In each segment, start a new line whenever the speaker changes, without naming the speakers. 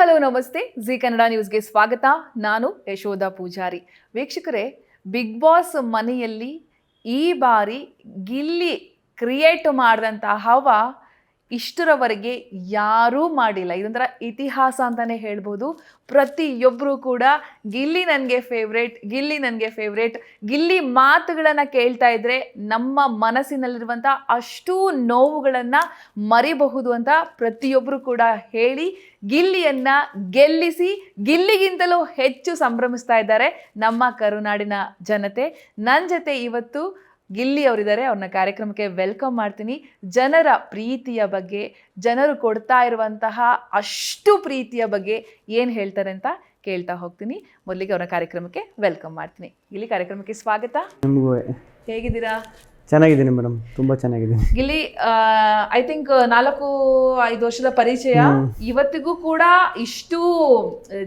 Hello ನಮಸ್ತೆ G Kannada ನ್ಯೂಸ್ಗೆ ಸ್ವಾಗತ. ನಾನು ಯಶೋಧ ಪೂಜಾರಿ. ವೀಕ್ಷಕರೇ, ಬಿಗ್ ಬಾಸ್ ಮನೆಯಲ್ಲಿ ಈ ಬಾರಿ ಗಿಲ್ಲಿ ಕ್ರಿಯೇಟ್ ಮಾಡಿದಂಥ ಹವಾ ಇಷ್ಟರವರೆಗೆ ಯಾರೂ ಮಾಡಿಲ್ಲ. ಇದೊಂಥರ ಇತಿಹಾಸ ಅಂತಲೇ ಹೇಳ್ಬೋದು. ಪ್ರತಿಯೊಬ್ಬರು ಕೂಡ ಗಿಲ್ಲಿ ನನಗೆ ಫೇವ್ರೇಟ್, ಗಿಲ್ಲಿ ನನಗೆ ಫೇವ್ರೇಟ್, ಗಿಲ್ಲಿ ಮಾತುಗಳನ್ನು ಕೇಳ್ತಾ ಇದ್ರೆ ನಮ್ಮ ಮನಸ್ಸಿನಲ್ಲಿರುವಂಥ ಅಷ್ಟೂ ನೋವುಗಳನ್ನು ಮರಿಬಹುದು ಅಂತ ಪ್ರತಿಯೊಬ್ಬರು ಕೂಡ ಹೇಳಿ ಗಿಲ್ಲಿಯನ್ನು ಗೆಲ್ಲಿಸಿ ಗಿಲ್ಲಿಗಿಂತಲೂ ಹೆಚ್ಚು ಸಂಭ್ರಮಿಸ್ತಾ ಇದ್ದಾರೆ ನಮ್ಮ ಕರುನಾಡಿನ ಜನತೆ. ನನ್ನ ಜೊತೆ ಇವತ್ತು ಗಿಲ್ಲಿ ಅವರಿದ್ದಾರೆ. ಅವ್ರನ್ನ ಕಾರ್ಯಕ್ರಮಕ್ಕೆ ವೆಲ್ಕಮ್ ಮಾಡ್ತೀನಿ. ಜನರ ಪ್ರೀತಿಯ ಬಗ್ಗೆ, ಜನರು ಕೊಡ್ತಾ ಇರುವಂತಹ ಅಷ್ಟು ಪ್ರೀತಿಯ ಬಗ್ಗೆ ಏನು ಹೇಳ್ತಾರೆ ಅಂತ ಕೇಳ್ತಾ ಹೋಗ್ತೀನಿ. ಮೊದಲಿಗೆ ಅವರ ಕಾರ್ಯಕ್ರಮಕ್ಕೆ ವೆಲ್ಕಮ್ ಮಾಡ್ತೀನಿ. ಗಿಲ್ಲಿ, ಕಾರ್ಯಕ್ರಮಕ್ಕೆ ಸ್ವಾಗತ. ಹೇಗಿದ್ದೀರಾ?
ಚೆನ್ನಾಗಿದ್ದೀನಿ ಮೇಡಮ್, ತುಂಬ ಚೆನ್ನಾಗಿದ್ದೀನಿ.
ಗಿಲ್ಲಿ, ಐ ಥಿಂಕ್ 4-5 ವರ್ಷದ ಪರಿಚಯ. ಇವತ್ತಿಗೂ ಕೂಡ ಇಷ್ಟು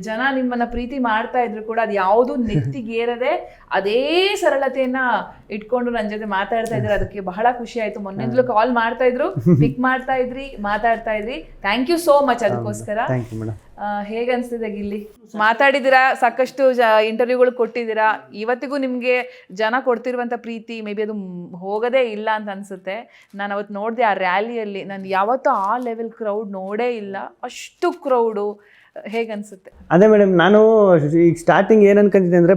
ಜನ ನಿಮ್ಮನ್ನ ಪ್ರೀತಿ ಮಾಡ್ತಾ ಇದ್ರು ಕೂಡ ಅದು ಯಾವುದು ನೆತ್ತಿಗೇರದೆ ಅದೇ ಸರಳತೆಯನ್ನ ಇಟ್ಕೊಂಡು ನನ್ನ ಜೊತೆ ಮಾತಾಡ್ತಾ ಇದ್ರೆ ಅದಕ್ಕೆ ಬಹಳ ಖುಷಿ ಆಯ್ತು. ಮೊನ್ನೆಂದಲೂ ಕಾಲ್ ಮಾಡ್ತಾ ಇದ್ರು, ಪಿಕ್ ಮಾಡ್ತಾ ಇದ್ರಿ, ಮಾತಾಡ್ತಾ ಇದ್ರಿ. ಥ್ಯಾಂಕ್ ಯು ಸೋ ಮಚ್ ಅದಕ್ಕೋಸ್ಕರ. ಹೇಗನ್ಸ್ತಿದೆ ಗಿಲ್ಲಿ? ಮಾತಾಡಿದ್ದೀರಾ, ಸಾಕಷ್ಟು ಇಂಟರ್ವ್ಯೂಗಳು ಕೊಟ್ಟಿದ್ದೀರಾ. ಇವತ್ತಿಗೂ ನಿಮಗೆ ಜನ ಕೊಡ್ತಿರುವಂಥ ಪ್ರೀತಿ ಮೇ ಬಿ ಅದು ಹೋಗೋದೇ ಇಲ್ಲ ಅಂತ ಅನ್ಸುತ್ತೆ. ನಾನು ಅವತ್ತು ನೋಡಿದೆ ಆ ರ್ಯಾಲಿಯಲ್ಲಿ, ನಾನು ಯಾವತ್ತೂ ಆ ಲೆವೆಲ್ ಕ್ರೌಡ್ ನೋಡೇ ಇಲ್ಲ, ಅಷ್ಟು ಕ್ರೌಡು. ಹೇಗನ್ಸುತ್ತೆ?
ಅದೇ ಮೇಡಮ್, ನಾನು ಈಗ ಸ್ಟಾರ್ಟಿಂಗ್ ಏನು ಅನ್ಕೊಂಡಿದ್ದೆ ಅಂದರೆ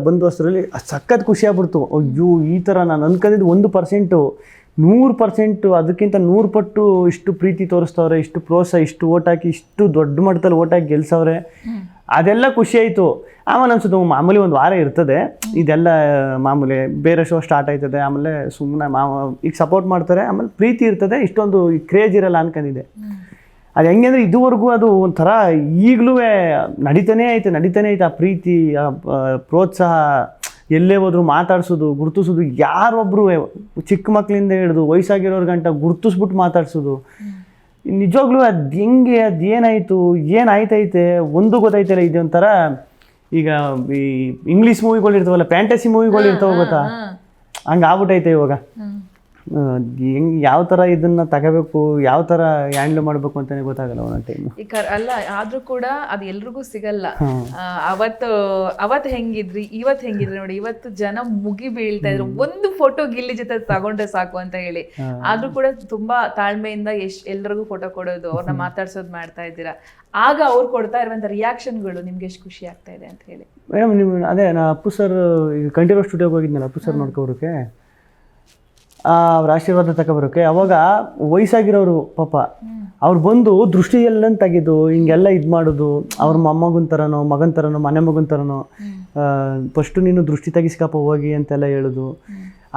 ಬಂದು ಅಷ್ಟರಲ್ಲಿ ಸಖತ್ ಖುಷಿ ಆಗ್ಬಿಡ್ತು. ಅಯ್ಯೋ, ಈ ಥರ ನಾನು ಅನ್ಕೊಂಡಿದ್ದು 1%, 100%, ಅದಕ್ಕಿಂತ 100 ಪಟ್ಟು ಇಷ್ಟು ಪ್ರೀತಿ ತೋರಿಸ್ತವ್ರೆ, ಇಷ್ಟು ಪ್ರೋತ್ಸಾಹ, ಇಷ್ಟು ಓಟ್ ಹಾಕಿ, ಇಷ್ಟು ದೊಡ್ಡ ಮಟ್ಟದಲ್ಲಿ ಓಟ್ ಹಾಕಿ ಗೆಲ್ಸವ್ರೆ. ಅದೆಲ್ಲ ಖುಷಿ ಆಯಿತು. ಆಮೇಲೆ ಅನ್ಸುತ್ತೆ ಮಾಮೂಲಿ ಒಂದು ವಾರ ಇರ್ತದೆ, ಇದೆಲ್ಲ ಮಾಮೂಲಿ, ಬೇರೆ ಶೋ ಸ್ಟಾರ್ಟ್ ಆಯ್ತದೆ, ಆಮೇಲೆ ಸುಮ್ಮನೆ ಈಗ ಸಪೋರ್ಟ್ ಮಾಡ್ತಾರೆ, ಆಮೇಲೆ ಪ್ರೀತಿ ಇರ್ತದೆ, ಇಷ್ಟೊಂದು ಕ್ರೇಜ್ ಇರಲ್ಲ ಅನ್ಕೊಂಡಿದ್ದೆ. ಅದು ಹೆಂಗೆ ಅಂದರೆ ಇದುವರೆಗೂ ಅದು ಒಂಥರ ಈಗಲೂ ನಡೀತಾನೇ ಐತೆ ಆ ಪ್ರೀತಿ, ಆ ಪ್ರೋತ್ಸಾಹ. ಎಲ್ಲೇ ಹೋದ್ರು ಮಾತಾಡ್ಸೋದು, ಗುರ್ತಿಸೋದು, ಯಾರೊಬ್ಬರು ಚಿಕ್ಕ ಮಕ್ಕಳಿಂದ ಹಿಡಿದು ವಯಸ್ಸಾಗಿರೋರ ಗಂಟ ಗುರ್ತಿಸ್ಬಿಟ್ಟು ಮಾತಾಡ್ಸೋದು. ನಿಜವಾಗ್ಲೂ ಅದು ಹೆಂಗೆ, ಅದು ಏನಾಯ್ತೈತೆ ಒಂದು ಗೊತ್ತಾಯ್ತಲ್ಲ. ಇದೊಂಥರ ಈಗ ಈ ಇಂಗ್ಲೀಷ್ ಮೂವಿಗಳು ಇರ್ತಾವಲ್ಲ, ಫ್ಯಾಂಟಸಿ ಮೂವಿಗಳು ಇರ್ತಾವ ಗೊತ್ತಾ, ಹಂಗೆ ಆಗ್ಬಿಟ್ಟೈತೆ ಇವಾಗ. ಹೆಂಗೆ ಯಾವ ಥರ ಇದನ್ನು ತಗೋಬೇಕು, ಯಾವ ಥರ ಹ್ಯಾಂಡ್ಲ್ ಮಾಡಬೇಕು ಅಂತಲೇ ಗೊತ್ತಾಗಲ್ಲ ಒಂದೊಂದು ಟೈಮು.
ಅಲ್ಲ, ಆದರೂ ಕೂಡ ಅದು ಎಲ್ರಿಗೂ ಸಿಗಲ್ಲ. ಅವತ್ತು ಹೆಂಗಿದ್ರಿ, ಇವತ್ತು ಹೆಂಗಿದ್ರಿ ನೋಡಿ. ಇವತ್ತು ಜನ ಮುಗಿ ಬೀಳ್ತಾ ಇದ್ರು, ಒಂದು ಫೋಟೋ ಗಿಲ್ಲಿ ಜೊತೆ ತಗೊಂಡ್ರೆ ಸಾಕು ಅಂತ ಹೇಳಿ. ಆದ್ರೂ ಕೂಡ ತುಂಬಾ ತಾಳ್ಮೆಯಿಂದ ಎಲ್ರಿಗೂ ಫೋಟೋ ಕೊಡೋದು, ಅವ್ರನ್ನ ಮಾತಾಡ್ಸೋದು ಮಾಡ್ತಾ ಇದ್ದೀರಾ. ಆಗ ಅವ್ರು ಕೊಡ್ತಾ ಇರುವಂತ ರಿಯಾಕ್ಷನ್ಗಳು ನಿಮ್ಗೆ ಎಷ್ಟು ಖುಷಿ ಆಗ್ತಾ ಇದೆ ಅಂತ ಹೇಳಿ.
ಮೇಡಮ್, ಅದೇ ನಾ ಅಪ್ಪು ಸರ್ ಈಗ ಕಂಠೀರವ ಸ್ಟುಡಿಯೋಗೆ ಹೋಗಿದ್ನಲ್ಲ, ಅಪ್ಪು ಸರ್ ನೋಡ್ಕೊಬರೋಕೆ, ಅವ್ರ ಆಶೀರ್ವಾದ ತಗೊಬರೋಕೆ. ಅವಾಗ ವಯಸ್ಸಾಗಿರೋರು ಪಾಪ ಅವ್ರು ಬಂದು ದೃಷ್ಟಿ ಎಲ್ಲ ತೆಗೆದು ಹಿಂಗೆಲ್ಲ ಇದು ಮಾಡೋದು, ಅವ್ರ ಮೊಮ್ಮಗನ ಥರನೋ ಮಗನ ಥರನೋ ಮನೆ ಮಗನ ಥರನೋ, ಫಸ್ಟು ನೀನು ದೃಷ್ಟಿ ತೆಗಿಸ್ಕಪ್ಪ ಹೋಗಿ ಅಂತೆಲ್ಲ ಹೇಳೋದು.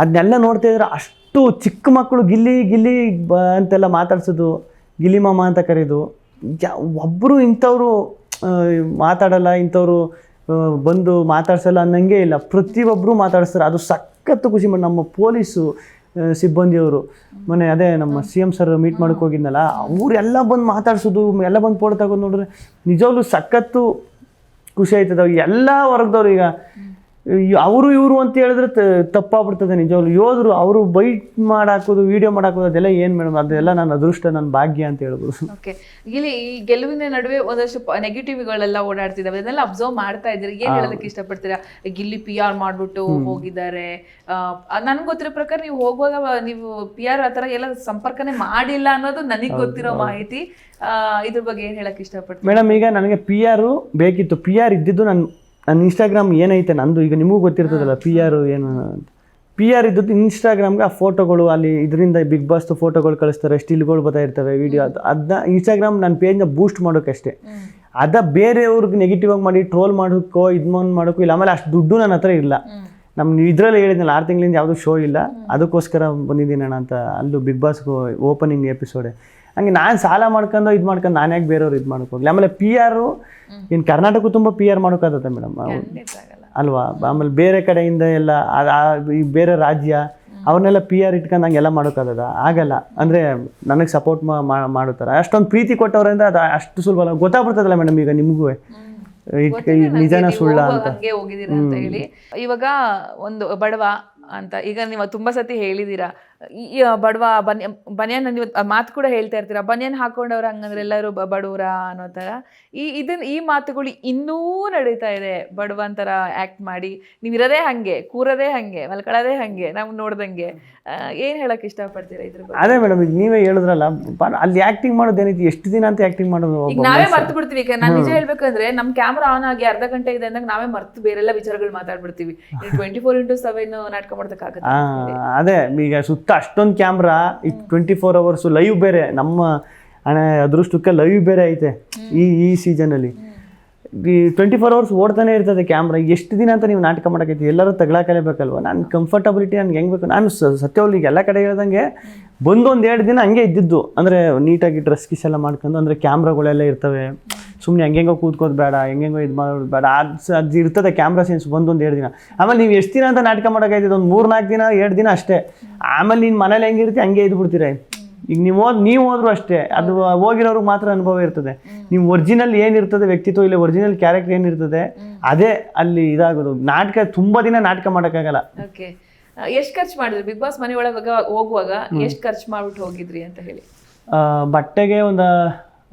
ಅದನ್ನೆಲ್ಲ ನೋಡ್ತಾ ಇದ್ರೆ ಅಷ್ಟು ಚಿಕ್ಕ ಮಕ್ಕಳು ಗಿಲ್ಲಿ ಅಂತೆಲ್ಲ ಮಾತಾಡ್ಸೋದು, ಗಿಲ್ಲಿ ಮಾಮ ಅಂತ ಕರೆಯೋದು. ಒಬ್ಬರು ಇಂಥವ್ರು ಮಾತಾಡಲ್ಲ, ಇಂಥವ್ರು ಬಂದು ಮಾತಾಡ್ಸಲ್ಲ ಅನ್ನಂಗೆ ಇಲ್ಲ, ಪ್ರತಿಯೊಬ್ಬರು ಮಾತಾಡಿಸ್ತಾರೆ. ಅದು ಸಖತ್ತು ಖುಷಿ ಮಾಡಿ. ನಮ್ಮ ಪೊಲೀಸು ಸಿಬ್ಬಂದಿಯವರು ಮೊನ್ನೆ ಅದೇ ನಮ್ಮ CM ಸರ್ ಮೀಟ್ ಮಾಡೋಕೆ ಹೋಗಿದ್ನಲ್ಲ, ಅವರೆಲ್ಲ ಬಂದು ಮಾತಾಡ್ಸೋದು, ಎಲ್ಲ ಬಂದು ಫೋಟೋ ತಗೊಂಡು ನೋಡಿದ್ರೆ ನಿಜವಾಗ್ಲೂ ಸಖತ್ತು ಖುಷಿ ಆಯ್ತದ. ಎಲ್ಲ ವರ್ಗದವ್ರು ಈಗ ಅವರು ಇವರು ಅಂತ ಹೇಳಿದ್ರೆ ತಪ್ಪಾಗ್ಬಿಡ್ತದೆ. ನಿಜವಾಗ್ಲು ಯೋಧರು ಅವರು ಬೈಟ್ ಮಾಡಾಕೋದು, ವಿಡಿಯೋ ಮಾಡಾಕೋದು, ಅದೆಲ್ಲ ಏನು ಮೇಡಮ್, ಅದೆಲ್ಲ ನನ್ನ ಅದೃಷ್ಟ, ನನ್ನ ಭಾಗ್ಯ ಅಂತ ಹೇಳ್ಬೋದು.
ಓಕೆ, ಇಲ್ಲಿ ಈ ಗೆಲುವಿನ ನಡುವೆ ಒಂದಷ್ಟು ನೆಗೆಟಿವ್ಗಳೆಲ್ಲ ಓಡಾಡ್ತಿದ್ದಾವೆ, ಅದನ್ನೆಲ್ಲ ಅಬ್ಸರ್ವ್ ಮಾಡ್ತಾ ಇದ್ದೀರಿ. ಏನು ಹೇಳೋದಕ್ಕೆ ಇಷ್ಟಪಡ್ತೀರಾ? ಗಿಲ್ಲಿ PR ಮಾಡ್ಬಿಟ್ಟು ಹೋಗಿದ್ದಾರೆ. ನನ್ಗೆ ಗೊತ್ತಿರೋ ಪ್ರಕಾರ ನೀವು ಹೋಗುವಾಗ ನೀವು PR ಆ ಥರ ಎಲ್ಲ ಸಂಪರ್ಕನೇ ಮಾಡಿಲ್ಲ ಅನ್ನೋದು ನನಗೆ ಗೊತ್ತಿರೋ ಮಾಹಿತಿ. ಇದ್ರ ಬಗ್ಗೆ ಏನು ಹೇಳಕ್ಕೆ ಇಷ್ಟಪಡ್ತೀನಿ?
ಮೇಡಮ್, ಈಗ ನನಗೆ PR ಬೇಕಿತ್ತು. PR ಇದ್ದಿದ್ದು ನನ್ನ ಇನ್ಸ್ಟಾಗ್ರಾಮ್ ಏನೈತೆ ನಂದು, ಈಗ ನಿಮಗೂ ಗೊತ್ತಿರ್ತದಲ್ಲ PR ಏನು ಅಂತ. PR ಇದ್ದದ್ದು ಇನ್ಸ್ಟಾಗ್ರಾಮ್ಗೆ ಆ ಫೋಟೋಗಳು, ಅಲ್ಲಿ ಇದರಿಂದ ಬಿಗ್ ಬಾಸ್ದು ಫೋಟೋಗಳು ಕಳಿಸ್ತಾರೆ, ಸ್ಟಿಲ್ಗಳು ಬರ್ತಾ ಇರ್ತವೆ, ವಿಡಿಯೋ. ಅದನ್ನ ಇನ್ಸ್ಟಾಗ್ರಾಮ್ ನನ್ನ ಪೇಜ್ನ ಬೂಸ್ಟ್ ಮಾಡೋಕ್ಕಷ್ಟೇ. ಬೇರೆಯವ್ರಿಗೆ ನೆಗೆಟಿವ್ ಆಗಿ ಮಾಡಿ ಟ್ರೋಲ್ ಮಾಡೋಕ್ಕೋ ಮಾಡೋಕ್ಕೋ ಇಲ್ಲ. ಆಮೇಲೆ ಅಷ್ಟು ದುಡ್ಡು ನನ್ನ ಹತ್ರ ಇಲ್ಲ. ನಮ್ಮ ಇದರಲ್ಲಿ ಹೇಳಿದ್ನಲ್ಲ 6 ತಿಂಗಳಿಂದ ಯಾವುದೂ ಶೋ ಇಲ್ಲ, ಅದಕ್ಕೋಸ್ಕರ ಬಂದಿದ್ದೀನಿ ಅಣ್ಣ ಅಂತ. ಅಲ್ಲೂ ಬಿಗ್ ಬಾಸ್ಗೂ ಓಪನಿಂಗ್ ಎಪಿಸೋಡೆ. ಹಂಗೆ ನಾನು ಸಾಲ ಮಾಡ್ಕೊಂಡು ನಾನು ಯಾಕೆ ಬೇರೆಯವ್ರು ಇದು ಮಾಡೋಕ್ಕೋಗ್ಲಿ. ಆಮೇಲೆ PR ಇನ್ನು ಕರ್ನಾಟಕ ತುಂಬ PR ಮಾಡೋಕ್ಕಾಗತ್ತೆ ಮೇಡಮ್, ಅಲ್ವಾ? ಆಮೇಲೆ ಬೇರೆ ಕಡೆಯಿಂದ ಎಲ್ಲ ಈ ಬೇರೆ ರಾಜ್ಯ ಅವ್ರನ್ನೆಲ್ಲ PR ಇಟ್ಕೊಂಡು ಹಂಗೆಲ್ಲ ಮಾಡೋಕ್ಕಾಗದ? ಆಗಲ್ಲ. ಅಂದರೆ ನನಗೆ ಸಪೋರ್ಟ್ ಮಾಡುತ್ತಾರೆ, ಅಷ್ಟೊಂದು ಪ್ರೀತಿ ಕೊಟ್ಟವ್ರಿಂದ ಅದು ಅಷ್ಟು ಸುಲಭ ಗೊತ್ತಾಗ್ಬಿಡ್ತದಲ್ಲ ಮೇಡಮ್. ಈಗ ನಿಮಗೂ ನಿಜನ ಸುಳ್ಳ ಅಂತ
ಹೋಗಿದ್ದೀರಾ ಅಂತ ಹೇಳಿ, ಇವಾಗ ಒಂದು ಬಡವ ಅಂತ ಈಗ ನೀವು ತುಂಬಾ ಸತಿ ಹೇಳಿದೀರಾ, ಬಡವ ಬನಿಯನ್ ನೀವು ಮಾತು ಕೂಡ ಹೇಳ್ತಾ ಇರ್ತೀರಾ, ಬನಿಯನ್ ಹಾಕೊಂಡವ್ರು ಹಂಗಂದ್ರೆ ಎಲ್ಲರೂ ಬಡವರ ಅನ್ನೋ ಥರ. ಈ ಮಾತುಗಳು ಇನ್ನೂ ನಡೀತಾ ಇದೆ. ಬಡವ ಅಂತರ ಆ್ಯಕ್ಟ್ ಮಾಡಿ ನೀವು ಇರೋದೇ ಹಾಗೆ, ಕೂರೋದೇ ಹಾಗೆ, ಮಲ್ಕೊಳ್ಳೋದೇ ಹಾಗೆ, ನಾವು ನೋಡ್ದಂಗೆ. ಏನು ಹೇಳಕ್ಕೆ ಇಷ್ಟಪಡ್ತೀರಾ ಇದ್ರ ಬಗ್ಗೆ?
ಅದೇ ಮೇಡಮ್, ಈಗ ನೀವೇ ಹೇಳಿದ್ರಲ್ಲ, ಅಲ್ಲಿ ಆ್ಯಕ್ಟಿಂಗ್ ಮಾಡೋದೇನೈತಿ, ಎಷ್ಟು ದಿನ ಅಂತ ಆ್ಯಕ್ಟಿಂಗ್ ಮಾಡೋದು?
ಈಗ ನಾವೇ ಮರ್ತು ಬಿಡ್ತೀವಿ. ನಾನು ನಿಜ ಹೇಳ್ಬೇಕಂದ್ರೆ ನಮ್ಮ ಕ್ಯಾಮ್ರಾ ಆನ್ ಆಗಿ ಅರ್ಧ ಗಂಟೆ ಇದೆ ಅಂದಾಗ ನಾವೇ ಮರ್ತು ಬೇರೆಲ್ಲ ವಿಚಾರಗಳು ಮಾತಾಡ್ಬಿಡ್ತೀವಿ. 24x7 ನಾಟಕ ಮಾಡೋದಕ್ಕಾಗತ್ತೆ?
ಅದೇ, ಈಗ ಸುತ್ತ ಅಷ್ಟೊಂದು ಕ್ಯಾಮ್ರಾ, ಈಗ 24 hours ಲೈವ್ ಬೇರೆ. ನಮ್ಮ ಅದೃಷ್ಟಕ್ಕೆ ಲೈವ್ ಬೇರೆ ಐತೆ ಈ ಸೀಸನಲ್ಲಿ. ಈ 24 hours ಓಡ್ತಾನೆ ಇರ್ತದೆ ಕ್ಯಾಮ್ರಾ. ಎಷ್ಟು ದಿನ ಅಂತ ನೀವು ನಾಟಕ ಮಾಡೋಕೈತಿ? ಎಲ್ಲರೂ ತಗೊಳಕಲೇಬೇಕಲ್ವ? ನಾನು ಕಂಫರ್ಟಬಿಲಿಟಿ ನನಗೆ ಹೆಂಗೆ ಬೇಕು, ನಾನು ಸತ್ಯವಲ್ಲಿಗೆ ಎಲ್ಲ ಕಡೆ ಹೇಳ್ದಂಗೆ ಬಂದೊಂದು 2 ದಿನ ಹಂಗೆ ಇದ್ದಿದ್ದು. ಅಂದರೆ ನೀಟಾಗಿ ಡ್ರೆಸ್ ಗಿಸ್ ಎಲ್ಲ ಮಾಡ್ಕೊಂಡು, ಅಂದರೆ ಕ್ಯಾಮ್ರಾಗಳೆಲ್ಲ ಇರ್ತವೆ, ಸುಮ್ಮನೆ ಹೆಂಗೆಂಗೋ ಕೂತ್ಕೋದು ಬೇಡ, ಹೆಂಗೆಂಗೋ ಇದು ಮಾಡೋದು ಬೇಡ, ಅದು ಇರ್ತದೆ ಕ್ಯಾಮ್ರಾ ಸೆನ್ಸ್. ಬಂದೊಂದು 2 ದಿನ. ಆಮೇಲೆ ನೀವು ಎಷ್ಟು ದಿನ ಅಂತ ನಾಟಕ ಮಾಡೋಕೈತಿದ್ದು? ಒಂದು 3-4 ದಿನ, 2 ದಿನ ಅಷ್ಟೇ. ಆಮೇಲೆ ನೀನು ಮನೇಲಿ ಹೆಂಗಿರ್ತಿ ಹಂಗೆ ಇದ್ಬಿಡ್ತೀರ. ಈಗ ನೀವು ಹೋದ್ರು ಅಷ್ಟೇ, ಅದು ಹೋಗಿರೋರು ಮಾತ್ರ ಅನುಭವ ಇರ್ತದೆ. ನೀವು ಒರಿಜಿನಲ್ ಏನಿರ್ತದೆ ವ್ಯಕ್ತಿತ್ವ, ಇಲ್ಲ ಒರಿಜಿನಲ್ ಕ್ಯಾರೆಕ್ಟರ್ ಏನಿರ್ತದೆ ಅದೇ ಅಲ್ಲಿ ಇದಾಗೋದು. ನಾಟಕ ತುಂಬ ದಿನ ನಾಟಕ ಮಾಡೋಕ್ಕಾಗಲ್ಲ.
ಓಕೆ, ಎಷ್ಟು ಖರ್ಚು ಮಾಡಿದ್ರಿ ಬಿಗ್ ಬಾಸ್ ಮನೆ ಒಳಗೆ ಹೋಗುವಾಗ? ಎಷ್ಟು ಖರ್ಚು ಮಾಡ್ಬಿಟ್ಟು ಹೋಗಿದ್ರಿ ಅಂತ ಹೇಳಿ?
ಬಟ್ಟೆಗೆ ಒಂದು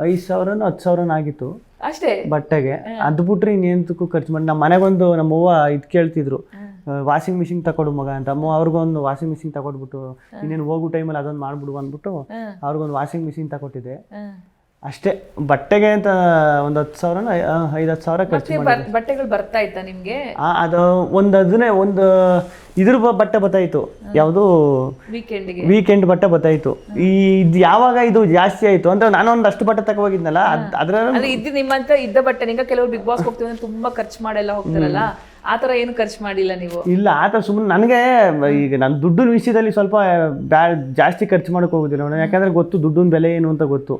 5,000 10,000 ಆಗಿತ್ತು
ಅಷ್ಟೇ ಬಟ್ಟೆಗೆ.
ಅದು ಬಿಟ್ರೆ ಇನ್ನೇಂತಕ್ಕೂ ಖರ್ಚು ಮಾಡಿ. ನಮ್ಮ ಮನೆಗೊಂದು ನಮ್ಮವ್ವ ಇದು ಕೇಳ್ತಿದ್ರು, ವಾಷಿಂಗ್ ಮಿಷಿನ್ ತಗೊಡು ಮಗ ಅಂತ. ಅಮ್ಮ ಅವ್ರಿಗೊಂದು ವಾಷಿಂಗ್ ಮಿಷಿನ್ ತಗೊಟ್ಬಿಟ್ಟು, ಇನ್ನೇನು ಹೋಗೋ ಟೈಮಲ್ಲಿ ಅದೊಂದು ಮಾಡ್ಬಿಡು ಅಂದ್ಬಿಟ್ಟು ಅವ್ರಿಗೊಂದು ವಾಷಿಂಗ್ ಮಿಷಿನ್ ತಗೊಟ್ಟಿದ್ದೆ ಅಷ್ಟೇ. ಬಟ್ಟೆಗೆ ಅಂತ ಒಂದು 10,000 5-10 ಸಾವಿರ ಖರ್ಚು ಮಾಡಿ.
ಬಟ್ಟೆಗಳು ಬರ್ತಾ ಇತ್ತಾ ನಿಮ್ಗೆ?
ಅದು ಅದನ್ನೇ ಒಂದು ಇದ್ರ ಬಟ್ಟೆ ಬತ್ತಾಯಿತು, ಯಾವುದು ವೀಕೆಂಡ್ ಬಟ್ಟೆ ಬತ್ತಾಯಿತು. ಇದು ಯಾವಾಗ ಇದು ಜಾಸ್ತಿ ಆಯಿತು ಅಂತ ನಾನು ಒಂದಷ್ಟು ಬಟ್ಟೆ ತಗೋಗಿದ್ನಲ್ಲ, ಅದರಲ್ಲಿ
ನಿಮ್ಮಂತ ಇದ್ದ ಬಟ್ಟೆ. ಈಗ ಕೆಲವರು ಬಿಗ್ ಬಾಸ್ ಹೋಗ್ತೀವಿ ಅಂದ್ರೆ ತುಂಬಾ ಖರ್ಚು ಮಾಡೆಲ್ಲ ಹೋಗ್ತಾರಲ್ಲ, ಆ ಥರ ಏನು ಖರ್ಚು ಮಾಡಿಲ್ಲ ನೀವು?
ಇಲ್ಲ, ಆ ಥರ ಸುಮ್ಮನೆ ನನಗೆ ಈಗ ನನ್ನ ದುಡ್ಡಿನ ವಿಷಯದಲ್ಲಿ ಸ್ವಲ್ಪ ಜಾಸ್ತಿ ಖರ್ಚು ಮಾಡೋಕೆ ಹೋಗೋದಿಲ್ಲ ಮೇಡಮ್. ಯಾಕಂದರೆ ಗೊತ್ತು ದುಡ್ಡಿನ ಬೆಲೆ ಏನು ಅಂತ ಗೊತ್ತು.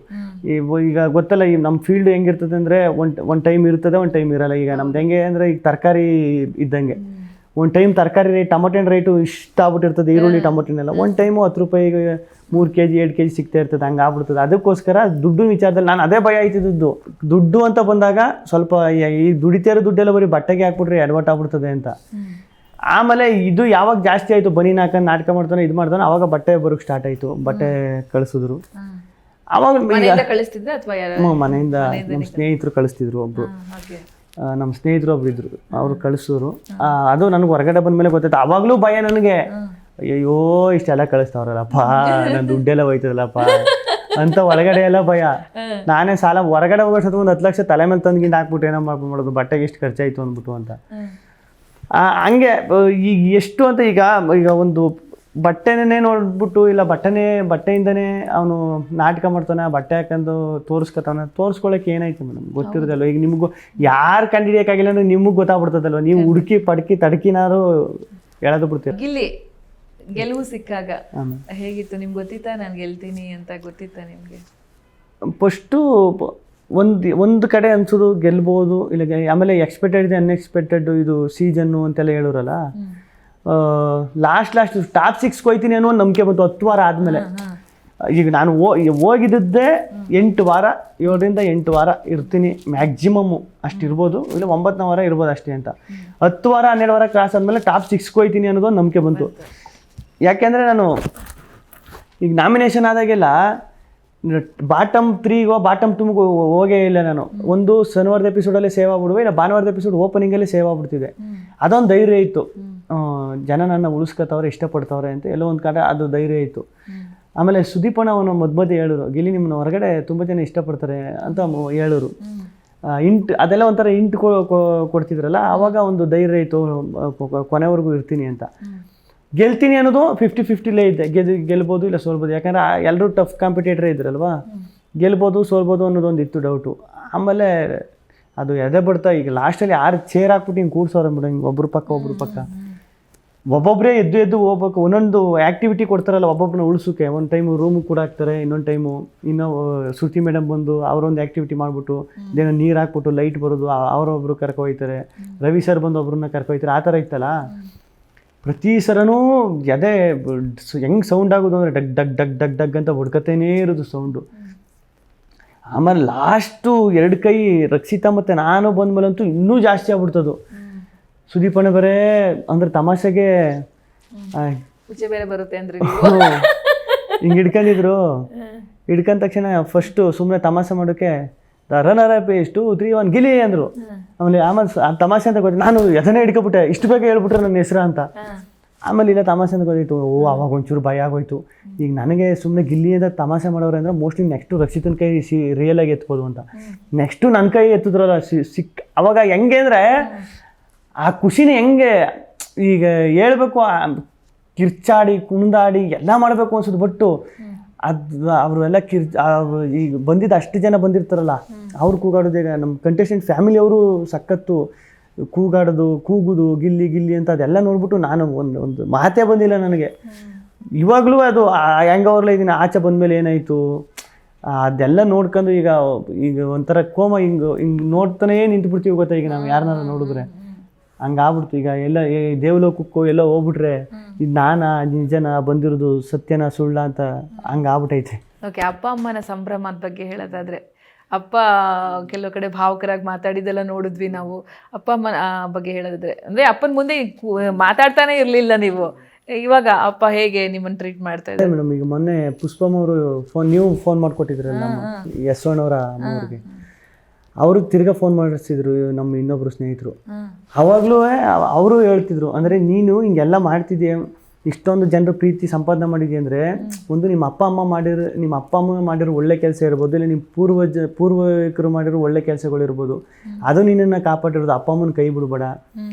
ಈಗ ಗೊತ್ತಲ್ಲ, ಈ ನಮ್ಮ ಫೀಲ್ಡ್ ಹೆಂಗಿರ್ತದೆ ಅಂದರೆ ಒಂದು ಟೈಮ್ ಇರ್ತದೆ, ಒಂದು ಟೈಮ್ ಇರಲ್ಲ. ಈಗ ನಮ್ದು ಹೆಂಗೆ ಅಂದರೆ ಈಗ ತರಕಾರಿ ಇದ್ದಂಗೆ, ಒಂದು ಟೈಮ್ ತರಕಾರಿ ರೇಟ್, ಟೊಮೊಟೊ ರೇಟು ಇಷ್ಟ ಆಗ್ಬಿಟ್ಟಿರ್ತದೆ, ಈರುಳ್ಳಿ ಟೊಮೊಟೊನೆಲ್ಲ. ಒಂದು ಟೈಮು 10 ರೂಪಾಯಿಗೆ 3 kg 2 kg ಸಿಗ್ತಾ ಇರ್ತದೆ, ಹಂಗೆ ಆಗ್ಬಿಡ್ತದೆ. ಅದಕ್ಕೋಸ್ಕರ ದುಡ್ಡು ವಿಚಾರದಲ್ಲಿ ನಾನು ಅದೇ ಭಯ ಆಯ್ತಿದ್ದು. ದುಡ್ಡು ಅಂತ ಬಂದಾಗ ಸ್ವಲ್ಪ ಈ ದುಡಿತಾರೋ ದುಡ್ಡೆಲ್ಲ ಬರೀ ಬಟ್ಟೆಗೆ ಹಾಕ್ಬಿಟ್ರೆ ಎಡವಟ್ ಆಗ್ಬಿಡ್ತದೆ ಅಂತ. ಆಮೇಲೆ ಇದು ಯಾವಾಗ ಜಾಸ್ತಿ ಆಯಿತು, ಬನೀನ್ ಹಾಕೊಂಡು ನಾಟಕ ಮಾಡ್ತಾನೆ ಇದು ಮಾಡ್ತಾನೆ, ಆವಾಗ ಬಟ್ಟೆ ಬರೋಕ್ಕೆ ಸ್ಟಾರ್ಟ್ ಆಯಿತು. ಬಟ್ಟೆ ಕಳಿಸಿದ್ರು. ಅವಾಗ ಮನೆಯಿಂದ ನಮ್ಮ ಸ್ನೇಹಿತರು ಕಳಿಸ್ತಿದ್ರು. ನಮ್ಮ ಸ್ನೇಹಿತರು ಒಬ್ರು ಇದ್ರು, ಅವರು ಕಳಿಸೋರು. ಅದು ನನಗೆ ಹೊರಗಡೆ ಬಂದಮೇಲೆ ಗೊತ್ತಾಯ್ತು. ಆವಾಗಲೂ ಭಯ ನನಗೆ, ಅಯ್ಯೋ ಇಷ್ಟೆಲ್ಲ ಕಳಿಸ್ತಾವ್ರಲ್ಲಪ್ಪ, ನನ್ನ ದುಡ್ಡೆಲ್ಲ ಹೋಯ್ತದಲ್ಲಪ್ಪ ಅಂತ ಹೊರಗಡೆ ಎಲ್ಲ ಭಯ. ನಾನೇ ಸಾಲ ಹೊರಗಡೆ ಹೋಗೋಷ್ಟು ಒಂದು 10 ಲಕ್ಷ ತಲೆ ಮೇಲೆ ತಂದ್ಗಿಂದ ಹಾಕ್ಬಿಟ್ಟು ಏನೋ ಮಾಡೋದು, ಬಟ್ಟೆಗೆ ಎಷ್ಟು ಖರ್ಚಾಯಿತು ಅಂದ್ಬಿಟ್ಟು ಅಂತ. ಹಂಗೆ ಈಗ ಎಷ್ಟು ಅಂತ ಈಗ ಒಂದು ಬಟ್ಟೆನೇ ನೋಡ್ಬಿಟ್ಟು, ಇಲ್ಲ ಬಟ್ಟೆಯಿಂದನೇ ಅವನು ನಾಟಕ ಮಾಡ್ತಾನೆ, ಬಟ್ಟೆ ಹಾಕೊಂಡು ತೋರಿಸ್ಕೊತಾನೆ. ತೋರಿಸ್ಕೊಳ್ಳೋಕೆ ಏನಾಯ್ತು ಮೇಡಮ್, ಗೊತ್ತಿರೋದಲ್ವ. ಈಗ ನಿಮಗೂ ಯಾರು ಕಂಡಿಡಿಯೋಕ್ಕಾಗಿಲ್ಲ ಅಂದ್ರೆ ನಿಮಗೆ ಗೊತ್ತಾಗ್ಬಿಡ್ತದಲ್ವ. ನೀವು ಹುಡುಕಿ ಪಡ್ಕಿ ತಡಕಿನಾರು ಹೇಳೋದು ಬಿಡ್ತೀರ.
ಗೆಲುವು ಸಿಕ್ಕಾಗ ಹೇಗಿತ್ತು ನಿಮ್ಗೆ? ಗೊತ್ತಿತ್ತಾ ನಾನು ಗೆಲ್ತೀನಿ ಅಂತ? ಗೊತ್ತಿತ್ತಾ ನಿಮಗೆ?
ಫಸ್ಟು ಒಂದು ಕಡೆ ಅನ್ಸೋದು ಗೆಲ್ಬೋದು, ಇಲ್ಲ ಆಮೇಲೆ ಎಕ್ಸ್ಪೆಕ್ಟೆಡ್ ಇದೆ, ಅನ್ಎಕ್ಸ್ಪೆಕ್ಟೆಡ್ ಇದು ಸೀಸನ್ನು ಅಂತೆಲ್ಲ ಹೇಳೋರಲ್ಲ. ಲಾಸ್ಟ್ ಟಾಪ್ 6 ಹೋಯ್ತೀನಿ ಅನ್ನೋ ಒಂದು ನಂಬಿಕೆ ಬಂತು 10 ವಾರ ಆದಮೇಲೆ. ಈಗ ನಾನು ಹೋಗಿದ್ದೇ 8 ವಾರ, 7ರಿಂದ 8 ವಾರ ಇರ್ತೀನಿ ಮ್ಯಾಕ್ಸಿಮಮ್ಮು, ಅಷ್ಟು ಇರ್ಬೋದು, ಇಲ್ಲ 9ನೇ ವಾರ ಇರ್ಬೋದು ಅಷ್ಟೇ ಅಂತ. 10 ವಾರ 12 ವಾರ ಕ್ರಾಸ್ ಆದಮೇಲೆ ಟಾಪ್ 6 ಹೋಯ್ತೀನಿ ಅನ್ನೋದು ಒಂದು ನಂಬಿಕೆ ಬಂತು. ಯಾಕೆಂದರೆ ನಾನು ಈಗ ನಾಮಿನೇಷನ್ ಆದಾಗೆಲ್ಲ ಬಾಟಮ್ 3ಗೋ ಬಾಟಮ್ 2ಗೋ ಹೋಗೇ ಇಲ್ಲ ನಾನು. ಒಂದು ಶನಿವಾರದ ಎಪಿಸೋಡಲ್ಲೇ ಸೇವ್ ಆಗ್ಬಿಡುವೆ, ಇಲ್ಲ ಭಾನುವಾರದ ಎಪಿಸೋಡ್ ಓಪನಿಂಗಲ್ಲೇ ಸೇವ್ ಆಗ್ಬಿಡ್ತಿದೆ. ಅದೊಂದು ಧೈರ್ಯ ಇತ್ತು, ಜನ ನನ್ನ ಉಳಿಸ್ಕೊತವ್ರೆ, ಇಷ್ಟಪಡ್ತವ್ರೆ ಅಂತ ಎಲ್ಲೋ ಒಂದು ಕಡೆ ಅದು ಧೈರ್ಯ ಇತ್ತು. ಆಮೇಲೆ ಸುದೀಪಣ್ಣ ಅವನು ಮಧ್ಯೆ ಹೇಳಿದ್ರು, ಗಿಲ್ಲಿ ನಿಮ್ಮನ್ನ ಹೊರಗಡೆ ತುಂಬ ಜನ ಇಷ್ಟಪಡ್ತಾರೆ ಅಂತ ಹೇಳೋರು. ಅದೆಲ್ಲ ಒಂಥರ ಕೊಡ್ತಿದ್ರಲ್ಲ, ಆವಾಗ ಒಂದು ಧೈರ್ಯ ಇತ್ತು, ಕೊನೆವರೆಗೂ ಇರ್ತೀನಿ ಅಂತ. ಗೆಲ್ತೀನಿ ಅನ್ನೋದು 50-50ಲೇ ಇದ್ದೆ. ಗೆಲ್ಬೋದು ಇಲ್ಲ ಸೋಲ್ಬೋದು, ಯಾಕಂದರೆ ಎಲ್ಲರೂ ಟಫ್ ಕಾಂಪಿಟೇಟರೇ ಇದ್ರಲ್ವಾ. ಗೆಲ್ಬೋದು ಸೋಲ್ಬೋದು ಅನ್ನೋದೊಂದು ಇತ್ತು ಡೌಟು. ಆಮೇಲೆ ಅದು ಎದೆ ಬಿಡ್ತಾ ಈಗ ಲಾಸ್ಟಲ್ಲಿ 6 ಚೇರ್ ಹಾಕ್ಬಿಟ್ಟು ಹಿಂಗೆ ಕೂಡ್ಸೋರ ಬಿಡು, ಹಿಂಗೆ ಒಬ್ಬರು ಪಕ್ಕ ಒಬ್ಬೊಬ್ಬರೇ ಎದ್ದು ಹೋಗ್ಬೇಕು. ಒಂದೊಂದು ಆ್ಯಕ್ಟಿವಿಟಿ ಕೊಡ್ತಾರಲ್ಲ ಒಬ್ಬೊಬ್ಬರನ್ನ ಉಳಿಸೋಕೆ. ಒಂದು ಟೈಮು ರೂಮಿಗೆ ಕೂಡ ಹಾಕ್ತಾರೆ, ಇನ್ನೊಂದು ಟೈಮು ಶ್ರುತಿ ಮೇಡಮ್ ಬಂದು ಅವರೊಂದು ಆ್ಯಕ್ಟಿವಿಟಿ ಮಾಡಿಬಿಟ್ಟು ಇದೇನೋ ನೀರು ಹಾಕ್ಬಿಟ್ಟು ಲೈಟ್ ಬರೋದು, ಅವರೊಬ್ಬರು ಕರ್ಕೊಯ್ತಾರೆ. ರವಿ ಸರ್ ಬಂದು ಒಬ್ಬರನ್ನ ಕರ್ಕೊಯ್ತಾರೆ. ಆ ಥರ ಇತ್ತಲ್ಲ, ಪ್ರತಿ ಸರನೂ ಎದೆ ಹೆಂಗೆ ಸೌಂಡ್ ಆಗೋದು ಅಂದರೆ ಡಗ್ ಡಗ್ ಡಗ್ ಡಗ್ ಡಗ್ ಅಂತ ಹೊಡ್ಕತೇನೇ ಇರೋದು ಸೌಂಡು. ಆಮೇಲೆ ಲಾಸ್ಟು 2 ಕೈ ರಕ್ಷಿತಾ ಮತ್ತು ನಾನು ಬಂದ್ಮೇಲಂತೂ ಇನ್ನೂ ಜಾಸ್ತಿ ಆಗ್ಬಿಡ್ತದು. ಸುದೀಪಣ್ಣ ಬರೇ ಅಂದರೆ ತಮಾಷೆಗೆ
ಉಚ್ಚೆ ಬೇರೆ ಬರುತ್ತೆ ಅಂದ್ರೆ
ಹಿಂಗೆ ಹಿಡ್ಕೊಂಡಿದ್ರು. ಹಿಡ್ಕೊಂಡ ತಕ್ಷಣ ಫಸ್ಟು ಸುಮ್ಮನೆ ತಮಾಷೆ ಮಾಡೋಕ್ಕೆ ರನ್ನರ್ ಅಪ್ 2 3 1 ಗಿಲಿ ಅಂದರು. ಆಮೇಲೆ ಆ ತಮಾಷೆ ಅಂತ ಗೊತ್ತಿತ್ತು. ನಾನು ಎದನ್ನೇ ಹಿಡ್ಕೊಬಿಟ್ಟೆ, ಇಷ್ಟು ಬೇಗ ಹೇಳ್ಬಿಟ್ರೆ ನನ್ನ ಹೆಸರು ಅಂತ. ಆಮೇಲೆ ಇಲ್ಲ ತಮಾಷೆ ಅಂತ ಗೊತ್ತಿತ್ತು. ಅವಾಗ ಒಂಚೂರು ಭಯ ಆಗೋಯ್ತು. ಈಗ ನನಗೆ ಸುಮ್ಮನೆ ಗಿಲ್ಲಿಯಿಂದ ತಮಾಷೆ ಮಾಡೋರು ಅಂದರೆ ಮೋಸ್ಟ್ಲಿ ನೆಕ್ಸ್ಟು ರಕ್ಷಿತನ ಕೈ ರಿಯಲಾಗಿ ಎತ್ಬೋದು ಅಂತ. ನೆಕ್ಸ್ಟು ನನ್ನ ಕೈ ಎತ್ತಿದ್ರಲ್ಲ ಅವಾಗ ಹೆಂಗೆ ಅಂದರೆ ಆ ಖುಷಿನ ಹೆಂಗೆ ಈಗ ಹೇಳ್ಬೇಕು, ಕಿರ್ಚಾಡಿ ಕುಣಿದಾಡಿ ಎಲ್ಲ ಮಾಡಬೇಕು ಅನ್ಸುತ್ತೆ. ಬಟ್ಟು ಅದು ಅವರೆಲ್ಲ ಈಗ ಬಂದಿದ್ದು ಅಷ್ಟು ಜನ ಬಂದಿರ್ತಾರಲ್ಲ, ಅವ್ರು ಕೂಗಾಡೋದು. ಈಗ ನಮ್ಮ ಕಂಟೆಸ್ಟೆಂಟ್ ಫ್ಯಾಮಿಲಿ ಅವರು ಸಖತ್ತು ಕೂಗುದು ಗಿಲ್ಲಿ ಗಿಲ್ಲಿ ಅಂತ ಅದೆಲ್ಲ ನೋಡ್ಬಿಟ್ಟು ನಾನು ಒಂದು ಮಾತೇ ಬಂದಿಲ್ಲ ನನಗೆ. ಇವಾಗಲೂ ಅದು ಹೆಂಗೆ ಅವ್ರಲ್ಲ ಇದೀನಿ, ಆಚೆ ಬಂದಮೇಲೆ ಏನಾಯಿತು ಅದೆಲ್ಲ ನೋಡ್ಕೊಂಡು ಈಗ ಒಂಥರ ಕೋಮ ಹಿಂಗೆ ನೋಡ್ತಾನೇ ನಿಂತುಬಿಡ್ತೀವಿ ಗೊತ್ತಾ. ಈಗ ನಾವು ಯಾರನ್ನಾರ ನೋಡಿದ್ರೆ ಹಂಗಾಗ್ಬಿಡ್ತು. ಈಗ ಎಲ್ಲ ದೇವಲೋಕಕ್ಕೋ ಎಲ್ಲ ಹೋಗ್ಬಿಟ್ರೆ ಇದು ನಾನಾ ನಿಜನ ಬಂದಿರೋದು ಸತ್ಯನ ಸುಳ್ಳ ಅಂತ ಹಂಗಾಗ್ಬಿಟ್ಟೈತೆ.
ಓಕೆ, ಅಪ್ಪ ಅಮ್ಮನ ಸಂಭ್ರಮದ ಬಗ್ಗೆ ಹೇಳೋದಾದ್ರೆ, ಅಪ್ಪ ಕೆಲವು ಕಡೆ ಭಾವುಕರಾಗಿ ಮಾತಾಡಿದೆಲ್ಲ ನೋಡಿದ್ವಿ ನಾವು. ಅಪ್ಪ ಅಮ್ಮನ ಬಗ್ಗೆ ಹೇಳೋದಾದ್ರೆ ಅಂದರೆ ಅಪ್ಪನ ಮುಂದೆ ಮಾತಾಡ್ತಾನೆ ಇರಲಿಲ್ಲ ನೀವು. ಇವಾಗ ಅಪ್ಪ ಹೇಗೆ ನಿಮ್ಮನ್ನು ಟ್ರೀಟ್ ಮಾಡ್ತಾ ಇದ್ದಾರೆ
ಮೇಡಮ್? ಈಗ ಮೊನ್ನೆ ಪುಷ್ಪಮ್ಮ ಅವರು ನೀವು ಫೋನ್ ಮಾಡಿಕೊಟ್ಟಿದ್ರಲ್ಲ ನಮ್ಮ ಯಶವಣ್ಣವರ ಅಮ್ಮವ್ರಿಗೆ, ಅವ್ರಿಗೆ ತಿರ್ಗಾ ಫೋನ್ ಮಾಡಿಸಿದ್ರು ನಮ್ಮ ಇನ್ನೊಬ್ಬರು ಸ್ನೇಹಿತರು. ಅವಾಗಲೂ ಅವರು ಹೇಳ್ತಿದ್ರು, ಅಂದರೆ ನೀನು ಹಿಂಗೆಲ್ಲ ಮಾಡ್ತಿದ್ದೀಯ, ಇಷ್ಟೊಂದು ಜನರು ಪ್ರೀತಿ ಸಂಪಾದನೆ ಮಾಡಿದ್ಯಾ ಅಂದರೆ ಒಂದು ನಿಮ್ಮ ಅಪ್ಪ ಅಮ್ಮ ಮಾಡಿರೋ ಒಳ್ಳೆ ಕೆಲಸ ಇರ್ಬೋದು, ಇಲ್ಲ ನಿಮ್ಮ ಪೂರ್ವಿಕರು ಮಾಡಿರೋ ಒಳ್ಳೆ ಕೆಲಸಗಳಿರ್ಬೋದು. ಅದು ನಿನ್ನನ್ನು ಕಾಪಾಡಿರೋದು. ಅಪ್ಪ ಅಮ್ಮನ ಕೈ ಬಿಡಬೇಡ,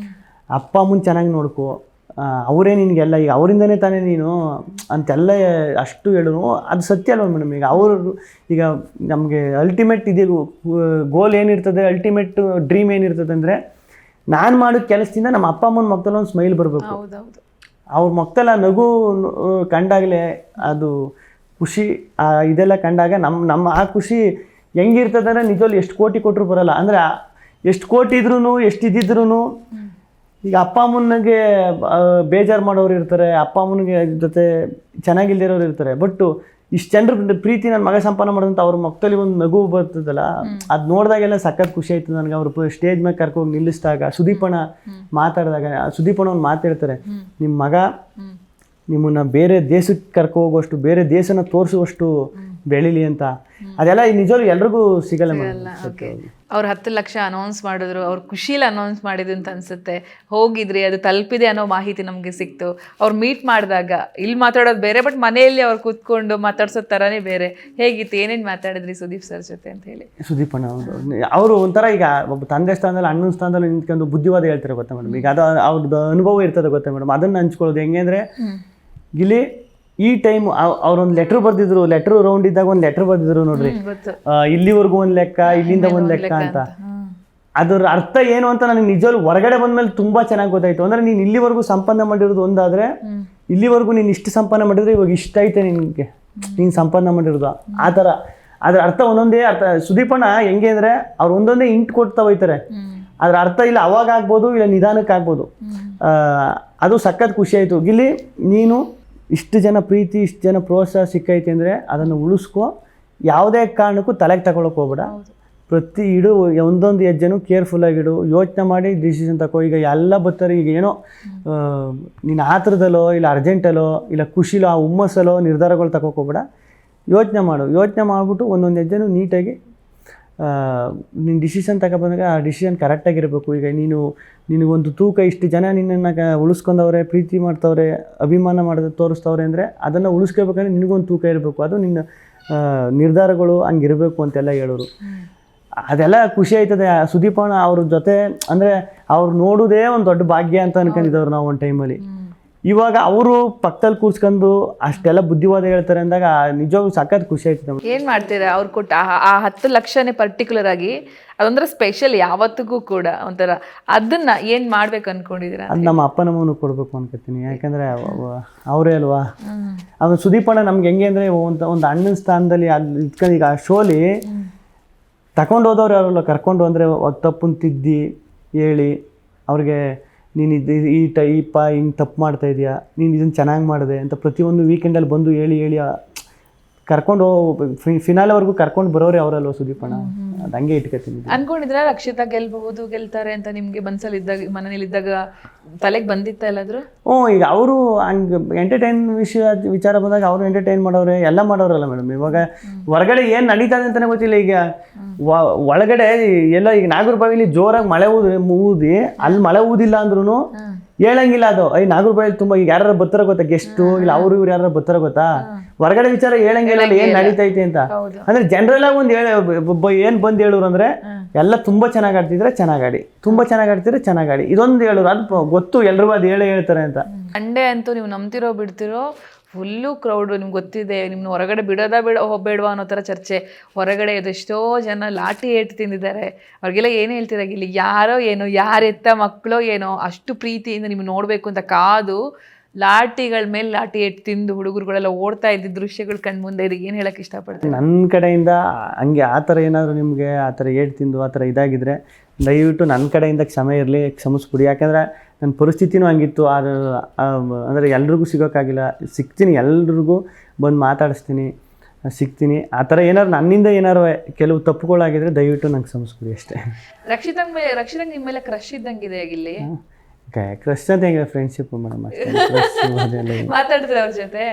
ಅಪ್ಪ ಅಮ್ಮನ ಚೆನ್ನಾಗಿ ನೋಡ್ಕೋ, ಅವರೇ ನಿನಗೆಲ್ಲ, ಈಗ ಅವರಿಂದನೇ ತಾನೇ ನೀನು ಅಂತೆಲ್ಲ ಅಷ್ಟು ಹೇಳೋನು. ಅದು ಸತ್ಯ ಅಲ್ವ ಮೇಡಮ್? ಈಗ ನಮಗೆ ಅಲ್ಟಿಮೇಟ್ ಇದೆ ಗೋಲ್ ಏನಿರ್ತದೆ, ಅಲ್ಟಿಮೇಟ್ ಡ್ರೀಮ್ ಏನಿರ್ತದೆ ಅಂದರೆ, ನಾನು ಮಾಡೋ ಕೆಲಸದಿಂದ ನಮ್ಮ ಅಪ್ಪ ಅಮ್ಮನ ಮಕ್ಕಳಲ್ಲಿ ಒಂದು ಸ್ಮೈಲ್ ಬರಬೇಕು. ಅವ್ರ ಮಕ್ಕಳ ನಗು ಕಂಡಾಗಲೇ ಅದು ಖುಷಿ. ಇದೆಲ್ಲ ಕಂಡಾಗ ನಮ್ಮ ಆ ಖುಷಿ ಹೆಂಗಿರ್ತದೆ ಅಂದರೆ ನಿಜವಲ್ಲಿ ಎಷ್ಟು ಕೋಟಿ ಕೊಟ್ಟರು ಬರಲ್ಲ. ಅಂದರೆ ಎಷ್ಟು ಕೋಟಿ ಇದ್ರೂ ಎಷ್ಟು ಇದ್ದಿದ್ರು ಈಗ ಅಪ್ಪ ಅಮ್ಮನಿಗೆ ಬೇಜಾರು ಮಾಡೋರು ಇರ್ತಾರೆ, ಅಪ್ಪ ಅಮ್ಮನಿಗೆ ಜೊತೆ ಚೆನ್ನಾಗಿಲ್ದಿರೋರು ಇರ್ತಾರೆ. ಬಟ್ಟು ಇಷ್ಟು ಜನರ ಪ್ರೀತಿ ನನ್ನ ಮಗ ಸಂಪಾದನೆ ಮಾಡೋದಂತ ಅವ್ರ ಮಕ್ಕಳಲ್ಲಿ ಒಂದು ನಗು ಬರ್ತದಲ್ಲ, ಅದು ನೋಡಿದಾಗೆಲ್ಲ ಸಖತ್ ಖುಷಿ ಆಯ್ತು ನನಗೆ. ಅವರು ಸ್ಟೇಜ್ ಮೇಲೆ ಕರ್ಕೋಗಿ ನಿಲ್ಲಿಸಿದಾಗ, ಸುದೀಪಣ್ಣ ಮಾತಾಡಿದಾಗ, ಸುದೀಪಣ್ಣ ಒಂದು ಮಾತಾಡ್ತಾರೆ, ನಿಮ್ಮ ಮಗ ನಿಮ್ಮನ್ನ ಬೇರೆ ದೇಶಕ್ಕೆ ಕರ್ಕೊ ಹೋಗುವಷ್ಟು, ಬೇರೆ ದೇಶನ ತೋರಿಸುವಷ್ಟು ಬೆಳೀಲಿ ಅಂತ. ಅದೆಲ್ಲ ನಿಜವಾಗ್ಲೂ ಎಲ್ರಿಗೂ ಸಿಗಲ್ಲ.
ಅವ್ರು 10 ಲಕ್ಷ ಅನೌನ್ಸ್ ಮಾಡಿದ್ರು, ಅವ್ರು ಖುಷಿಲಿ ಅನೌನ್ಸ್ ಮಾಡಿದ್ರು ಅಂತ ಅನ್ಸುತ್ತೆ. ಹೋಗಿದ್ರಿ, ಅದು ತಲುಪಿದೆ ಅನ್ನೋ ಮಾಹಿತಿ ನಮಗೆ ಸಿಕ್ತು. ಅವ್ರು ಮೀಟ್ ಮಾಡಿದಾಗ ಇಲ್ಲಿ ಮಾತಾಡೋದು ಬೇರೆ, ಬಟ್ ಮನೆಯಲ್ಲಿ ಅವ್ರು ಕೂತ್ಕೊಂಡು ಮಾತಾಡ್ಸೋ ಥರನೇ ಬೇರೆ. ಹೇಗಿತ್ತು, ಏನೇನು ಮಾತಾಡಿದ್ರಿ ಸುದೀಪ್ ಸರ್ ಜೊತೆ ಅಂತ ಹೇಳಿ?
ಸುದೀಪಣ್ಣ ಅವರು ಒಂಥರ ಈಗ ಒಬ್ಬ ತಂದೆ ಸ್ಥಾನದಲ್ಲಿ ಅಣ್ಣನ ಸ್ಥಾನದಲ್ಲಿ ನಿಂತ್ಕೊಂಡು ಬುದ್ಧಿವಾದ ಹೇಳ್ತಾರೆ ಗೊತ್ತಾ ಮೇಡಮ್. ಈಗ ಅದು ಅವ್ರದ್ದು ಅನುಭವ ಇರ್ತದೆ ಗೊತ್ತಾ ಮೇಡಮ್. ಅದನ್ನು ಹಂಚ್ಕೊಳ್ಳೋದು ಹೆಂಗೆ ಅಂದರೆ, ಗಿಲಿ ಈ ಟೈಮ್ ಅವ್ರೊಂದು ಲೆಟ್ರ್ ಬರ್ದಿದ್ರು, ಲೆಟ್ರ್ ರೌಂಡ್ ಇದ್ದಾಗ ಒಂದು ಲೆಟ್ರ್ ಬರ್ದಿದ್ರು ನೋಡ್ರಿ, ಇಲ್ಲಿವರೆಗೂ ಒಂದು ಲೆಕ್ಕ, ಇಲ್ಲಿಂದ ಒಂದು ಲೆಕ್ಕ ಅಂತ. ಅದರ ಅರ್ಥ ಏನು ಅಂತ ನನಗೆ ನಿಜವಾಗ್ಲೂ ಹೊರಗಡೆ ಬಂದ್ಮೇಲೆ ತುಂಬಾ ಚೆನ್ನಾಗಿ ಗೊತ್ತಾಯ್ತು. ಅಂದ್ರೆ ನೀನು ಇಲ್ಲಿವರೆಗೂ ಸಂಪಾದನೆ ಮಾಡಿರೋದು ಒಂದಾದ್ರೆ, ಇಲ್ಲಿವರೆಗೂ ನೀನು ಇಷ್ಟು ಸಂಪಾದನೆ ಮಾಡಿದ್ರೆ ಇವಾಗ ಇಷ್ಟ ಐತೆ ನಿನಗೆ, ನೀನು ಸಂಪಾದನೆ ಮಾಡಿರೋದು ಆ ಥರ. ಅದ್ರ ಅರ್ಥ ಒಂದೊಂದೇ ಅರ್ಥ. ಸುದೀಪಣ್ಣ ಹೆಂಗೆ ಅಂದರೆ ಅವ್ರು ಒಂದೊಂದೇ ಇಂಟ್ ಕೊಡ್ತಾ ಹೋಯ್ತಾರೆ. ಅದ್ರ ಅರ್ಥ ಇಲ್ಲ ಅವಾಗ ಆಗ್ಬೋದು, ಇಲ್ಲ ನಿಧಾನಕ್ಕೆ ಆಗ್ಬೋದು. ಅದು ಸಖತ್ ಖುಷಿ ಆಯಿತು. ಗಿಲ್ಲಿ ನೀನು ಇಷ್ಟು ಜನ ಪ್ರೀತಿ, ಇಷ್ಟು ಜನ ಪ್ರೋತ್ಸಾಹ ಸಿಕ್ಕೈತೆ ಅಂದರೆ ಅದನ್ನು ಉಳಿಸ್ಕೊ. ಯಾವುದೇ ಕಾರಣಕ್ಕೂ ತಲೆಗೆ ತಗೊಳಕ್ಕೆ ಹೋಗ್ಬೇಡ. ಪ್ರತಿ ಇಡು ಒಂದೊಂದು ಹೆಜ್ಜೆನೂ ಕೇರ್ಫುಲ್ಲಾಗಿಡು, ಯೋಚನೆ ಮಾಡಿ ಡಿಸಿಷನ್ ತಗೋ. ಈಗ ಎಲ್ಲ ಬರ್ತಾರೆ, ಈಗ ಏನೋ ನೀನು ಆತರದಲ್ಲೋ ಇಲ್ಲ ಅರ್ಜೆಂಟಲ್ಲೋ ಇಲ್ಲ ಖುಷಿಲೋ ಆ ಹುಮ್ಮಸ್ಸಲ್ಲೋ ನಿರ್ಧಾರಗಳು ತಗೋಕೆ ಹೋಗ್ಬೇಡ. ಯೋಚನೆ ಮಾಡು. ಯೋಚನೆ ಮಾಡಿಬಿಟ್ಟು ಒಂದೊಂದು ಹೆಜ್ಜೆನೂ ನೀಟಾಗಿ ನೀನು ಡಿಸಿಷನ್ ತಗೊಬಂದಾಗ ಆ ಡಿಸಿಷನ್ ಕರೆಕ್ಟಾಗಿರಬೇಕು. ಈಗ ನಿನಗೊಂದು ತೂಕ, ಇಷ್ಟು ಜನ ನಿನ್ನನ್ನು ಉಳಿಸ್ಕೊಂಡವ್ರೆ, ಪ್ರೀತಿ ಮಾಡ್ತವ್ರೆ, ಅಭಿಮಾನ ತೋರಿಸ್ತವ್ರೆ ಅಂದರೆ ಅದನ್ನು ಉಳಿಸ್ಕೋಬೇಕಂದ್ರೆ ನಿನಗೊಂದು ತೂಕ ಇರಬೇಕು. ಅದು ನಿನ್ನ ನಿರ್ಧಾರಗಳು ಹಂಗಿರಬೇಕು ಅಂತೆಲ್ಲ ಹೇಳೋರು. ಅದೆಲ್ಲ ಖುಷಿ ಆಯ್ತದೆ. ಸುದೀಪಣ್ಣ ಅವ್ರ ಜೊತೆ ಅಂದರೆ ಅವ್ರು ನೋಡೋದೇ ಒಂದು ದೊಡ್ಡ ಭಾಗ್ಯ ಅಂತ ಅನ್ಕೊಂಡಿದ್ದವ್ರು ನಾವು ಒಂದು ಟೈಮಲ್ಲಿ. ಇವಾಗ ಅವರು ಪಕ್ಕದಲ್ಲಿ ಕೂರ್ಸ್ಕೊಂಡು ಅಷ್ಟೆಲ್ಲ ಬುದ್ಧಿವಾದ ಹೇಳ್ತಾರೆ ಅಂದಾಗ ನಿಜವಾಗ್ಲೂ ಸಖತ್ ಖುಷಿ ಆಯ್ತು ನಮ್ಗೆ.
ಏನು ಮಾಡ್ತೀರಾ ಅವ್ರು ಕೊಟ್ಟ ಆ 10 ಲಕ್ಷನೇ ಪರ್ಟಿಕ್ಯುಲರ್ ಆಗಿ ಅದೊಂದ್ರೆ ಸ್ಪೆಷಲ್ ಯಾವತ್ತಿಗೂ ಕೂಡ ಒಂಥರ, ಅದನ್ನ ಏನು ಮಾಡ್ಬೇಕು ಅನ್ಕೊಂಡಿದ್ದೀರಾ?
ಅದು ನಮ್ಮ ಅಪ್ಪ ನಮ್ಮನ್ನು ಕೊಡಬೇಕು ಅನ್ಕೋತೀನಿ. ಯಾಕಂದರೆ ಅವರೇ ಅಲ್ವಾ. ಅವನು ಸುದೀಪಣ್ಣ ನಮ್ಗೆ ಹೆಂಗೆ ಅಂದರೆ ಒಂದು ಅಣ್ಣನ ಸ್ಥಾನದಲ್ಲಿ ಅಲ್ಲಿ ಇಟ್ಕೊಂಡು ಈಗ ಆ ಶೋಲಿ ತಗೊಂಡು ಹೋದವ್ರು ಯಾರಲ್ಲ, ಕರ್ಕೊಂಡು ಅಂದರೆ ತಪ್ಪನ್ನು ತಿದ್ದಿ ಹೇಳಿ ಅವ್ರಿಗೆ ನೀನು ಹಿಂಗೆ ತಪ್ಪು ಮಾಡ್ತಾ ಇದೆಯಾ, ನೀನು ಇದನ್ನು ಚೆನ್ನಾಗಿ ಮಾಡಿದೆ ಅಂತ ಪ್ರತಿಯೊಂದು ವೀಕೆಂಡಲ್ಲಿ ಬಂದು ಹೇಳಿ ಕರ್ಕೊಂಡು ಫಿನಾಲೆವರೆಗೂ ಕರ್ಕೊಂಡು ಬರೋರೆ ಅವರಲ್ವ ಸುದೀಪಣ್ಣ, ಅದು ಹಂಗೆ ಇಟ್ಕೊತೀನಿ.
ಅನ್ಕೊಂಡಿದ್ರ ರಕ್ಷಿತಾ ಗೆಲ್ತಾರೆ ಅಂತ ನಿಮ್ಗೆ ಮನಸ್ಸಲ್ಲಿದ್ದಾಗ ಮನೇಲಿದ್ದಾಗ ತಲೆಗೆ ಬಂದಿತ್ತ ಎಲ್ಲಾದ್ರು?
ಈಗ ಅವರು ಹಂಗೆ ಎಂಟರ್ಟೈನ್ ವಿಚಾರ ಬಂದಾಗ ಅವರು ಎಂಟರ್ಟೈನ್ ಮಾಡೋರೆ, ಎಲ್ಲ ಮಾಡೋರಲ್ಲ ಮೇಡಮ್. ಇವಾಗ ಹೊರಗಡೆ ಏನು ನಡೀತದೆ ಅಂತಲೇ ಗೊತ್ತಿಲ್ಲ. ಈಗ ಒಳಗಡೆ ಎಲ್ಲ ಈಗ ನಾಗರಬಾವಿಲಿ ಜೋರಾಗಿ ಮಳೆ ಊದಿ ಅಲ್ಲಿ ಮಳೆ ಊದಿಲ್ಲ ಅಂದ್ರೂ ಹೇಳಂಗಿಲ್ಲ ಅದು. ನಾಗರಬಾವಿಲಿ ತುಂಬ ಈಗ ಯಾರು ಬರ್ತಾರ ಗೊತ್ತಾ ಗೆಸ್ಟು, ಇಲ್ಲ ಅವ್ರು ಇವ್ರು ಯಾರು ಬರ್ತಾರ ಗೊತ್ತಾ, ಹೊರಗಡೆ ವಿಚಾರ ಹೇಳಂಗಿಲ್ಲ ಏನ್ ನಡೀತೈತಿ ಅಂತ. ಅಂದ್ರೆ ಜನರಲ್ ಆಗಿ ಒಂದು ಏನ್ ಬಂದ್ ಹೇಳೋರು ಅಂದ್ರೆ ಎಲ್ಲ ತುಂಬಾ ಚೆನ್ನಾಗಿ ಆಡ್ತಿದ್ರೆ ಚೆನ್ನಾಗಿ ತುಂಬಾ ಚೆನ್ನಾಗಿ ಆಡ್ತಿದ್ರೆ ಚೆನ್ನಾಗಿ ಇದೊಂದು ಹೇಳೋರು, ಅದು ಗೊತ್ತು ಎಲ್ರಿಗೂ ಅದು ಹೇಳ್ತಾರೆ ಅಂತ.
ಸಂಡೇ ಅಂತೂ ನೀವು ನಂಬ್ತಿರೋ ಬಿಡ್ತಿರೋ ಫುಲ್ಲು ಕ್ರೌಡು, ನಿಮ್ಗೆ ಗೊತ್ತಿದೆ. ನಿಮ್ಮನ್ನ ಹೊರಗಡೆ ಬೇಡವಾ ಅನ್ನೋ ಥರ ಚರ್ಚೆ. ಹೊರಗಡೆ ಎಷ್ಟೋ ಜನ ಲಾಠಿ ಏಟು ತಿಂದಿದ್ದಾರೆ. ಅವ್ರಿಗೆಲ್ಲ ಏನು ಹೇಳ್ತಿರಾಗ ಇಲ್ಲಿ ಯಾರೋ ಏನೋ ಯಾರೆತ್ತ ಮಕ್ಕಳೋ ಏನೋ ಅಷ್ಟು ಪ್ರೀತಿಯಿಂದ ನಿಮ್ಗೆ ನೋಡಬೇಕು ಅಂತ ಕಾದು ಲಾಠಿಗಳ ಮೇಲೆ ಲಾಠಿ ಏಟು ತಿಂದು ಹುಡುಗರುಗಳೆಲ್ಲ ಓಡ್ತಾ ಇದ್ದ ದೃಶ್ಯಗಳು ಕಣ್ಮುಂದೆ ಇದೆ. ಏನು ಹೇಳಕ್ಕೆ ಇಷ್ಟಪಡ್ತೀನಿ?
ನನ್ನ ಕಡೆಯಿಂದ ಹಂಗೆ ಆ ಥರ ಏನಾದರೂ ನಿಮಗೆ ಆ ಥರ ಏಟು ತಿಂದು ಆ ಥರ ಇದಾಗಿದ್ರೆ ದಯವಿಟ್ಟು ನನ್ನ ಕಡೆಯಿಂದ ಕ್ಷಮೆ ಇರಲಿ, ಕ್ಷಮಿಸ್ಬಿಡಿ. ಯಾಕಂದರೆ ನನ್ನ ಪರಿಸ್ಥಿತಿನೂ ಹಂಗಿತ್ತು. ಅಂದರೆ ಎಲ್ರಿಗೂ ಸಿಗೋಕ್ಕಾಗಿಲ್ಲ, ಸಿಗ್ತೀನಿ, ಎಲ್ರಿಗೂ ಬಂದು ಮಾತಾಡಿಸ್ತೀನಿ, ಸಿಗ್ತೀನಿ. ಆ ಥರ ಏನಾರು ನನ್ನಿಂದ ಏನಾರು ಕೆಲವು ತಪ್ಪುಗಳಾಗಿದ್ರೆ ದಯವಿಟ್ಟು ನಂಗೆ ಕ್ಷಮಿಸ್ಬಿಡಿ ಅಷ್ಟೇ.
ರಕ್ಷಿತಂಗೆ ನಿಮ್ಮ ಮೇಲೆ ಕ್ರಶ್ ಇದ್ದಂಗಿದೆ ಇಲ್ಲಿ.
ಕ್ರಶ್ ಅಂತ ಹೆಂಗೆ ಫ್ರೆಂಡ್ಶಿಪ್ ಮೇಡಮ್ ಅಷ್ಟೇ.
ಮಾತಾಡಿದ್ರೆ ಅವ್ರ ಜೊತೆ?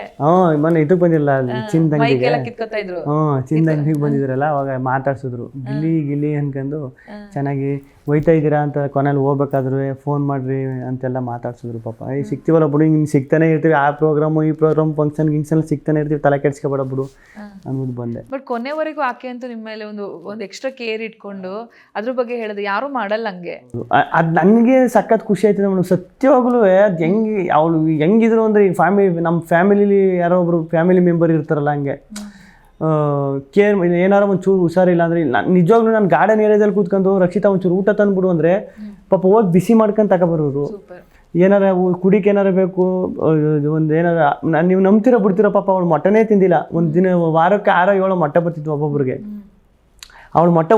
ಮೊನ್ನೆ ಇದಕ್ಕೆ ಬಂದಿಲ್ಲ ಚಿಂದಂಗಿಗೆ,
ಕಿತ್ಕೊತಾ
ಚಿಂದಂಗಿಗೆ ಬಂದಿದ್ರಲ್ಲ, ಅವಾಗ ಮಾತಾಡ್ಸಿದ್ರು. ಗಿಲ್ಲಿ ಅನ್ಕೊಂಡು ಚೆನ್ನಾಗಿ ಹೋಯ್ತಾ ಇದ್ದೀರಾ ಅಂತ. ಕೊನೆಯಲ್ಲಿ ಹೋಗ್ಬೇಕಾದ್ರೂ ಫೋನ್ ಮಾಡ್ರಿ ಅಂತೆಲ್ಲ ಮಾತಾಡ್ಸಿದ್ರು. ಪಾಪ ಸಿಗ್ತೀವಲ್ಲ ಬಿಡು, ಹಿಂಗೆ ಸಿಗ್ತಾನೆ ಇರ್ತೀವಿ, ಆ ಪ್ರೋಗ್ರಾಮು ಈ ಪ್ರೋಗ್ರಾಮ್ ಫಂಕ್ಷನ್ ಸಿಗ್ತಾನೆ ಇರ್ತೀವಿ, ತಲೆ ಕೆಡ್ಸ್ಕೊಬೇಡ ಬಿಡು ಅಂದ್ಬಿಟ್ಟು ಬಂದೆ.
ಬಟ್ ಕೊನೆವರೆಗೂ ಆಕೆ ಅಂತೂ ನಿಮ್ಮ ಮೇಲೆ ಒಂದು ಎಕ್ಸ್ಟ್ರಾ ಕೇರ್ ಇಟ್ಕೊಂಡು ಅದ್ರ ಬಗ್ಗೆ ಹೇಳಿದ್ರೆ ಯಾರು ಮಾಡಲ್ಲ ಹಂಗೆ.
ಅದು ನನಗೆ ಸಖತ್ ಖುಷಿ ಆಯ್ತದೆ ಮೇಡಮ್. ಸತ್ಯವಾಗ್ಲೂ ಅದು ಹೆಂಗೆ ಅವಳು ಹೆಂಗಿದ್ರು ಅಂದರೆ ಈಗ ನಮ್ಮ ಫ್ಯಾಮಿಲಿಲಿ ಯಾರೋ ಒಬ್ರು ಫ್ಯಾಮಿಲಿ ಮೆಂಬರ್ ಇರ್ತಾರಲ್ಲ, ಹಂಗೆ ಕೇರ್. ಏನಾರು ಒಂಚೂರು ಹುಷಾರಿಲ್ಲ ಅಂದರೆ ನಿಜವಾಗ್ಲೂ ನಾನು ಗಾರ್ಡನ್ ಏರಿಯಾದಲ್ಲಿ ಕೂತ್ಕೊಂಡು ರಕ್ಷಿತಾ ಒಂಚೂರು ಊಟ ತಂದುಬಿಡು ಅಂದರೆ ಪಾಪ ಹೋಗಿ ಬಿಸಿ ಮಾಡ್ಕೊಂಡು ತಗೊಬರೋರು. ಏನಾರ ಕುಡಿಕೆ ಏನಾರ ಬೇಕು, ಒಂದು ಏನಾರ ನೀವು ನಂಬ್ತಿರೋ ಬಿಡ್ತಿರೋ. ಪಾಪ ಅವಳು ಮೊಟ್ಟೆನೇ ತಿಂದಿಲ್ಲ. ಒಂದು ದಿನ ವಾರಕ್ಕೆ 6-7 ಮೊಟ್ಟೆ ಬರ್ತಿತ್ತು ಒಬ್ಬೊಬ್ರಿಗೆ. ಅವಳು ಮೊಟ್ಟೆ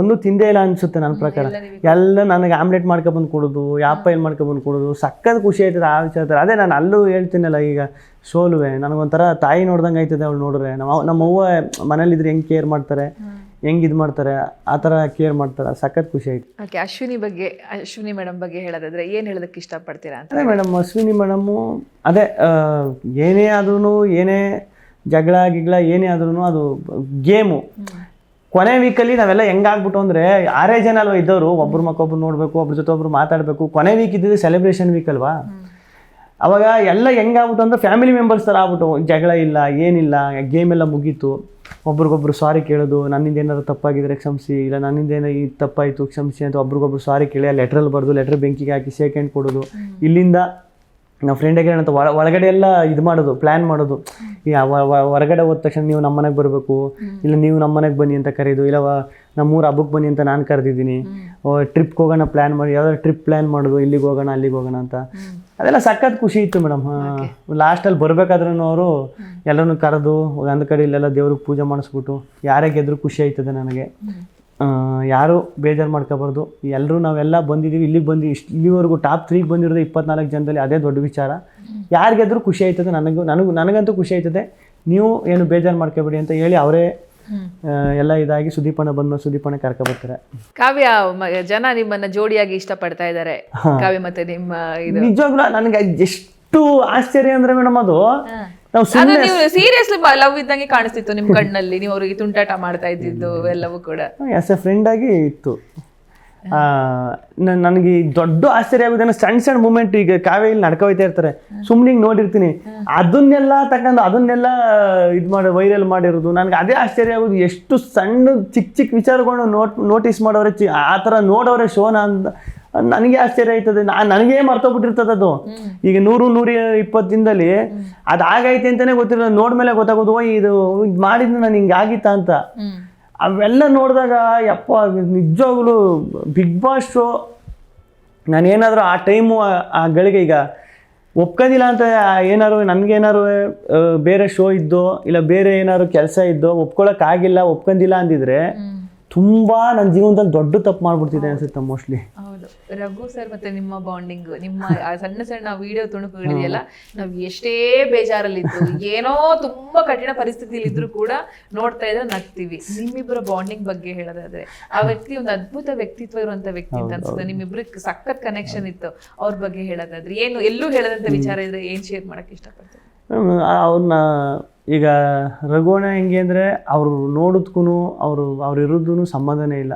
ಒಂದು ತಿಂದೇ ಇಲ್ಲ ಅನಿಸುತ್ತೆ ನನ್ನ ಪ್ರಕಾರ. ಎಲ್ಲ ನನಗೆ ಆಮ್ಲೆಟ್ ಮಾಡ್ಕೊಬಂದು ಕೊಡೋದು, ಆಪೈಲ್ ಮಾಡ್ಕೊಬಂದು ಕೊಡೋದು, ಸಕ್ಕತ್ ಖುಷಿ ಆಯ್ತದೆ ಆ ವಿಚಾರ. ಅದೇ ನಾನು ಅಲ್ಲೂ ಹೇಳ್ತೀನಲ್ಲ, ಈಗ ಸೋಲುವೆ ನನಗೊಂಥರ ತಾಯಿ ನೋಡ್ದಂಗೆ ಆಯ್ತದೆ ಅವಳು ನೋಡಿದ್ರೆ. ನಮ್ಮವ್ವ ಮನೇಲಿದ್ರೆ ಹೆಂಗೆ ಕೇರ್ ಮಾಡ್ತಾರೆ, ಹೆಂಗೆ ಇದು ಮಾಡ್ತಾರೆ, ಆ ಥರ ಕೇರ್ ಮಾಡ್ತಾರೆ. ಸಖತ್ ಖುಷಿ ಆಯ್ತು.
ಓಕೆ, ಅಶ್ವಿನಿ ಮೇಡಮ್ ಬಗ್ಗೆ ಹೇಳೋದಾದ್ರೆ ಏನು ಹೇಳೋದಕ್ಕೆ ಇಷ್ಟಪಡ್ತೀರಾ ಅಂತ?
ಅದೇ ಮೇಡಮ್, ಅಶ್ವಿನಿ ಮೇಡಮು ಅದೇ ಏನೇ ಆದ್ರೂ, ಏನೇ ಜಗಳ ಏನೇ ಆದ್ರೂ ಅದು ಗೇಮು. ಕೊನೆ ವೀಕಲ್ಲಿ ನಾವೆಲ್ಲ ಹೆಂಗಾಗ್ಬಿಟ್ಟು ಅಂದರೆ 6 ಜನ ಅಲ್ವಾ ಇದ್ದವರು, ಒಬ್ರು ಮಕ್ಕೊಬ್ರು ನೋಡಬೇಕು, ಒಬ್ರ ಜೊತೆ ಒಬ್ರು ಮಾತಾಡಬೇಕು. ಕೊನೆ ವೀಕ್ ಇದ್ದಿದ್ದು ಸೆಲೆಬ್ರೇಷನ್ ವೀಕ್ ಅಲ್ವಾ. ಅವಾಗ ಎಲ್ಲ ಹೆಂಗಾಗ್ಬಿಟ್ಟು ಅಂದರೆ ಫ್ಯಾಮಿಲಿ ಮೆಂಬರ್ಸ್ ಥರ ಆಗ್ಬಿಟ್ಟು, ಜಗಳ ಇಲ್ಲ ಏನಿಲ್ಲ, ಗೇಮ್ ಎಲ್ಲ ಮುಗೀತು. ಒಬ್ರಿಗೊಬ್ರು ಸಾರಿ ಕೇಳೋದು, ನನ್ನಿಂದ ಏನಾದ್ರು ತಪ್ಪಾಗಿದ್ರೆ ಕ್ಷಮಿಸಿ, ಇಲ್ಲ ನನ್ನಿಂದ ಏನೋ ಈ ತಪ್ಪಾಯಿತು ಕ್ಷಮಿಸಿ ಅಂತ ಒಬ್ರಿಗೊಬ್ರು ಸಾರಿ ಕೇಳಿ ಲೆಟ್ರಲ್ಲಿ ಬರೆದು ಲೆಟ್ರ್ ಬೆಂಕಿಗೆ ಹಾಕಿ ಶೇಕ್ ಹ್ಯಾಂಡ್ ಕೊಡೋದು. ಇಲ್ಲಿಂದ ನಾವು ಫ್ರೆಂಡಿಗೆ ಏನಂತ ಒಳಗಡೆ ಎಲ್ಲ ಇದು ಮಾಡೋದು, ಪ್ಲ್ಯಾನ್ ಮಾಡೋದು. ಈ ಹೊರಗಡೆ ಹೋದ ತಕ್ಷಣ ನೀವು ನಮ್ಮ ಮನೆಗೆ ಬರಬೇಕು, ಇಲ್ಲ ನೀವು ನಮ್ಮ ಮನೆಗೆ ಬನ್ನಿ ಅಂತ ಕರೆಯೋದು, ಇಲ್ಲ ನಮ್ಮೂರು ಹಬ್ಬಕ್ಕೆ ಬನ್ನಿ ಅಂತ ನಾನು ಕರೆದಿದ್ದೀನಿ. ಟ್ರಿಪ್ಗೆ ಹೋಗೋಣ ಪ್ಲ್ಯಾನ್ ಮಾಡಿ, ಯಾವ್ದಾದ್ರು ಟ್ರಿಪ್ ಪ್ಲ್ಯಾನ್ ಮಾಡೋದು, ಇಲ್ಲಿಗೆ ಹೋಗೋಣ ಅಲ್ಲಿಗೆ ಹೋಗೋಣ ಅಂತ. ಅದೆಲ್ಲ ಸಖತ್ ಖುಷಿ ಇತ್ತು ಮೇಡಮ್. ಲಾಸ್ಟಲ್ಲಿ ಬರಬೇಕಾದ್ರೂ ಅವರು ಎಲ್ಲರೂ ಕರೆದು ಒಂದು ಕಡೆ ಇಲ್ಲೆಲ್ಲ ದೇವ್ರಿಗೆ ಪೂಜೆ ಮಾಡಿಸ್ಬಿಟ್ಟು, ಯಾರೇ ಗೆದ್ರು ಖುಷಿ ಆಯ್ತದೆ ನನಗೆ. ಯಾರು ಬೇಜಾರು ಮಾಡ್ಕೋಬಾರ್ದು. ಎಲ್ಲರೂ ನಾವೆಲ್ಲ ಬಂದಿದ್ದೀವಿ, ಇಲ್ಲಿಗೆ ಬಂದು ಇಲ್ಲಿವರೆಗೂ ಟಾಪ್ 3ಗೆ ಬಂದಿರೋದು 24 ಜನದಲ್ಲಿ, ಅದೇ ದೊಡ್ಡ ವಿಚಾರ. ಯಾರಿಗೆದ್ರು ಖುಷಿ ಆಯ್ತದೆ, ನನಗಂತೂ ಖುಷಿ ಆಯ್ತದೆ. ನೀವು ಏನು ಬೇಜಾರು ಮಾಡ್ಕೋಬೇಡಿ ಅಂತ ಹೇಳಿ ಅವರೇ ಎಲ್ಲ ಇದಾಗಿ ಸುದೀಪಣ್ಣ ಕರ್ಕೊಬರ್ತಾರೆ.
ಕಾವ್ಯ ಜನ ನಿಮ್ಮನ್ನ ಜೋಡಿಯಾಗಿ ಇಷ್ಟಪಡ್ತಾ ಇದ್ದಾರೆ. ಕಾವ್ಯ ಮತ್ತೆ ನಿಮ್ಮ
ನಿಜವಾಗ್ಲೂ ನನಗೆ ಎಷ್ಟು ಆಶ್ಚರ್ಯ ಅಂದ್ರೆ ಮೇಡಮ್, ಅದು
ನೀವು ಸೀರಿಯಸ್ಲಿ ಲವ್ ಇದ್ದಂಗೆ ಕಾಣಿಸ್ತಿತ್ತು ನಿಮ್ ಕಣ್ಣಲ್ಲಿ. ನೀವು ಅವರಿಗೆ ತುಂಟಾಟ ಮಾಡ್ತಾ ಇದ್ದಿದ್ದು ಎಲ್ಲವೂ ಕೂಡ
ಆಸ್ ಎ ಫ್ರೆಂಡ್ ಆಗಿ ಇತ್ತು. ನನಗೆ ದೊಡ್ಡ ಆಶ್ಚರ್ಯ ಆಗೋದೇನೋ ಸಣ್ಣ ಮೂಮೆಂಟ್. ಈಗ ಕಾವ್ಯ ಇಲ್ಲಿ ನಡ್ಕೊಯ್ತಾ ಇರ್ತಾರೆ, ಸುಮ್ಮನೆ ನೋಡಿರ್ತೀನಿ, ಅದನ್ನೆಲ್ಲ ತಗೊಂಡು ಅದನ್ನೆಲ್ಲ ಇದು ಮಾಡಿ ವೈರಲ್ ಮಾಡಿರೋದು. ನನಗೆ ಅದೇ ಆಶ್ಚರ್ಯ ಆಗೋದು, ಎಷ್ಟು ಸಣ್ಣ ಚಿಕ್ಕ ವಿಚಾರಗಳನ್ನ ನೋಟಿಸ್ ಮಾಡೋರೆ, ಆ ಥರ ನೋಡೋರೆ ಶೋನ ಅಂತ ನನಗೆ ಆಶ್ಚರ್ಯ ಆಯ್ತದೆ. ನನಗೇ ಮರ್ತೋಗ್ಬಿಟ್ಟಿರ್ತದೆ ಅದು. ಈಗ 100-120 ದಿನದಲ್ಲಿ ಅದು ಆಗೈತೆ ಅಂತಲೇ ಗೊತ್ತಿರೋದು. ನೋಡ್ಮೇಲೆ ಗೊತ್ತಾಗೋದು, ಇದು ಮಾಡಿದ್ದು ನಾನು ಹಿಂಗೆ ಆಗಿತ್ತಾ ಅಂತ. ಅವೆಲ್ಲ ನೋಡಿದಾಗ ಯಪ್ಪ, ನಿಜವಾಗ್ಲೂ ಬಿಗ್ ಬಾಸ್ ಶೋ ನಾನೇನಾದರೂ ಆ ಟೈಮು ಆ ಗಳಿಗೆ ಈಗ ಒಪ್ಕೊಂಡಿಲ್ಲ ಅಂತ ಏನಾರು ನನಗೇನಾರು ಬೇರೆ ಶೋ ಇದ್ದೋ, ಇಲ್ಲ ಬೇರೆ ಏನಾದ್ರು ಕೆಲಸ ಇದ್ದೋ, ಒಪ್ಕೊಂಡಿಲ್ಲ ಅಂದಿದ್ರೆ ತುಂಬ ನನ್ನ ಜೀವನದಲ್ಲಿ ದೊಡ್ಡ ತಪ್ಪು ಮಾಡ್ಬಿಡ್ತಿದ್ದೆ ಅನ್ಸುತ್ತೆ ಮೋಸ್ಟ್ಲಿ.
ರಘು ಸರ್ ಮತ್ತೆ ನಿಮ್ಮ ಬಾಂಡಿಂಗ್, ನಿಮ್ಮ ಆ ಸಣ್ಣ ಸಣ್ಣ ವಿಡಿಯೋ ತುಣುಕುಗಳಿದೆಯಲ್ಲ, ನಾವ್ ಎಷ್ಟೇ ಬೇಜಾರಲ್ಲಿದ್ದು ಏನೋ ತುಂಬಾ ಕಠಿಣ ಪರಿಸ್ಥಿತಿಯಲ್ಲಿ ಇದ್ರು ಕೂಡ ನೋಡ್ತಾ ಇದ್ರೆ ನಗ್ತೀವಿ. ನಿಮ್ಮಿಬ್ಬರ ಬಾಂಡಿಂಗ್ ಬಗ್ಗೆ ಹೇಳೋದಾದ್ರೆ, ಆ ವ್ಯಕ್ತಿ ಒಂದು ಅದ್ಭುತ ವ್ಯಕ್ತಿತ್ವ ಇರುವಂತ ವ್ಯಕ್ತಿ ಅಂತ ಅನ್ಸುತ್ತೆ. ನಿಮ್ಮಿಬ್ರಿಗೆ ಸಖತ್ ಕನೆಕ್ಷನ್ ಇತ್ತು. ಅವ್ರ ಬಗ್ಗೆ ಹೇಳೋದಾದ್ರೆ ಏನು, ಎಲ್ಲೂ ಹೇಳದಂತ ವಿಚಾರ ಇದ್ರೆ ಏನ್ ಶೇರ್ ಮಾಡಕ್ ಇಷ್ಟಪಡ್ತೀವಿ?
ಅವ್ರನ್ನ ಈಗ ರಘುವಣ ಹೆಂಗೆ ಅಂದರೆ ಅವ್ರು ನೋಡೋದಕ್ಕೂ ಅವ್ರು ಇರೋದೂ ಸಂಬಂಧನೇ ಇಲ್ಲ.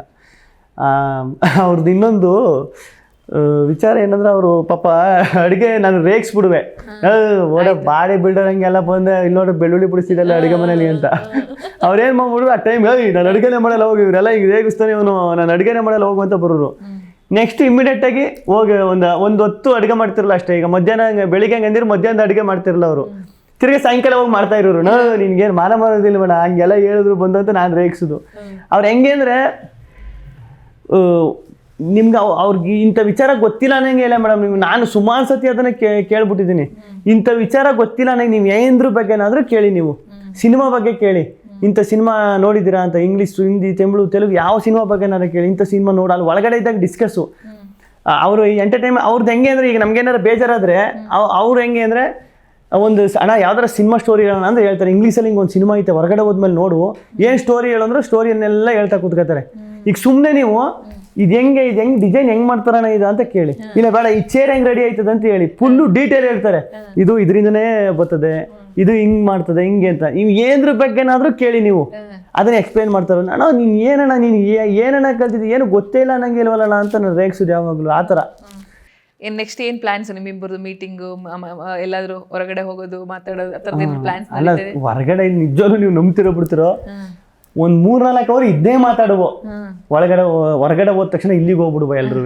ಅವ್ರದ್ದು ಇನ್ನೊಂದು ವಿಚಾರ ಏನಂದ್ರೆ, ಅವರು ಪಾಪ ಅಡುಗೆ ನಾನು ರೇಗಿಸ್ಬಿಡುವೆ, ಓಡ ಬಾಡಿ ಬಿಲ್ಡರ್ ಹಂಗೆಲ್ಲ ಬಂದೆ ಇಲ್ಲಿ ನೋಡಿ ಬೆಳ್ಳುಳ್ಳಿ ಬಿಡಿಸಿದಲ್ಲ ಅಡುಗೆ ಮನೇಲಿ ಅಂತ. ಅವ್ರೇನು ಮಾಡ್ಬಿಡ್ರು ಆ ಟೈಮ್, ನಾನು ಅಡುಗೆನೇ ಮಾಡಲ್ಲ ಹೋಗಿ, ಇವರೆಲ್ಲ ಈಗ ರೇಗಿಸ್ತಾನೆ ಇವನು, ನಾನು ಅಡುಗೆನೇ ಮಾಡಲ್ಲ ಹೋಗುವಂತ ಬರೋರು. ನೆಕ್ಸ್ಟ್ ಇಮಿಡಿಯೇಟಾಗಿ ಹೋಗಿ ಒಂದು ಹೊತ್ತು ಅಡುಗೆ ಮಾಡ್ತಿರಲ್ಲ ಅಷ್ಟೇ. ಈಗ ಮಧ್ಯಾಹ್ನ ಬೆಳಿಗ್ಗೆ ಹಂಗೆ ಅಂದಿರು ಮಧ್ಯಾಹ್ನದ ಅಡುಗೆ ಮಾಡ್ತಿರಲ್ಲ ಅವರು, ತಿರ್ಗಿ ಸಾಯಂಕಾಲ ಹೋಗಿ ಮಾಡ್ತಾ ಇರೋರು. ನಿನ್ಗೇನು ಮಾಡೋದಿಲ್ಲ ಬೇಡ ಹಂಗೆಲ್ಲ ಹೇಳಿದ್ರು ಬಂದು ಅಂತ ನಾನು ರೇಗಿಸೋದು. ಅವ್ರು ಹೆಂಗೆ ಅಂದರೆ, ನಿಮ್ಗೆ ಅವ್ರಿಗೆ ಇಂಥ ವಿಚಾರ ಗೊತ್ತಿಲ್ಲ ಅನ್ನಂಗೆ ಇಲ್ಲ ಮೇಡಮ್. ನೀವು ನಾನು ಸುಮಾರು ಸತಿ ಅದನ್ನು ಕೇಳ್ಬಿಟ್ಟಿದ್ದೀನಿ. ಇಂಥ ವಿಚಾರ ಗೊತ್ತಿಲ್ಲ ನನಗೆ, ನೀವು ಏನ್ರ ಬಗ್ಗೆನಾದರೂ ಕೇಳಿ, ನೀವು ಸಿನಿಮಾ ಬಗ್ಗೆ ಕೇಳಿ, ಇಂಥ ಸಿನಿಮಾ ನೋಡಿದ್ದೀರಾ ಅಂತ, ಇಂಗ್ಲೀಷ್, ಹಿಂದಿ, ತಮಿಳು, ತೆಲುಗು ಯಾವ ಸಿನಿಮಾ ಬಗ್ಗೆ ನಾನು ಕೇಳಿ, ಇಂಥ ಸಿನಿಮಾ ನೋಡ, ಅಲ್ಲಿ ಒಳಗಡೆ ಇದ್ದಾಗ ಡಿಸ್ಕಸ್ಸು. ಅವರು ಈ ಎಂಟರ್ಟೈನ್ಮೆಂಟ್ ಅವ್ರದ್ದು ಹೆಂಗೆ ಅಂದರೆ, ಈಗ ನಮ್ಗೇನಾರು ಬೇಜಾರಾದರೆ ಅವ್ರು ಹೆಂಗೆ ಅಂದರೆ, ಒಂದು ಅಣ್ಣ ಯಾವ್ದಾರ ಸಿನಿಮಾ ಸ್ಟೋರಿ ಹೇಳೋಣ ಅಂದರೆ ಹೇಳ್ತಾರೆ. ಇಂಗ್ಲೀಷಲ್ಲಿ ಹಿಂಗೆ ಒಂದು ಸಿನಿಮಾ ಐತೆ ಹೊರಗಡೆ ಹೋದ್ಮೇಲೆ ನೋಡು, ಏನು ಸ್ಟೋರಿ ಹೇಳಂದ್ರೆ ಸ್ಟೋರಿಯನ್ನೆಲ್ಲ ಹೇಳ್ತಾ ಕೂತ್ಕೋತಾರೆ. ಈಗ ಸುಮ್ಮನೆ ನೀವು ಇದು ಹೆಂಗೆ ಡಿಸೈನ್ ಹೆಂಗೆ ಮಾಡ್ತಾರಣ ಇದು ಅಂತ ಕೇಳಿ, ಇಲ್ಲ ಬೇಡ ಈ ಚೇರ್ ಹೆಂಗೆ ರೆಡಿ ಆಯ್ತದೆ ಅಂತ ಹೇಳಿ ಫುಲ್ಲು ಡೀಟೇಲ್ ಹೇಳ್ತಾರೆ. ಇದು ಇದರಿಂದನೇ ಬರ್ತದೆ, ಇದು ಹಿಂಗೆ ಮಾಡ್ತದೆ ಹಿಂಗೆ ಅಂತ. ನೀವು ಏನ್ರ ಬಗ್ಗೆನಾದರೂ ಕೇಳಿ, ನೀವು ಅದನ್ನ ಎಕ್ಸ್ಪ್ಲೈನ್ ಮಾಡ್ತಾರೆ. ಅಣ್ಣ ನೀನು ಏನಣ್ಣ ಕಲ್ತಿದ್ದು, ಏನು ಗೊತ್ತೇ ಇಲ್ಲ ಅನ್ನಂಗೆ ಇಲ್ವಲ್ಲ ಅಂತ ನಾನು ರೇಗಿಸೋದು ಯಾವಾಗಲೂ ಆ ಥರ.
ನೆಕ್ಸ್ಟ್ ಏನ್ ಪ್ಲಾನ್ಸ್ ನಿಮ್ಮಿಬ್ಬರದು? ಮೀಟಿಂಗು, ಎಲ್ಲಾದ್ರೂ ಹೊರಗಡೆ ಹೋಗೋದು, ಮಾತಾಡೋದು, ಆ ಥರದ್ದು ಏನು ಪ್ಲಾನ್ಸ್?
ಅಲ್ಲ, ಹೊರಗಡೆ ನಿಜವಾಗ್ಲೂ ನೀವು ನಂಬ್ತಿರೋ ಬಿಡ್ತಿರೋ, ಒಂದು 3-4 ಅವರ್ ಇದ್ದೇ ಮಾತಾಡುವ. ಹೊರಗಡೆ ಹೋದ ತಕ್ಷಣ ಇಲ್ಲಿಗೆ ಹೋಗ್ಬಿಡುವ, ಎಲ್ರೂ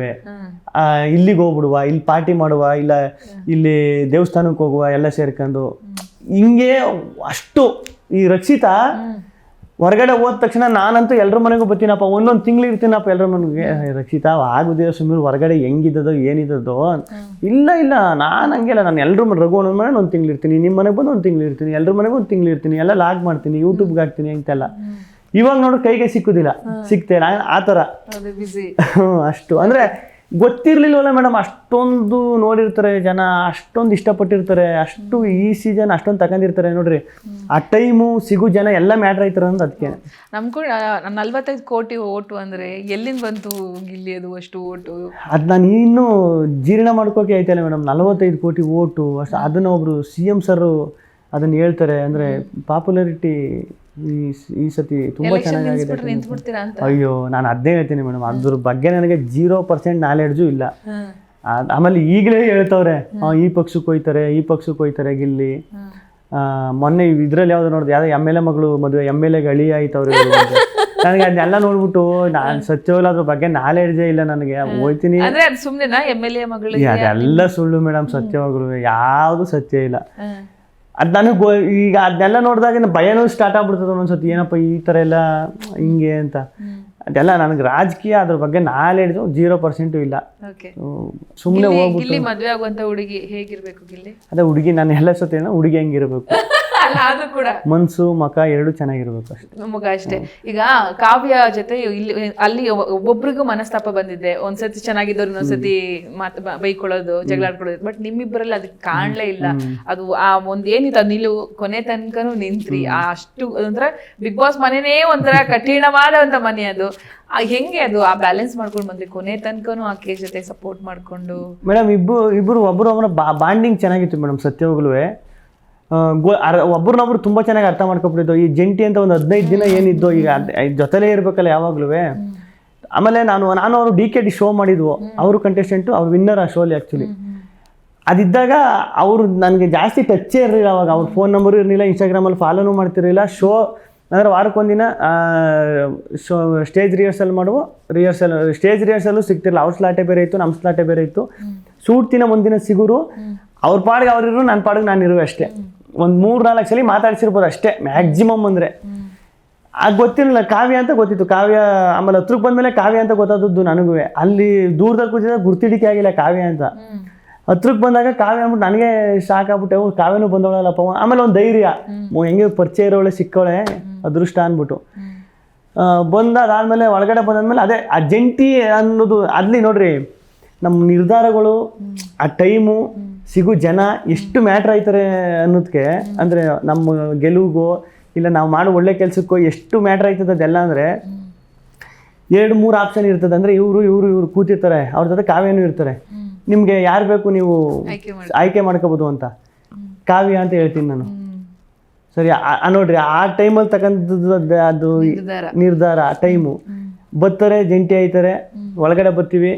ಇಲ್ಲಿಗೆ ಹೋಗ್ಬಿಡುವ, ಇಲ್ಲಿ ಪಾರ್ಟಿ ಮಾಡುವ, ಇಲ್ಲ ಇಲ್ಲಿ ದೇವಸ್ಥಾನಕ್ಕೆ ಹೋಗುವ ಎಲ್ಲ ಸೇರ್ಕೊಂಡು ಹಿಂಗೆ. ಅಷ್ಟು ಈ ರಕ್ಷಿತಾ ಹೊರಗಡೆ ಹೋದ ತಕ್ಷಣ ನಾನಂತೂ ಎಲ್ಲರ ಮನೆಗೂ ಬರ್ತೀನಪ್ಪ, ಒಂದೊಂದು ತಿಂಗಳು ಇರ್ತೀನಪ್ಪ ಎಲ್ಲರ ಮನೆಗೆ. ರಕ್ಷಿತಾ ಆಗುದೇ ಸುಮ್ಮನೆ ಹೊರಗಡೆ ಹೆಂಗಿದ್ದದೋ ಏನಿದ್ದದೋ, ಇಲ್ಲ ನಾನು ಹಂಗೆಲ್ಲ, ನಾನು ಎಲ್ಲರ ರಘು ಅನ್ನೋ ಮನೆ ಒಂದು ತಿಂಗಳು ಇರ್ತೀನಿ, ನಿಮ್ಮ ಮನೆಗೆ ಬಂದು ಒಂದು ತಿಂಗಳು ಇರ್ತೀನಿ, ಎಲ್ಲರ ಮನೆಗೂ ಒಂದು ತಿಂಗಳು ಇರ್ತೀನಿ, ಎಲ್ಲ ಲಾಗ್ ಮಾಡ್ತೀನಿ, ಯೂಟ್ಯೂಬ್ಗೆ ಹಾಕ್ತೀನಿ ಅಂತೆಲ್ಲ. ಇವಾಗ ನೋಡ್ರಿ ಕೈಗೆ ಸಿಕ್ಕುದಿಲ್ಲ, ಸಿಗ್ತೇ ಆ ಥರ. ಅಷ್ಟು ಅಂದರೆ ಗೊತ್ತಿರ್ಲಿಲ್ವಲ್ಲ ಮೇಡಮ್, ಅಷ್ಟೊಂದು ನೋಡಿರ್ತಾರೆ ಜನ, ಅಷ್ಟೊಂದು ಇಷ್ಟಪಟ್ಟಿರ್ತಾರೆ, ಅಷ್ಟು ಈ ಸೀಸನ್ ಅಷ್ಟೊಂದು ತಗೊಂಡಿರ್ತಾರೆ ನೋಡ್ರಿ. ಆ ಟೈಮು ಸಿಗು ಜನ ಎಲ್ಲ ಮ್ಯಾಟ್ರ್ ಆಯ್ತಾರೆ ಅಂದ್ರೆ ಅದಕ್ಕೆ.
ನಮ್ಗೂ 45 ಕೋಟಿ ಓಟು ಅಂದರೆ ಎಲ್ಲಿಂದ ಬಂತು ಗಿಲ್ಲಿ ಅದು ಅಷ್ಟು ಓಟು?
ಅದು ನಾನು ಇನ್ನೂ ಜೀರ್ಣ ಮಾಡ್ಕೋಕೆ ಆಯ್ತಲ್ಲ ಮೇಡಮ್. 45 ಕೋಟಿ ಓಟು ಅಷ್ಟು, ಅದನ್ನು ಒಬ್ರು CM ಸರ್ ಅದನ್ನು ಹೇಳ್ತಾರೆ. ಅಂದರೆ ಪಾಪ್ಯುಲಾರಿಟಿ ಈ ಸತಿ ತುಂಬಾ ಚೆನ್ನಾಗಿದೆ. ಅಯ್ಯೋ ನಾನು ಅದೇ ಹೇಳ್ತೀನಿ ಮೇಡಮ್, ಅದ್ರ ಬಗ್ಗೆ ನನಗೆ 0% ನಾಲೆಡ್ಜು ಇಲ್ಲ. ಆಮೇಲೆ ಈಗಲೇ ಹೇಳ್ತವ್ರೆ ಈ ಪಕ್ಷಕ್ಕೆ ಹೋಯ್ತಾರೆ ಗಿಲ್ಲಿ. ಮೊನ್ನೆ ಇದ್ರಲ್ಲಿ ಯಾವ್ದು ನೋಡಿದೆ, ಯಾವ್ದೋ MLA ಮಗಳು ಮದುವೆ, MLAಗೆ ಅಳಿ ಆಯ್ತವ್ರೆ. ನನಗೆ ಅದನ್ನೆಲ್ಲ ನೋಡ್ಬಿಟ್ಟು ನಾನು ಸತ್ಯವಾಗ್ಲೂ ಅದ್ರ ಬಗ್ಗೆ ನಾಲೆಡ್ಜೇ ಇಲ್ಲ ನನಗೆ. ಹೋಯ್ತೀನಿ ಅದೆಲ್ಲ ಸುಳ್ಳು ಮೇಡಮ್, ಸತ್ಯವಾಗ್ಲೂ ಯಾವುದು ಸತ್ಯ ಇಲ್ಲ. ಅದು ನನಗೆ ಈಗ ಅದನ್ನೆಲ್ಲ ನೋಡಿದಾಗ ಭಯನೂ ಸ್ಟಾರ್ಟ್ ಆಗ್ಬಿಡ್ತದೆ ಒಂದೊಂದ್ಸತಿ, ಏನಪ್ಪ ಈ ಥರ ಎಲ್ಲ ಹಿಂಗೆ ಅಂತ. ಅದೆಲ್ಲ ನನಗೆ ರಾಜಕೀಯ ಅದ್ರ ಬಗ್ಗೆ ನಾಲೆಡ್ಜು 0% ಇಲ್ಲ. ಸುಮ್ಮನೆ ಹೋಗ್ಬಿಟ್ಟು.
ಮದುವೆ ಆಗುವಂತ ಹುಡುಗಿ ಹೇಗಿರ್ಬೇಕು ಗಿಲ್ಲಿ?
ಅದೇ ಹುಡುಗಿ, ನಾನು ಎಲ್ಲ ಸತಿ ಹುಡುಗಿ ಹೆಂಗಿರ್ಬೇಕು,
ಕೂಡ
ಮನ್ಸು ಮಕ ಎರಡು ಚೆನ್ನಾಗಿರ್ಬೇಕು ಅಷ್ಟೇ,
ಮುಖ ಅಷ್ಟೇ. ಈಗ ಕಾವ್ಯ ಜೊತೆ ಅಲ್ಲಿ ಒಬ್ಬೊಬ್ರಿಗೂ ಮನಸ್ತಾಪ ಬಂದಿದೆ, ಒಂದ್ಸತಿ ಚೆನ್ನಾಗಿದ್ದವ್ರು ಇನ್ನೊಂದ್ಸತಿ ಬೈಕೊಳ್ಳೋದು, ಜಗಳಾಡ್ಕೊಳ್ಳೋದು. ಬಟ್ ನಿಮ್ಮಿಬ್ಬರಲ್ಲಿ ಅದಕ್ಕೆ ಕಾಣ್ಲೇ ಇಲ್ಲ. ಅದು ಆ ಒಂದ್ ಏನಿತ್ತು ನಿಲುವು, ಕೊನೆ ತನಕನೂ ನಿಂತ್ರಿ. ಅಷ್ಟು ಒಂಥರ ಬಿಗ್ ಬಾಸ್ ಮನೆನೇ ಒಂಥರ ಕಠಿಣವಾದ ಒಂದು ಮನೆ ಅದು. ಹೆಂಗೆ ಅದು ಆ ಬ್ಯಾಲೆನ್ಸ್ ಮಾಡ್ಕೊಂಡು ಬಂದ್ರಿ ಕೊನೆ ತನಕನೂ ಆಕೆ ಜೊತೆ ಸಪೋರ್ಟ್ ಮಾಡ್ಕೊಂಡು?
ಮೇಡಮ್ ಒಬ್ಬರು ಒಬ್ಬರ ಬಾಂಡಿಂಗ್ ಚೆನ್ನಾಗಿತ್ತು ಮೇಡಮ್. ಸತ್ಯವಾಗ್ಲೂ ಒಬ್ರನ್ನೊಬ್ರು ತುಂಬಾ ಚೆನ್ನಾಗಿ ಅರ್ಥ ಮಾಡ್ಕೊಬಿಟ್ಟಿದ್ದು. ಈ ಜಂಟಿ ಅಂತ ಒಂದು 15 ದಿನ ಏನಿದ್ದು, ಈಗ ಜೊತೆಲೇ ಇರ್ಬೇಕಲ್ಲ ಯಾವಾಗ್ಲೂ. ಆಮೇಲೆ ನಾನು ಅವರು DKD ಶೋ ಮಾಡಿದ್ವು, ಅವರು ಕಂಟೆಸ್ಟೆಂಟು, ಅವ್ರು ವಿನ್ನರ್ ಆ ಶೋಲಿ ಆ್ಯಕ್ಚುಲಿ. ಅದಿದ್ದಾಗ ಅವರು ನನಗೆ ಜಾಸ್ತಿ ಟಚ್ಚೇ ಇರಲಿಲ್ಲ ಅವಾಗ. ಅವ್ರ ಫೋನ್ ನಂಬರು ಇರಲಿಲ್ಲ, ಇನ್ಸ್ಟಾಗ್ರಾಮಲ್ಲಿ ಫಾಲೋನು ಮಾಡ್ತಿರಲಿಲ್ಲ. ಶೋ ಅಂದರೆ ವಾರಕ್ಕೊಂದಿನ ಸ್ಟೇಜ್ ಸ್ಟೇಜ್ ರಿಹರ್ಸಲ್ಲು ಸಿಗ್ತಿರಲಿಲ್ಲ. ಅವ್ರ ಸ್ಲಾಟೇ ಬೇರೆ ಇತ್ತು, ನಮ್ಮ ಸ್ಲಾಟೇ ಬೇರೆ ಇತ್ತು. ಶೂಟ್ತಿನ ಮುಂದಿನ ಸಿಗುರು, ಅವ್ರ ಪಾಡಿಗೆ ಅವ್ರಿರು, ನನ್ನ ಪಾಡಿಗೆ ನಾನು ಇರುವೆ ಅಷ್ಟೇ. ಒಂದು 3-4 ಸಲ ಮಾತಾಡ್ಸಿರ್ಬೋದು ಅಷ್ಟೇ ಮ್ಯಾಕ್ಸಿಮಮ್. ಅಂದರೆ ಅದು ಗೊತ್ತಿರಲಿಲ್ಲ. ಕಾವ್ಯ ಅಂತ ಗೊತ್ತಿತ್ತು, ಕಾವ್ಯ. ಆಮೇಲೆ ಹತ್ರಕ್ಕೆ ಬಂದಮೇಲೆ ಕಾವ್ಯ ಅಂತ ಗೊತ್ತಾದದ್ದು ನನಗೂ. ಅಲ್ಲಿ ದೂರದಲ್ಲಿ ಕೂತಿದ್ದಾಗ ಗುರ್ತಿಡಿಕೆ ಆಗಿಲ್ಲ ಕಾವ್ಯ ಅಂತ. ಹತ್ರಕ್ಕೆ ಬಂದಾಗ ಕಾವ್ಯ ಅಂದ್ಬಿಟ್ಟು ನನಗೆ ಶಾಕ್ ಆಗ್ಬಿಟ್ಟೆ, ಕಾವ್ಯನೂ ಬಂದವಳಲ್ಲಪ್ಪ. ಆಮೇಲೆ ಒಂದು ಧೈರ್ಯ, ಹೆಂಗೆ ಪರಿಚಯ ಇರೋಳೆ ಸಿಕ್ಕವಳೆ, ಅದೃಷ್ಟ ಅಂದ್ಬಿಟ್ಟು ಅದಾದಮೇಲೆ ಒಳಗಡೆ ಬಂದಾದ್ಮೇಲೆ ಅದೇ ಆ ಜಂಟಿ ಅನ್ನೋದು ಅಲ್ಲಿ ನೋಡ್ರಿ. ನಮ್ಮ ನಿರ್ಧಾರಗಳು ಆ ಟೈಮು ಸಿಗೋ ಜನ ಎಷ್ಟು ಮ್ಯಾಟ್ರ್ ಆಯ್ತಾರೆ ಅನ್ನೋದಕ್ಕೆ, ಅಂದರೆ ನಮ್ಮ ಗೆಲುವಿಗೋ ಇಲ್ಲ ನಾವು ಮಾಡೋ ಒಳ್ಳೆ ಕೆಲಸಕ್ಕೋ ಎಷ್ಟು ಮ್ಯಾಟ್ರ್ ಆಯ್ತದೆ ಅದೆಲ್ಲ. ಅಂದರೆ 2-3 ಆಪ್ಷನ್ ಇರ್ತದೆ. ಅಂದರೆ ಇವರು ಕೂತಿರ್ತಾರೆ, ಅವ್ರ ಜೊತೆ ಕಾವ್ಯನೂ ಇರ್ತಾರೆ. ನಿಮಗೆ ಯಾರು ಬೇಕು ನೀವು ಆಯ್ಕೆ ಮಾಡ್ಕೋಬೋದು ಅಂತ ಕಾವ್ಯ ಅಂತ ಹೇಳ್ತೀನಿ ನಾನು. ಸರಿ, ನೋಡ್ರಿ ಆ ಟೈಮಲ್ಲಿ ತಕ್ಕಂಥದ್ದು ಅದು ನಿರ್ಧಾರ. ಆ ಟೈಮು ಬರ್ತಾರೆ, ಜಂಟಿ ಆಯ್ತಾರೆ, ಒಳಗಡೆ ಬರ್ತೀವಿ,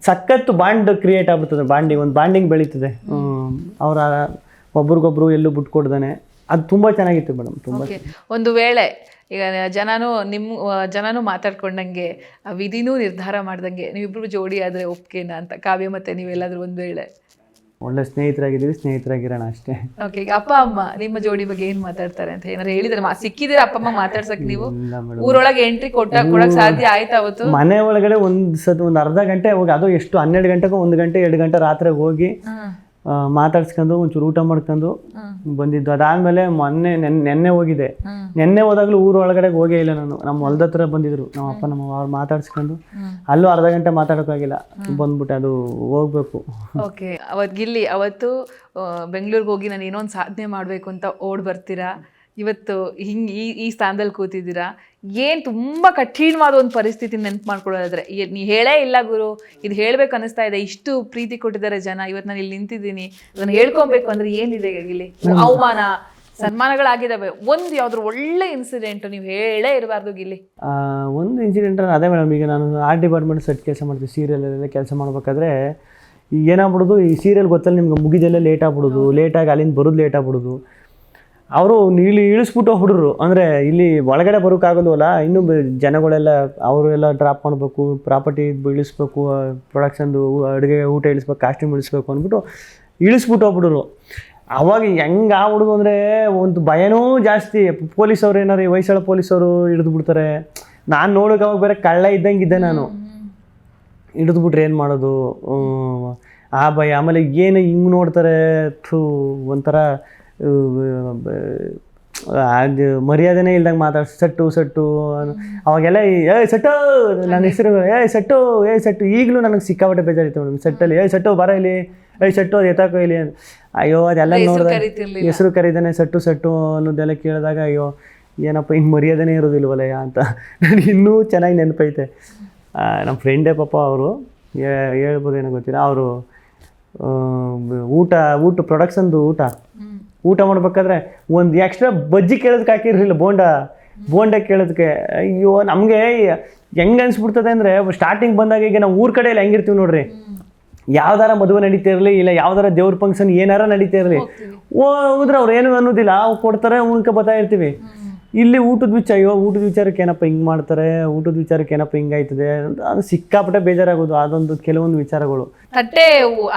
ಸಖತ್ತು ಬಾಂಡ್ ಕ್ರಿಯೇಟ್ ಆಗ್ಬಿಡ್ತದೆ. ಒಂದು ಬಾಂಡಿಂಗ್ ಬೆಳೀತದೆ. ಅವರ ಒಬ್ರಿಗೊಬ್ರು ಎಲ್ಲೂ ಬಿಟ್ಕೊಡ್ದಾನೆ. ಅದು ತುಂಬ ಚೆನ್ನಾಗಿತ್ತು ಮೇಡಮ್. ತುಂಬ
ಒಂದು ವೇಳೆ ಈಗ ಜನನೂ ಮಾತಾಡ್ಕೊಂಡಂಗೆ ವಿಧಿನೂ ನಿರ್ಧಾರ ಮಾಡ್ದಂಗೆ ನೀವಿಬ್ರು ಜೋಡಿ ಆದರೆ ಒಪ್ಕೆನಾ ಅಂತ, ಕಾವ್ಯ ಮತ್ತೆ ನೀವೆಲ್ಲಾದ್ರೂ ಒಂದು ವೇಳೆ
ಒಳ್ಳೆ ಸ್ನೇಹಿತರಾಗಿರೋಣ ಅಷ್ಟೇ.
ಓಕೆ, ಈಗ ಅಪ್ಪ ಅಮ್ಮ ನಿಮ್ಮ ಜೋಡಿ ಬಗ್ಗೆ ಏನ್ ಮಾತಾಡ್ತಾರೆ ಅಂತ ಏನಾರು ಹೇಳಿದ್ರೆ, ಸಿಕ್ಕಿದ್ರೆ ಅಪ್ಪ ಅಮ್ಮ ಮಾತಾಡ್ಸಕ್ ನೀವು ಊರೊಳಗೆ ಎಂಟ್ರಿ ಕೊಡಕ್ ಸಾಧ್ಯ ಆಯ್ತಾ ಅವತ್ತು?
ಮನೆ ಒಳಗಡೆ ಒಂದು ಅರ್ಧ ಗಂಟೆ ಹೋಗಿ, ಅದು ಎಷ್ಟು 12 ಗಂಟೆಗೂ 1 ಗಂಟೆ 2 ಗಂಟೆ ರಾತ್ರಿ ಹೋಗಿ ಮಾತಾಡ್ಸ್ಕೊಂಡು ಒಂಚೂರು ಊಟ ಮಾಡ್ಕೊಂಡು ಬಂದಿದ್ದು. ಅದಾದ್ಮೇಲೆ ನೆನ್ನೆ ಹೋಗಿದೆ. ನೆನ್ನೆ ಹೋದಾಗ್ಲೂ ಊರೊಳಗಡೆ ಹೋಗೇ ಇಲ್ಲ ನಾನು. ನಮ್ಮ ಹೊಲ್ದ ಹತ್ರ ಬಂದಿದ್ರು ನಮ್ಮ ಅಪ್ಪ ನಮ್ಮ ಅವ್ರು, ಮಾತಾಡ್ಸ್ಕೊಂಡು ಅಲ್ಲೂ ಅರ್ಧ ಗಂಟೆ ಮಾತಾಡೋಕ್ಕಾಗಿಲ್ಲ, ಬಂದ್ಬಿಟ್ಟೆ. ಅದು ಹೋಗ್ಬೇಕು.
ಓಕೆ, ಅವತ್ತು ಬೆಂಗಳೂರಿಗೆ ಹೋಗಿ ನಾನು ಏನೋ ಒಂದು ಸಾಧನೆ ಮಾಡಬೇಕು ಅಂತ ಓಡ್ ಬರ್ತೀರಾ, ಇವತ್ತು ಹಿಂಗೆ ಈ ಸ್ಥಾನದಲ್ಲಿ ಕೂತಿದ್ದೀರಾ. ಏನು ತುಂಬ ಕಠಿಣವಾದ ಒಂದು ಪರಿಸ್ಥಿತಿ ನೆನ್ಪು ಮಾಡ್ಕೊಳ್ಳೋದಾದ್ರೆ, ನೀ ಹೇಳೇ ಇಲ್ಲ ಗುರು, ಇದು ಹೇಳ್ಬೇಕು ಅನ್ನಿಸ್ತಾ ಇದೆ, ಇಷ್ಟು ಪ್ರೀತಿ ಕೊಟ್ಟಿದ್ದಾರೆ ಜನ, ಇವತ್ತು ನಾನು ಇಲ್ಲಿ ನಿಂತಿದ್ದೀನಿ, ಅದನ್ನು ಹೇಳ್ಕೊಬೇಕು ಅಂದ್ರೆ ಏನಿದೆ ಇಲ್ಲಿ? ಅವಮಾನ ಸನ್ಮಾನಗಳಾಗಿದ್ದಾವೆ, ಒಂದು ಯಾವ್ದಾದ್ರು ಒಳ್ಳೆ ಇನ್ಸಿಡೆಂಟ್ ನೀವು ಹೇಳೇ ಇರಬಾರ್ದು ಗಿಲ್ಲಿ?
ಒಂದು ಇನ್ಸಿಡೆಂಟ್ ಅದೇ ಮೇಡಮ್. ಈಗ ನಾನು ಆರ್ಟ್ ಡಿಪಾರ್ಟ್ಮೆಂಟ್ ಸೆಟ್ ಕೆಲಸ ಮಾಡ್ತೀವಿ, ಸೀರಿಯಲ್ಲೆಲ್ಲ ಕೆಲಸ ಮಾಡ್ಬೇಕಾದ್ರೆ ಏನಾಗ್ಬಿಡೋದು, ಈ ಸೀರಿಯಲ್ ಗೊತ್ತಲ್ಲ ನಿಮ್ಗೆ, ಮುಗಿದೆಲ್ಲ ಲೇಟ್ ಆಗ್ಬಿಡೋದು, ಲೇಟಾಗಿ ಅಲ್ಲಿಂದ ಬರೋದು ಲೇಟ್ ಆಗ್ಬಿಡೋದು. ಅವರು ಇಲ್ಲಿ ಇಳಿಸ್ಬಿಟ್ಟು ಹೋಗ್ಬಿಡ್ರು. ಅಂದರೆ ಇಲ್ಲಿ ಒಳಗಡೆ ಬರೋಕ್ಕಾಗೋಲ್ವಲ್ಲ, ಇನ್ನೂ ಜನಗಳೆಲ್ಲ ಅವರು ಎಲ್ಲ ಡ್ರಾಪ್ ಮಾಡಬೇಕು, ಪ್ರಾಪರ್ಟಿ ಇಳಿಸ್ಬೇಕು, ಪ್ರೊಡಕ್ಷನ್ದು ಅಡುಗೆ ಊಟ ಇಳಿಸ್ಬೇಕು, ಕಾಸ್ಟ್ಯೂಮ್ ಇಳಿಸ್ಬೇಕು ಅಂದ್ಬಿಟ್ಟು ಇಳಿಸ್ಬಿಟ್ಟು ಹೋಗ್ಬಿಡೋರು. ಅವಾಗ ಹೆಂಗೆ ಆಗ್ಬಿಡೋದು ಅಂದರೆ ಒಂದು ಭಯನೂ ಜಾಸ್ತಿ. ಪೊಲೀಸವ್ರು ಏನಾರು ವಯಸ್ಸಾಳ ಪೊಲೀಸವರು ಹಿಡಿದು ಬಿಡ್ತಾರೆ. ನಾನು ನೋಡೋಕೆ ಅವಾಗ ಬೇರೆ ಕಳ್ಳ ಇದ್ದಂಗಿದ್ದೆ ನಾನು. ಹಿಡಿದ್ಬಿಟ್ರೆ ಏನು ಮಾಡೋದು ಆ ಭಯ. ಆಮೇಲೆ ಏನು ಹಿಂಗೆ ನೋಡ್ತಾರೆ, ಒಂಥರ ಅದು ಮರ್ಯಾದೆನೇ ಇಲ್ದಂಗೆ ಸಟ್ಟು ಅವಾಗೆಲ್ಲ ಸಟ್ಟು ನನ್ನ ಹೆಸರು ಸಟ್ಟು ಈಗಲೂ ನನಗೆ ಸಿಕ್ಕಾಪಟ್ಟೆ ಬೇಜಾರಿತ್ತು ಮೇಡಮ್. ಸಟ್ಟಲ್ಲಿ ಸಟ್ಟು ಬರ ಇಲ್ಲಿ, ಸಟ್ಟು ಅದು ಎತ್ತಾಕೋ ಇಲ್ಲಿ. ಅಯ್ಯೋ ಅದೆಲ್ಲ ನೋಡಿದಾಗ ಹೆಸರು ಕರೀತಾನೆ ಸಟ್ಟು ಅನ್ನೋದೆಲ್ಲ ಕೇಳಿದಾಗ ಅಯ್ಯೋ ಏನಪ್ಪ ಹಿಂಗೆ ಮರ್ಯಾದೆನೇ ಇರೋದಿಲ್ವಲ್ಲಯ್ಯ ಅಂತ ನನಗೆ ಇನ್ನೂ ಚೆನ್ನಾಗಿ ನೆನಪೈತೆ. ನಮ್ಮ ಫ್ರೆಂಡೇ ಪಾಪ ಅವರು, ಹೇಳ್ಬೋದೇನೋ ಗೊತ್ತಿಲ್ಲ, ಅವರು ಊಟ ಪ್ರೊಡಕ್ಷನ್ದು ಊಟ ಮಾಡ್ಬೇಕಾದ್ರೆ ಒಂದು ಎಕ್ಸ್ಟ್ರಾ ಬಜ್ಜಿ ಕೇಳೋದಕ್ಕೆ ಹಾಕಿರಲಿಲ್ಲ, ಬೋಂಡ ಕೇಳೋದಕ್ಕೆ. ಅಯ್ಯೋ ನಮಗೆ ಹೆಂಗೆ ಅನಿಸ್ಬಿಡ್ತದೆ ಅಂದರೆ, ಸ್ಟಾರ್ಟಿಂಗ್ ಬಂದಾಗ ಈಗ ನಾವು ಊರ ಕಡೆಯಲ್ಲಿ ಹೆಂಗಿರ್ತೀವಿ ನೋಡ್ರಿ, ಯಾವ್ದಾರ ಮದುವೆ ನಡೀತಾ ಇರಲಿ, ಇಲ್ಲ ಯಾವ್ದಾರ ದೇವ್ರ ಫಂಕ್ಷನ್ ಏನಾರ ನಡೀತಾ ಇರಲಿ, ಹೋದ್ರೆ ಅವ್ರು ಏನು ಅನ್ನೋದಿಲ್ಲ, ಅವ್ರು ಕೊಡ್ತಾರೆ, ಉಣ್ಕ ಬರ್ತಾ ಇರ್ತೀವಿ. ಇಲ್ಲಿ ಊಟದ ವಿಚಾರಕ್ಕೆ ಏನಪ್ಪ ಹಿಂಗೆ ಮಾಡ್ತಾರೆ, ಊಟದ ವಿಚಾರಕ್ಕೆ ಏನಪ್ಪ ಹಿಂಗಾಯ್ತದೆ ಅಂತ ಅದು ಸಿಕ್ಕಾಪಟ್ಟೆ ಬೇಜಾರಾಗೋದು. ಅದೊಂದು ಕೆಲವೊಂದು ವಿಚಾರಗಳು.
ತಟ್ಟೆ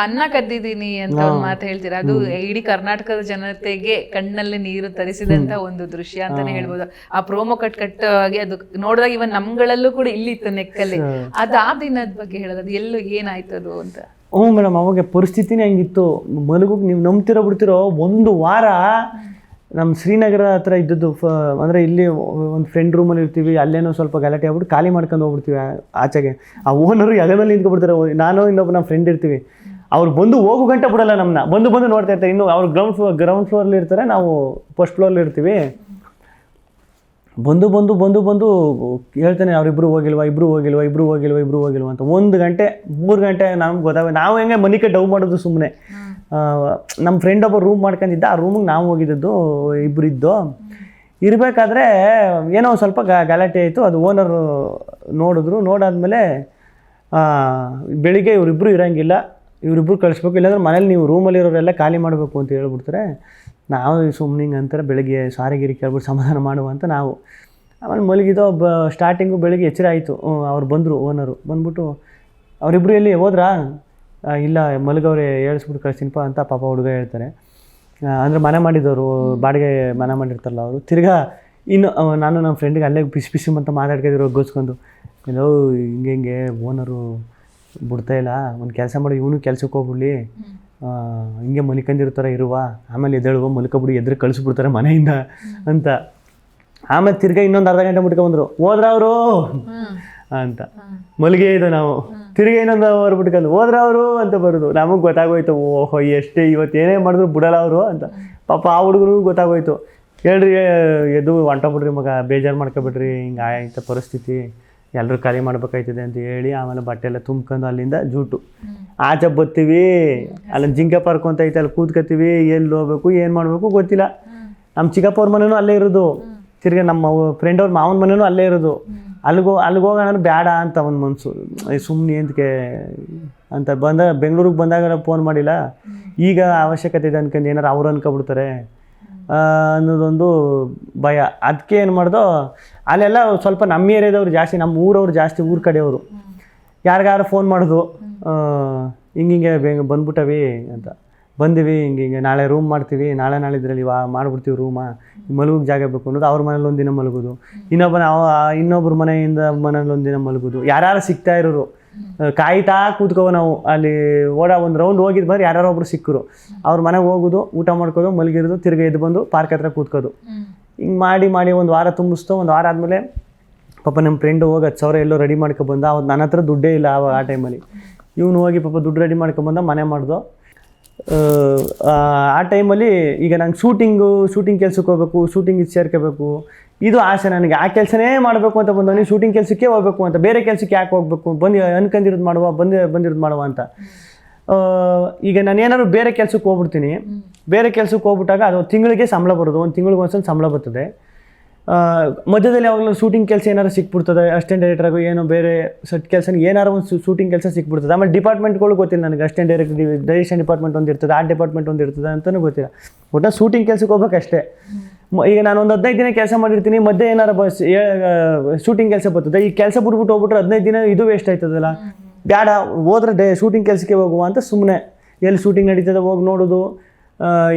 ಅನ್ನ ಕದ್ದಿದ್ದೀನಿ ಅಂತ ಒಂದು ಮಾತು ಹೇಳ್ತೀರಾ, ಅದು ಇಡೀ ಕರ್ನಾಟಕದ ಜನತೆಗೆ ಕಣ್ಣಲ್ಲಿ ನೀರು ತರಿಸಿದಂತ ಒಂದು ದೃಶ್ಯ ಅಂತಾನೆ ಹೇಳ್ಬೋದು. ಆ ಪ್ರೋಮೋ ಕಟ್ಟಾಗಿ ಅದು ನೋಡಿದಾಗ ಇವನ್ ನಮ್ಗಳಲ್ಲೂ ಕೂಡ ಇಲ್ಲಿತ್ತು ನೆಕ್ಕಲ್ಲಿ. ಅದು ಆ ದಿನದ ಬಗ್ಗೆ ಹೇಳೋದು, ಅದು ಎಲ್ಲೂ ಏನಾಯ್ತು ಅದು ಅಂತ.
ಹ್ಞೂ ಮೇಡಮ್, ಅವಾಗ ಪರಿಸ್ಥಿತಿನೇ ಹಂಗಿತ್ತು. ಮಲಗೋಗಿ ನೀವು ನಂಬ್ತಿರೋ ಬಿಡ್ತಿರೋ, 1 ವಾರ ನಮ್ಮ ಶ್ರೀನಗರ ಹತ್ರ ಇದ್ದದ್ದು. ಅಂದರೆ ಇಲ್ಲಿ ಒಂದು ಫ್ರೆಂಡ್ ರೂಮಲ್ಲಿ ಇರ್ತೀವಿ, ಅಲ್ಲೇನೋ ಸ್ವಲ್ಪ ಗಲಾಟೆ ಆಗ್ಬಿಟ್ಟು ಖಾಲಿ ಮಾಡ್ಕೊಂಡು ಹೋಗ್ಬಿಡ್ತೀವಿ ಆಚೆಗೆ. ಆ ಓನರು ಎಲೆ ಮೇಲೆ ನಿಂತ್ಕೊಬಿಡ್ತಾರೆ. ನಾನು ಇನ್ನೊಬ್ಬ ನಮ್ಮ ಫ್ರೆಂಡ್ ಇರ್ತೀವಿ, ಅವ್ರು ಬಂದು ಹೋಗೋ ಗಂಟೆ ಬಿಡಲ್ಲ ನಮ್ಮನ್ನ, ಬಂದು ನೋಡ್ತಾ ಇರ್ತಾರೆ. ಇನ್ನು ಅವ್ರು ಗ್ರೌಂಡ್ ಫ್ಲೋರಲ್ಲಿ ಇರ್ತಾರೆ, ನಾವು ಫಸ್ಟ್ ಫ್ಲೋರಲ್ಲಿ ಇರ್ತೀವಿ. ಬಂದು ಹೇಳ್ತಾನೆ, ಅವರಿಬ್ರು ಹೋಗಿಲ್ವಾ ಅಂತ. 1 ಗಂಟೆ 3 ಗಂಟೆ ನಮ್ಗೆ ಗೊತ್ತಾಗ, ನಾವು ಹೆಂಗೆ ಮನಿಕೆ ಡವ್ ಮಾಡೋದು ಸುಮ್ಮನೆ. ನಮ್ಮ ಫ್ರೆಂಡ್ ಒಬ್ಬ ರೂಮ್ ಮಾಡ್ಕೊಂಡಿದ್ದ, ಆ ರೂಮಿಗೆ ನಾವು ಹೋಗಿದ್ದದ್ದು, ಇಬ್ಬರು ಇರಬೇಕಾದ್ರೆ ಏನೋ ಸ್ವಲ್ಪ ಗಲಾಟೆ ಆಯಿತು. ಅದು ಓನರು ನೋಡಾದ್ಮೇಲೆ ಬೆಳಿಗ್ಗೆ ಇವರಿಬ್ಬರು ಇರೋಂಗಿಲ್ಲ, ಇವರಿಬ್ಬರು ಕಳಿಸ್ಬೇಕು, ಇಲ್ಲಾಂದ್ರೆ ಮನೇಲಿ ನೀವು ರೂಮಲ್ಲಿರೋರೆಲ್ಲ ಖಾಲಿ ಮಾಡಬೇಕು ಅಂತ ಹೇಳ್ಬಿಡ್ತಾರೆ. ನಾವು ಸುಮ್ಮನೆ ಅಂತಾರೆ, ಬೆಳಗ್ಗೆ ಸಾರಿಗಿರಿ ಕೇಳ್ಬಿಟ್ಟು ಸಮಾಧಾನ ಮಾಡುವ ಅಂತ ನಾವು. ಆಮೇಲೆ ಮಲಗಿದೋ ಸ್ಟಾರ್ಟಿಂಗು ಬೆಳಗ್ಗೆ ಎಚ್ಚರ ಆಯಿತು. ಅವ್ರು ಬಂದರು, ಓನರು ಬಂದ್ಬಿಟ್ಟು, ಅವರಿಬ್ಬರು ಎಲ್ಲಿ ಹೋದ್ರಾ? ಇಲ್ಲ ಮಲಗವ್ರೆ, ಹೇಳಿಸ್ಬಿಟ್ಟು ಕಳಿಸ್ತೀನಪ್ಪ ಅಂತ ಪಾಪ ಹುಡುಗ ಹೇಳ್ತಾರೆ. ಅಂದರೆ ಮನೆ ಮಾಡಿದವರು, ಬಾಡಿಗೆ ಮನೆ ಮಾಡಿರ್ತಾರಲ್ಲ ಅವರು. ತಿರ್ಗಾ ಇನ್ನು ನಾನು ನಮ್ಮ ಫ್ರೆಂಡಿಗೆ ಅಲ್ಲೇ ಪಿಸಿ ಅಂತ ಮಾತಾಡ್ತಿದ್ರು ಗೋಸ್ಕೊಂಡು, ಎಲ್ಲೋ ಹಿಂಗೆ ಓನರು ಬಿಡ್ತಾಯಿಲ್ಲ, ಒಂದು ಕೆಲಸ ಮಾಡಿ ಇವನು ಕೆಲ್ಸಕ್ಕೆ ಹೋಗ್ಬಿಡ್ಲಿ, ಹಿಂಗೆ ಮಲಿಕಂದಿರ್ತಾರೆ ಇರುವ, ಆಮೇಲೆ ಎದ್ದೇಳುವ ಮಲ್ಕೊಬಿಡಿ, ಎದ್ರು ಕಳಿಸ್ಬಿಡ್ತಾರೆ ಮನೆಯಿಂದ ಅಂತ. ಆಮೇಲೆ ತಿರ್ಗಾ ಇನ್ನೊಂದು ಅರ್ಧ ಗಂಟೆ ಮುಟ್ಕೊಂಡ್ಬಂದರು, ಹೋದ್ರ ಅವರು ಅಂತ. ಮಲಗೇ ಇದು ನಾವು. ತಿರುಗಿ ಇನ್ನೊಂದು ಅವ್ರು ಬಿಟ್ಕೊಂಡು ಹೋದ್ರ ಅವರು ಅಂತ ಬರೋದು. ನಮಗೆ ಗೊತ್ತಾಗೋಯ್ತು, ಓಹೋ ಎಷ್ಟೇ ಇವತ್ತು ಏನೇ ಮಾಡಿದ್ರು ಬಿಡಲ್ಲ ಅವರು ಅಂತ. ಪಾಪ ಆ ಹುಡುಗರಿಗೂ ಗೊತ್ತಾಗೋಯ್ತು. ಹೇಳ್ರಿ ಎದ್ದು ಹೊಂಟೋಗ್ಬಿಡ್ರಿ ಮಗ, ಬೇಜಾರು ಮಾಡ್ಕೊಬಿಡ್ರಿ, ಹಿಂಗೆ ಆಯ್ತ ಪರಿಸ್ಥಿತಿ, ಎಲ್ಲರೂ ಖಾಲಿ ಮಾಡ್ಬೇಕಾಯ್ತದೆ ಅಂತ ಹೇಳಿ ಆಮೇಲೆ ಬಟ್ಟೆ ಎಲ್ಲ ತುಂಬ್ಕೊಂಡು ಅಲ್ಲಿಂದ ಜೂಟು ಆಚೆ ಬರ್ತೀವಿ. ಅಲ್ಲಿ ಜಿಂಕೆ ಪಾರ್ಕ್ ಅಂತ ಐತೆ, ಅಲ್ಲಿ ಕೂತ್ಕೊತೀವಿ. ಎಲ್ಲಿ ಹೋಗ್ಬೇಕು ಏನು ಮಾಡಬೇಕು ಗೊತ್ತಿಲ್ಲ. ನಮ್ಮ ಚಿಕ್ಕಪ್ಪ ಅವ್ರ ಮನೇನೂ ಅಲ್ಲೇ ಇರೋದು, ತಿರ್ಗಿ ನಮ್ಮ ಫ್ರೆಂಡ್ ಅವ್ರ ಮಾವನ ಮನೇನೂ ಅಲ್ಲೇ ಇರೋದು. ಅಲ್ಲಿಗೆ ಹೋಗೋಣ ಬೇಡ ಅಂತ ಒಂದು ಮನಸ್ಸು, ಸುಮ್ಮನೆ ಎಂತಕ್ಕೆ ಅಂತ ಬೆಂಗಳೂರಿಗೆ ಬಂದಾಗ ಫೋನ್ ಮಾಡಿಲ್ಲ. ಈಗ ಅವಶ್ಯಕತೆ ಇದೆ ಅನ್ಕೊಂಡು ಏನಾರು ಅವ್ರು ಅನ್ಕೊಬಿಡ್ತಾರೆ ಅನ್ನೋದೊಂದು ಭಯ. ಅದಕ್ಕೆ ಏನು ಮಾಡ್ದೋ, ಅಲ್ಲೆಲ್ಲ ಸ್ವಲ್ಪ ನಮ್ಮ ಏರಿಯಾದವ್ರು ಜಾಸ್ತಿ, ನಮ್ಮ ಊರವ್ರು ಜಾಸ್ತಿ, ಊರ ಕಡೆಯವರು. ಯಾರಿಗಾರು ಫೋನ್ ಮಾಡೋದು, ಹಿಂಗೆ ಬಂದ್ಬಿಟ್ಟವಿ ಅಂತ, ಬಂದೀವಿ ಹಿಂಗೆ ನಾಳೆ ರೂಮ್ ಮಾಡ್ತೀವಿ, ನಾಳಿದ್ರಲ್ಲಿ ಮಾಡಿಬಿಡ್ತೀವಿ ರೂಮ, ಮಲಗೋಕ್ಕೆ ಜಾಗ ಬೇಕು ಅನ್ನೋದು. ಅವ್ರ ಮನೇಲಿ ಒಂದಿನ ಮಲಗೋದು, ಇನ್ನೊಬ್ಬರ ಮನೇಲಿ ಒಂದಿನ ಮಲಗೋದು. ಯಾರು ಸಿಗ್ತಾ ಇರೋರು ಕಾಯ್ತಾ ಕೂತ್ಕೋ. ನಾವು ಅಲ್ಲಿ ಒಂದು ರೌಂಡ್ ಹೋಗಿದ್ದು ಬಂದ್ರೆ ಯಾರು ಒಬ್ರು ಸಿಕ್ಕರು, ಅವ್ರ ಮನೆಗೆ ಹೋಗೋದು, ಊಟ ಮಾಡ್ಕೋದು, ಮಲಗಿರೋದು, ತಿರ್ಗಿ ಎದ್ದು ಬಂದು ಪಾರ್ಕ್ ಹತ್ರ ಕೂತ್ಕೋದು. ಹಿಂಗೆ ಮಾಡಿ ಒಂದು ವಾರ ತುಂಬಿಸ್ತು. ಒಂದು ವಾರ ಆದಮೇಲೆ ಪಾಪ ನಮ್ಮ ಫ್ರೆಂಡು ಹೋಗಿ 10,000 ಎಲ್ಲೋ ರೆಡಿ ಮಾಡ್ಕೊಬಂದ. ಅವತ್ತು ನನ್ನ ಹತ್ರ ದುಡ್ಡೇ ಇಲ್ಲ ಆ ಟೈಮಲ್ಲಿ. ಇವನು ಹೋಗಿ ಪಾಪ ದುಡ್ಡು ರೆಡಿ ಮಾಡ್ಕೊಬಂದ, ಮನೆ ಮಾಡ್ದು. ಆ ಟೈಮಲ್ಲಿ ಈಗ ನಂಗೆ ಶೂಟಿಂಗ್ ಕೆಲ್ಸಕ್ಕೆ ಹೋಗ್ಬೇಕು, ಶೂಟಿಂಗಿಗೆ ಸೇರ್ಕೋಬೇಕು, ಇದು ಆಸೆ ನನಗೆ. ಆ ಕೆಲಸನೇ ಮಾಡಬೇಕು ಅಂತ ಬಂದವನಿ, ಶೂಟಿಂಗ್ ಕೆಲಸಕ್ಕೆ ಹೋಗ್ಬೇಕು ಅಂತ, ಬೇರೆ ಕೆಲಸಕ್ಕೆ ಯಾಕೆ ಹೋಗ್ಬೇಕು, ಅನ್ಕೊಂಡಿರೋದು ಬಂದಿರೋದು ಮಾಡುವ ಅಂತ. ಈಗ ನಾನು ಏನಾದ್ರು ಬೇರೆ ಕೆಲಸಕ್ಕೆ ಹೋಗ್ಬಿಡ್ತೀನಿ. ಬೇರೆ ಕೆಲಸಕ್ಕೆ ಹೋಗ್ಬಿಟ್ಟಾಗ ಅದು ತಿಂಗಳಿಗೆ ಸಂಬಳ ಬರೋದು, ಒಂದು ತಿಂಗಳಿಗೆ ಒಂದ್ಸಲ ಸಂಬಳ ಬರ್ತದೆ. ಮಧ್ಯದಲ್ಲಿ ಯಾವಾಗಲೂ ಶೂಟಿಂಗ್ ಕೆಲಸ ಏನಾರು ಸಿಕ್ಬಿಡ್ತದೆ, ಅಸಿಸ್ಟೆಂಟ್ ಡೈರೆಕ್ಟ್ರಾಗು ಏನೋ ಬೇರೆ ಕೆಲಸ ಏನಾರು ಒಂದು ಶೂಟಿಂಗ್ ಕೆಲಸ ಸಿಕ್ಬಿಡ್ತದೆ. ಆಮೇಲೆ ಡಿಪಾರ್ಟ್ಮೆಂಟ್ಗಳು ಗೊತ್ತಿಲ್ಲ ನನಗೆ, ಅಸಿಸ್ಟೆಂಟ್ ಡೈರೆಕ್ಷನ್ ಡಿಪಾರ್ಟ್ಮೆಂಟ್ ಒಂದು ಇರ್ತದೆ, ಆರ್ಟ್ ಡಿಪಾರ್ಟ್ಮೆಂಟ್ ಒಂದು ಇರ್ತದೆ ಅಂತಲೂ ಗೊತ್ತಿಲ್ಲ. ಒಟ್ಟು ಶೂಟಿಂಗ್ ಕೆಲಸಕ್ಕೆ ಹೋಗ್ಬೇಕಷ್ಟೇ. ಈಗ ನಾನು ಒಂದು 15 ದಿನ ಕೆಲಸ ಮಾಡಿರ್ತೀನಿ, ಮಧ್ಯೆ ಏನಾರು ಶೂಟಿಂಗ್ ಕೆಲಸ ಬರ್ತದೆ. ಈ ಕೆಲಸ ಬಿಟ್ಬಿಟ್ಟು ಹೋಗ್ಬಿಟ್ರೆ 15 ದಿನ ಇದು ವೇಸ್ಟ್ ಆಯ್ತದಲ್ಲ. ಬೇಡ, ಹೋದ್ರೆ ಶೂಟಿಂಗ್ ಕೆಲಸಕ್ಕೆ ಹೋಗುವ ಅಂತ ಸುಮ್ಮನೆ ಎಲ್ಲಿ ಶೂಟಿಂಗ್ ನಡೀತದೆ ಹೋಗಿ ನೋಡೋದು,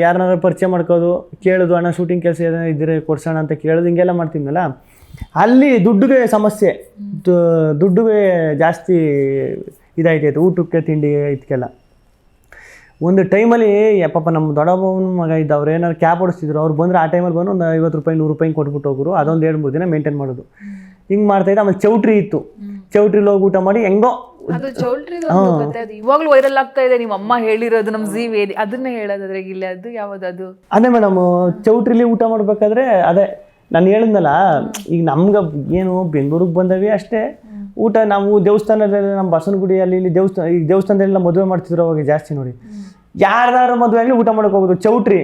ಯಾರನ್ನಾರು ಪರಿಚಯ ಮಾಡ್ಕೋದು, ಕೇಳೋದು, ಅಣ್ಣ ಶೂಟಿಂಗ್ ಕೆಲಸ ಏನಾರು ಇದ್ದರೆ ಕೊಡ್ಸೋಣ ಅಂತ ಕೇಳೋದು, ಹಿಂಗೆಲ್ಲ ಮಾಡ್ತೀನಲ್ಲ. ಅಲ್ಲಿ ದುಡ್ಡುಗೆ ಸಮಸ್ಯೆ, ದುಡ್ಡುಗೆ ಜಾಸ್ತಿ ಇದಾಯ್ತೈತೆ, ಊಟಕ್ಕೆ ತಿಂಡಿಗೆ ಇದಕ್ಕೆಲ್ಲ. ಒಂದು ಟೈಮಲ್ಲಿ ಪಾಪ ನಮ್ಮ ದೊಡ್ಡಮ್ಮನ ಮಗ ಇದ್ದ, ಅವ್ರು ಏನಾರು ಕ್ಯಾಬ್ ಓಡಿಸ್ತಿದ್ರು. ಅವ್ರು ಬಂದರೆ ಆ ಟೈಮಲ್ಲಿ ಬಂದು ಒಂದು 50 ರೂಪಾಯಿ 100 ರೂಪಾಯಿ ಕೊಟ್ಬಿಟ್ಟು ಹೋಗೋರು. ಅದೊಂದು 2-3 ದಿನ ಮೇಂಟೈನ್ ಮಾಡೋದು. ಹಿಂಗೆ ಮಾಡ್ತಾಯಿದ್ದೆ. ಆಮೇಲೆ ಚೌಟ್ರಿ ಇತ್ತು, ಚೌಟ್ರಿಲಿ ಹೋಗಿ ಊಟ ಮಾಡಿ ಹೆಂಗೋ.
ಅದು ಚೌಲ್ಟ್ರಿ ಇವಾಗಲೂ ವೈರಲ್ ಆಗ್ತಾ ಇದೆ. ನಿಮ್ಮ ಅಮ್ಮ ಹೇಳಿರೋದು ನಮ್ಮ ಜೀ ವೇದಿ, ಅದನ್ನೇ ಹೇಳೋದಾದ್ರೆ ಇಲ್ಲ, ಅದು ಯಾವ್ದು?
ಅದೇ ಮೇಡಮ್, ಚೌಟ್ರಿಲಿ ಊಟ ಮಾಡ್ಬೇಕಾದ್ರೆ ಅದೇ ನಾನು ಹೇಳಿದ್ನಲ್ಲ, ಈಗ ನಮ್ಗೆ ಏನು ಬೆಂಗಳೂರಿಗೆ ಬಂದವಿ ಅಷ್ಟೇ ಊಟ. ನಾವು ದೇವಸ್ಥಾನದಲ್ಲಿ ನಮ್ಮ ಬಸವನಗುಡಿ ಅಲ್ಲಿ ಇಲ್ಲಿ ದೇವಸ್ಥಾನದಲ್ಲೆಲ್ಲ ಮದುವೆ ಮಾಡ್ತಿದ್ರು ಅವಾಗ ಜಾಸ್ತಿ. ನೋಡಿ, ಯಾರು ಮದುವೆ ಆಗಲಿ ಊಟ ಮಾಡೋಕೆ ಹೋಗೋದು ಚೌಟ್ರಿ.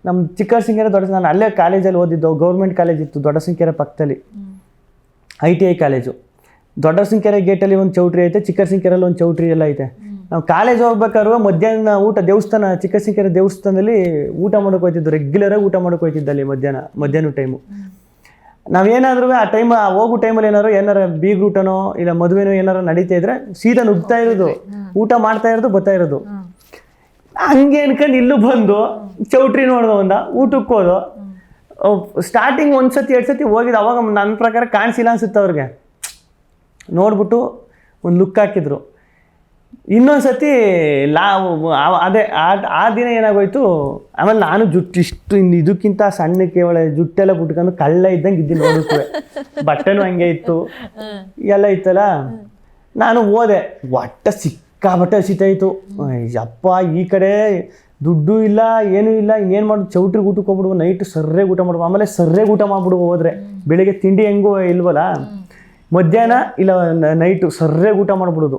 ನಮ್ಮ ಚಿಕ್ಕಸಿಂಕೆರೆ ನಾನು ಅಲ್ಲೇ ಕಾಲೇಜಲ್ಲಿ ಓದಿದ್ದು, ಗೌರ್ಮೆಂಟ್ ಕಾಲೇಜ್ ಇತ್ತು ದೊಡ್ಡಸಿಂಕೆರೆ ಪಕ್ಕದಲ್ಲಿ, ITI ಕಾಲೇಜು. ದೊಡ್ಡಸಿಂಕೆರೆ ಗೇಟಲ್ಲಿ ಒಂದು ಚೌಟ್ರಿ ಐತೆ, ಚಿಕ್ಕಸಿಂಕೆರೆಯಲ್ಲಿ ಒಂದು ಚೌಟ್ರಿ ಎಲ್ಲ ಐತೆ. ನಾವು ಕಾಲೇಜ್ ಹೋಗ್ಬೇಕಾದ್ರೆ ಮಧ್ಯಾಹ್ನ ಊಟ ದೇವಸ್ಥಾನ, ಚಿಕ್ಕಸಿಂಕೆರೆ ದೇವಸ್ಥಾನದಲ್ಲಿ ಊಟ ಮಾಡೋಕೆ ಹೋಗ್ತಿದ್ದು, ರೆಗ್ಯುಲರಾಗಿ ಊಟ ಮಾಡೋಕೆ ಹೋಗ್ತಿದ್ದ ಅಲ್ಲಿ ಮಧ್ಯಾಹ್ನ ಟೈಮು. ನಾವೇನಾದ್ರೂ ಆ ಟೈಮ್ ಹೋಗೋ ಟೈಮಲ್ಲಿ ಏನಾರು ಬೀಗ್ ಊಟನೋ ಇಲ್ಲ ಮದುವೆನೋ ಏನಾರು ನಡೀತಾ ಇದ್ರೆ ಸೀದಾ ನುಗ್ತಾ ಇರೋದು, ಊಟ ಮಾಡ್ತಾ ಇರೋದು, ಬರ್ತಾ ಇರೋದು. ಹಂಗೆ ಅನ್ಕೊಂಡು ಇಲ್ಲೂ ಬಂದು ಚೌಟ್ರಿ ನೋಡ್ದೋ, ಊಟಕ್ಕೆ ಹೋದು. ಸ್ಟಾರ್ಟಿಂಗ್ 1 ಸತಿ 2 ಸತಿ ಹೋಗಿದ್ದು. ಅವಾಗ ನನ್ನ ಪ್ರಕಾರ ಕಾಣಿಸಿಲ್ಲ ಅನ್ಸುತ್ತೆ ಅವ್ರಿಗೆ. ನೋಡ್ಬಿಟ್ಟು ಒಂದು ಲುಕ್ ಹಾಕಿದ್ರು. ಇನ್ನೊಂದು ಸತಿ ಅದೇ ಆ ದಿನ ಏನಾಗೋಯ್ತು, ಆಮೇಲೆ ನಾನು ಜುಟ್ಟು ಇಷ್ಟು ಇದಕ್ಕಿಂತ ಸಣ್ಣಕ್ಕೆ ಒಳ್ಳೆ ಜುಟ್ಟೆಲ್ಲ ಬಿಟ್ಕೊಂಡು ಕಳ್ಳ ಇದ್ದಂಗೆ ಇದ್ದೀನಿ ನೋಡುತ್ತವೆ. ಬಟ್ಟೆನೂ ಹಂಗೆ ಇತ್ತು, ಎಲ್ಲ ಇತ್ತಲ್ಲ. ನಾನು ಹೋದೆ, ಸಿಕ್ಕಾಬಟ್ಟೆ ಹಸಿತಾಯಿತು. ಯಪ್ಪ, ಈ ಕಡೆ ದುಡ್ಡು ಇಲ್ಲ, ಏನೂ ಇಲ್ಲ, ಇನ್ನೇನು ಮಾಡೋದು, ಚೌಟ್ರಿಗೆ ಊಟಕ್ಕೆ ಹೋಗ್ಬಿಡುವ, ನೈಟ್ ಸರ್ರೇಗೆ ಊಟ ಮಾಡ್ಬೋ, ಆಮೇಲೆ ಸರ್ರೇಗೆ ಊಟ ಮಾಡ್ಬಿಡುವ. ಹೋದ್ರೆ ಬೆಳಿಗ್ಗೆ ತಿಂಡಿ ಹೆಂಗೂ ಇಲ್ವಲ್ಲ, ಮಧ್ಯಾಹ್ನ ಇಲ್ಲ ನೈಟು ಸರ್ರೇಗೆ ಊಟ ಮಾಡ್ಬಿಡೋದು.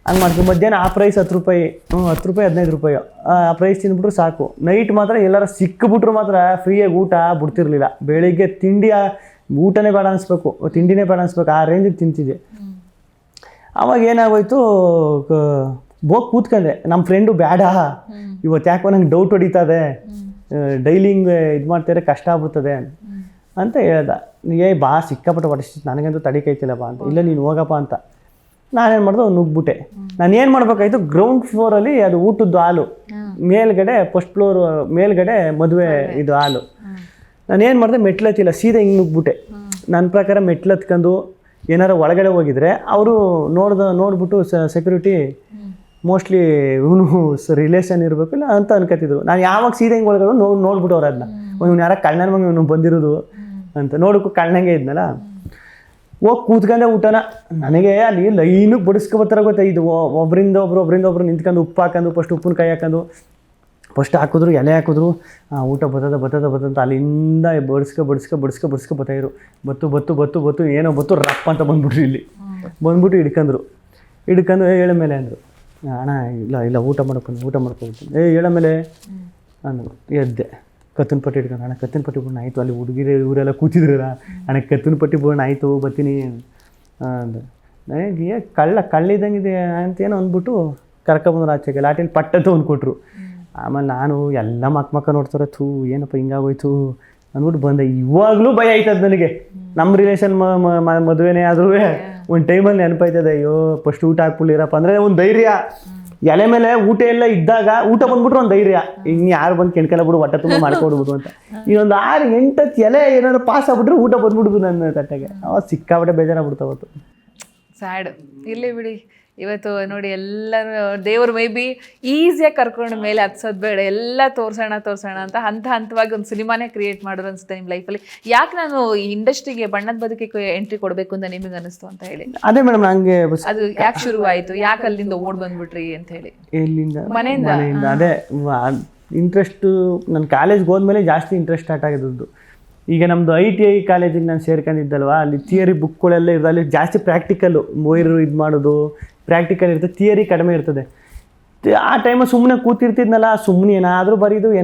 ಹಂಗೆ ಮಾಡ್ತೀವಿ. ಮಧ್ಯಾಹ್ನ ಆ ಪ್ರೈಸ್ 10 ರೂಪಾಯಿ, 10 ರೂಪಾಯಿ 15 ರೂಪಾಯಿ ಆ ಪ್ರೈಸ್ ತಿಂದ್ಬಿಟ್ರು ಸಾಕು. ನೈಟ್ ಮಾತ್ರ ಎಲ್ಲಾರು ಸಿಕ್ಕಿಬಿಟ್ರು ಮಾತ್ರ ಫ್ರೀಯಾಗಿ ಊಟ ಬಿಡ್ತಿರ್ಲಿಲ್ಲ. ಬೆಳಿಗ್ಗೆ ಊಟನೇ ಬೇಡ ಅನಿಸ್ಬೇಕು, ತಿಂಡಿನೇ ಬೇಡ ಅನಿಸ್ಬೇಕು, ಆ ರೇಂಜಿಗೆ ತಿಂತಿದ್ದೆ. ಅವಾಗ ಏನಾಗೋಯ್ತು, ಹೋಗಿ ಕೂತ್ಕೊಂಡೆ. ನಮ್ಮ ಫ್ರೆಂಡು ಬೇಡ ಇವತ್ತು ಯಾಕೋ ನಂಗೆ ಡೌಟ್ ಹೊಡಿತದೆ, ಡೈಲಿ ಹಿಂಗೆ ಇದು ಮಾಡ್ತಾರೆ ಕಷ್ಟ ಆಗ್ಬಿಡ್ತದೆ ಅಂತ ಹೇಳ್ದ. ಬಾ ಸಿಕ್ಕಾಪಟ್ಟೆ ಹೊಡಿಸ್ತಿತ್ತು, ನನಗಂತೂ ತಡಿಕೈತಿಲ್ಲ ಬಾ ಅಂತ. ಇಲ್ಲ ನೀನು ಹೋಗಪ್ಪ ಅಂತ ನಾನೇನು ಮಾಡ್ದೆ, ನುಗ್ಬಿಟ್ಟೆ. ನಾನು ಏನು ಮಾಡ್ಬೇಕಾಯ್ತು, ಗ್ರೌಂಡ್ ಫ್ಲೋರಲ್ಲಿ ಅದು ಊಟದ್ದು ಹಾಲು, ಮೇಲ್ಗಡೆ ಫಸ್ಟ್ ಫ್ಲೋರ್ ಮೇಲ್ಗಡೆ ಮದುವೆ ಇದು ಹಾಲು. ನಾನೇನು ಮಾಡಿದೆ, ಮೆಟ್ಲತ್ತಿಲ್ಲ, ಸೀದಾ ಹಿಂಗೆ ನುಗ್ಬಿಟ್ಟೆ. ನನ್ನ ಪ್ರಕಾರ ಮೆಟ್ಲತ್ಕೊಂಡು ಏನಾರು ಒಳಗಡೆ ಹೋಗಿದ್ರೆ ಅವರು ನೋಡ್ಬಿಟ್ಟು ಸೆಕ್ಯೂರಿಟಿ ಮೋಸ್ಟ್ಲಿ ಇವನು ರಿಲೇಷನ್ ಇರಬೇಕಿಲ್ಲ ಅಂತ ಅನ್ಕೋತಿದ್ರು. ನಾನು ಯಾವಾಗ ಸೀದಾ ಹಿಂಗೆ ಒಳಗಡೆ ನೋಡ್ಬಿಟ್ಟು ಅವ್ರು ಅದನ್ನ, ಇವ್ನು ಯಾರ ಕಳ್ಳನ ಮಗ ಇವನು ಬಂದಿರೋದು ಅಂತ ನೋಡೋಕ್ಕೂ ಕಳ್ಳಂಗೆ ಇದ್ನಲ್ಲ. ಹೋಗಿ ಕೂತ್ಕೊಂಡೆ ಊಟನ. ನನಗೆ ಅಲ್ಲಿ ಲೈನು ಬಡಿಸ್ಕೊಬತ್ತಾರೆ ಗೊತ್ತಾ, ಇದು ಒಬ್ಬರಿಂದ ಒಬ್ರು ನಿಂತ್ಕೊಂಡು ಉಪ್ಪು ಹಾಕೊಂಡು ಫಸ್ಟ್ ಉಪ್ಪಿನಕಾಯಿ ಹಾಕೊಂಡು ಫಸ್ಟ್ ಹಾಕಿದ್ರು, ಎಲೆ ಹಾಕಿದ್ರು, ಊಟ ಬತ್ತದ ಅಲ್ಲಿಂದ ಬಡಿಸ್ಕೊ ಬತ್ತಾಯಿರು. ಬತ್ತು ಏನೋ ಬತ್ತು ರಪ್ಪ ಅಂತ ಬಂದ್ಬಿಟ್ರು. ಇಲ್ಲಿ ಬಂದ್ಬಿಟ್ಟು ಹಿಡ್ಕೊಂಡು ಹೇಳ ಮೇಲೆ ಅಂದರು. ಅಣ್ಣ ಇಲ್ಲ ಊಟ ಮಾಡ್ಕೊಂಡು ಹೇಳ ಮೇಲೆ ಅಂದರು. ಎದ್ದೆ, ಕತ್ತಿನ ಪಟ್ಟಿ ಹಿಡ್ಕೊಂಡು, ಅಣ್ಣ ಕತ್ತಿನ ಪಟ್ಟಿ ಬಣ್ಣ ಆಯಿತು, ಅಲ್ಲಿ ಹುಡುಗಿರು ಇವರೆಲ್ಲ ಕೂತಿದ್ರಲ್ಲ, ಅಣ್ಣ ಕತ್ತಿನ ಪಟ್ಟಿ ಬಣ್ಣ ಆಯಿತು ಬರ್ತೀನಿ ಅಂದ. ನನಗೆ ಕಳ್ಳಿದ್ದಂಗಿದೆ ಅಂತೇನೋ ಅಂದ್ಬಿಟ್ಟು ಕರ್ಕೊಬಂದ್ರು ಆಚೆಗೆ. ಲಾಟಿಲಿ ಪಟ್ಟದ್ದು ಒಂದು ಕೊಟ್ಟರು. ಆಮೇಲೆ ನಾನು ಎಲ್ಲ ಮಕ್ಕ ನೋಡ್ತಾರೆ, ಥೂ ಏನಪ್ಪ ಹಿಂಗಾಗೋಯ್ತು ಅಂದ್ಬಿಟ್ಟು ಬಂದೆ. ಇವಾಗಲೂ ಭಯ ಆಯ್ತದ ನನಗೆ. ನಮ್ಮ ರಿಲೇಷನ್ ಮದುವೆನೇ ಆದ್ರೂ ಒಂದು ಟೈಮಲ್ಲಿ ನೆನಪಾಯ್ತದೆ, ಅಯ್ಯೋ ಫಸ್ಟ್ ಊಟ ಹಾಕ್ಬಿಟ್ಟಿರಪ್ಪ ಅಂದರೆ ಒಂದು ಧೈರ್ಯ. ಎಲೆ ಮೇಲೆ ಊಟ ಎಲ್ಲ ಇದ್ದಾಗ ಊಟ ಬಂದ್ಬಿಟ್ರೆ ಒಂದು ಧೈರ್ಯ, ಇನ್ನು ಯಾರು ಬಂದು ಕೆಣ್ಕೆಲ್ಲ ಬಿಡು ಹೊಟ್ಟೆ ತುಂಬ ಮಾಡ್ಕೊಡ್ಬೋದು ಅಂತ. ಇನ್ನೊಂದು 6-8 ಎಲೆ ಏನಾದ್ರು ಪಾಸ್ ಆಗ್ಬಿಟ್ರೆ ಊಟ ಬಂದ್ಬಿಡುದು ನನ್ನ ತಟ್ಟೆಗೆ. ಅವಾಗ ಸಿಕ್ಕಾಬಿಟ್ಟೆ ಬೇಜಾರಾಗ್ಬಿಡ್ತು ಅವತ್ತು.
ಸ್ಯಾಡ್. ಇರಲಿ ಬಿಡಿ, ಇವತ್ತು ನೋಡಿ ಎಲ್ಲರೂ ದೇವರು ಮೇ ಬಿ ಈಸಿಯಾಗಿ ಕರ್ಕೊಂಡು ಮೇಲೆ ಹತ್ಸೋದು ಬೇಡ, ಎಲ್ಲ ತೋರ್ಸೋಣ ಅಂತ ಹಂತವಾಗಿ ಒಂದು ಸಿನಿಮಾನೇ ಕ್ರಿಯೇಟ್ ಮಾಡೋದು ಅನ್ಸುತ್ತೆ ನಿಮ್ಮ ಲೈಫಲ್ಲಿ. ಯಾಕೆ ನಾನು ಈ ಇಂಡಸ್ಟ್ರಿಗೆ ಬಣ್ಣದ ಬದುಕಿಗೆ ಎಂಟ್ರಿ ಕೊಡಬೇಕು ಅಂತ ನಿಮಗೆ ಅನಿಸ್ತು ಅಂತ ಹೇಳಿ?
ಅದೇ ಮೇಡಮ್, ನನಗೆ
ಅದು ಯಾಕೆ ಶುರು ಆಯಿತು, ಯಾಕೆ ಅಲ್ಲಿಂದ ಓಡ್ ಬಂದ್ಬಿಟ್ರಿ ಅಂತ ಹೇಳಿ?
ಎಲ್ಲಿಂದ?
ಮನೆಯಿಂದ.
ಅದೇ ಇಂಟ್ರೆಸ್ಟು ನನ್ನ ಕಾಲೇಜ್ಗೆ ಹೋದ್ಮೇಲೆ ಜಾಸ್ತಿ ಇಂಟ್ರೆಸ್ಟ್ ಸ್ಟಾರ್ಟ್ ಆಗಿದ್ದು. ಈಗ ನಮ್ಮದು ITI ಕಾಲೇಜಿಗೆ ನಾನು ಸೇರ್ಕೊಂಡಿದ್ದಲ್ವ, ಅಲ್ಲಿ ಥಿಯರಿ ಬುಕ್ಗಳೆಲ್ಲ ಇರೋದು, ಅಲ್ಲಿ ಜಾಸ್ತಿ ಪ್ರಾಕ್ಟಿಕಲ್ಲು ವೈರು ಇದು ಮಾಡೋದು ಪ್ರಾಕ್ಟಿಕಲ್ ಇರ್ತದೆ, ಥಿಯರಿ ಕಡಿಮೆ ಇರ್ತದೆ. ಆ ಟೈಮಲ್ಲಿ ಸುಮ್ಮನೆ ಕೂತಿರ್ತಿದ್ನಲ್ಲ, ಸುಮ್ಮನೆ ಏನಾದರೂ ಬರೀದು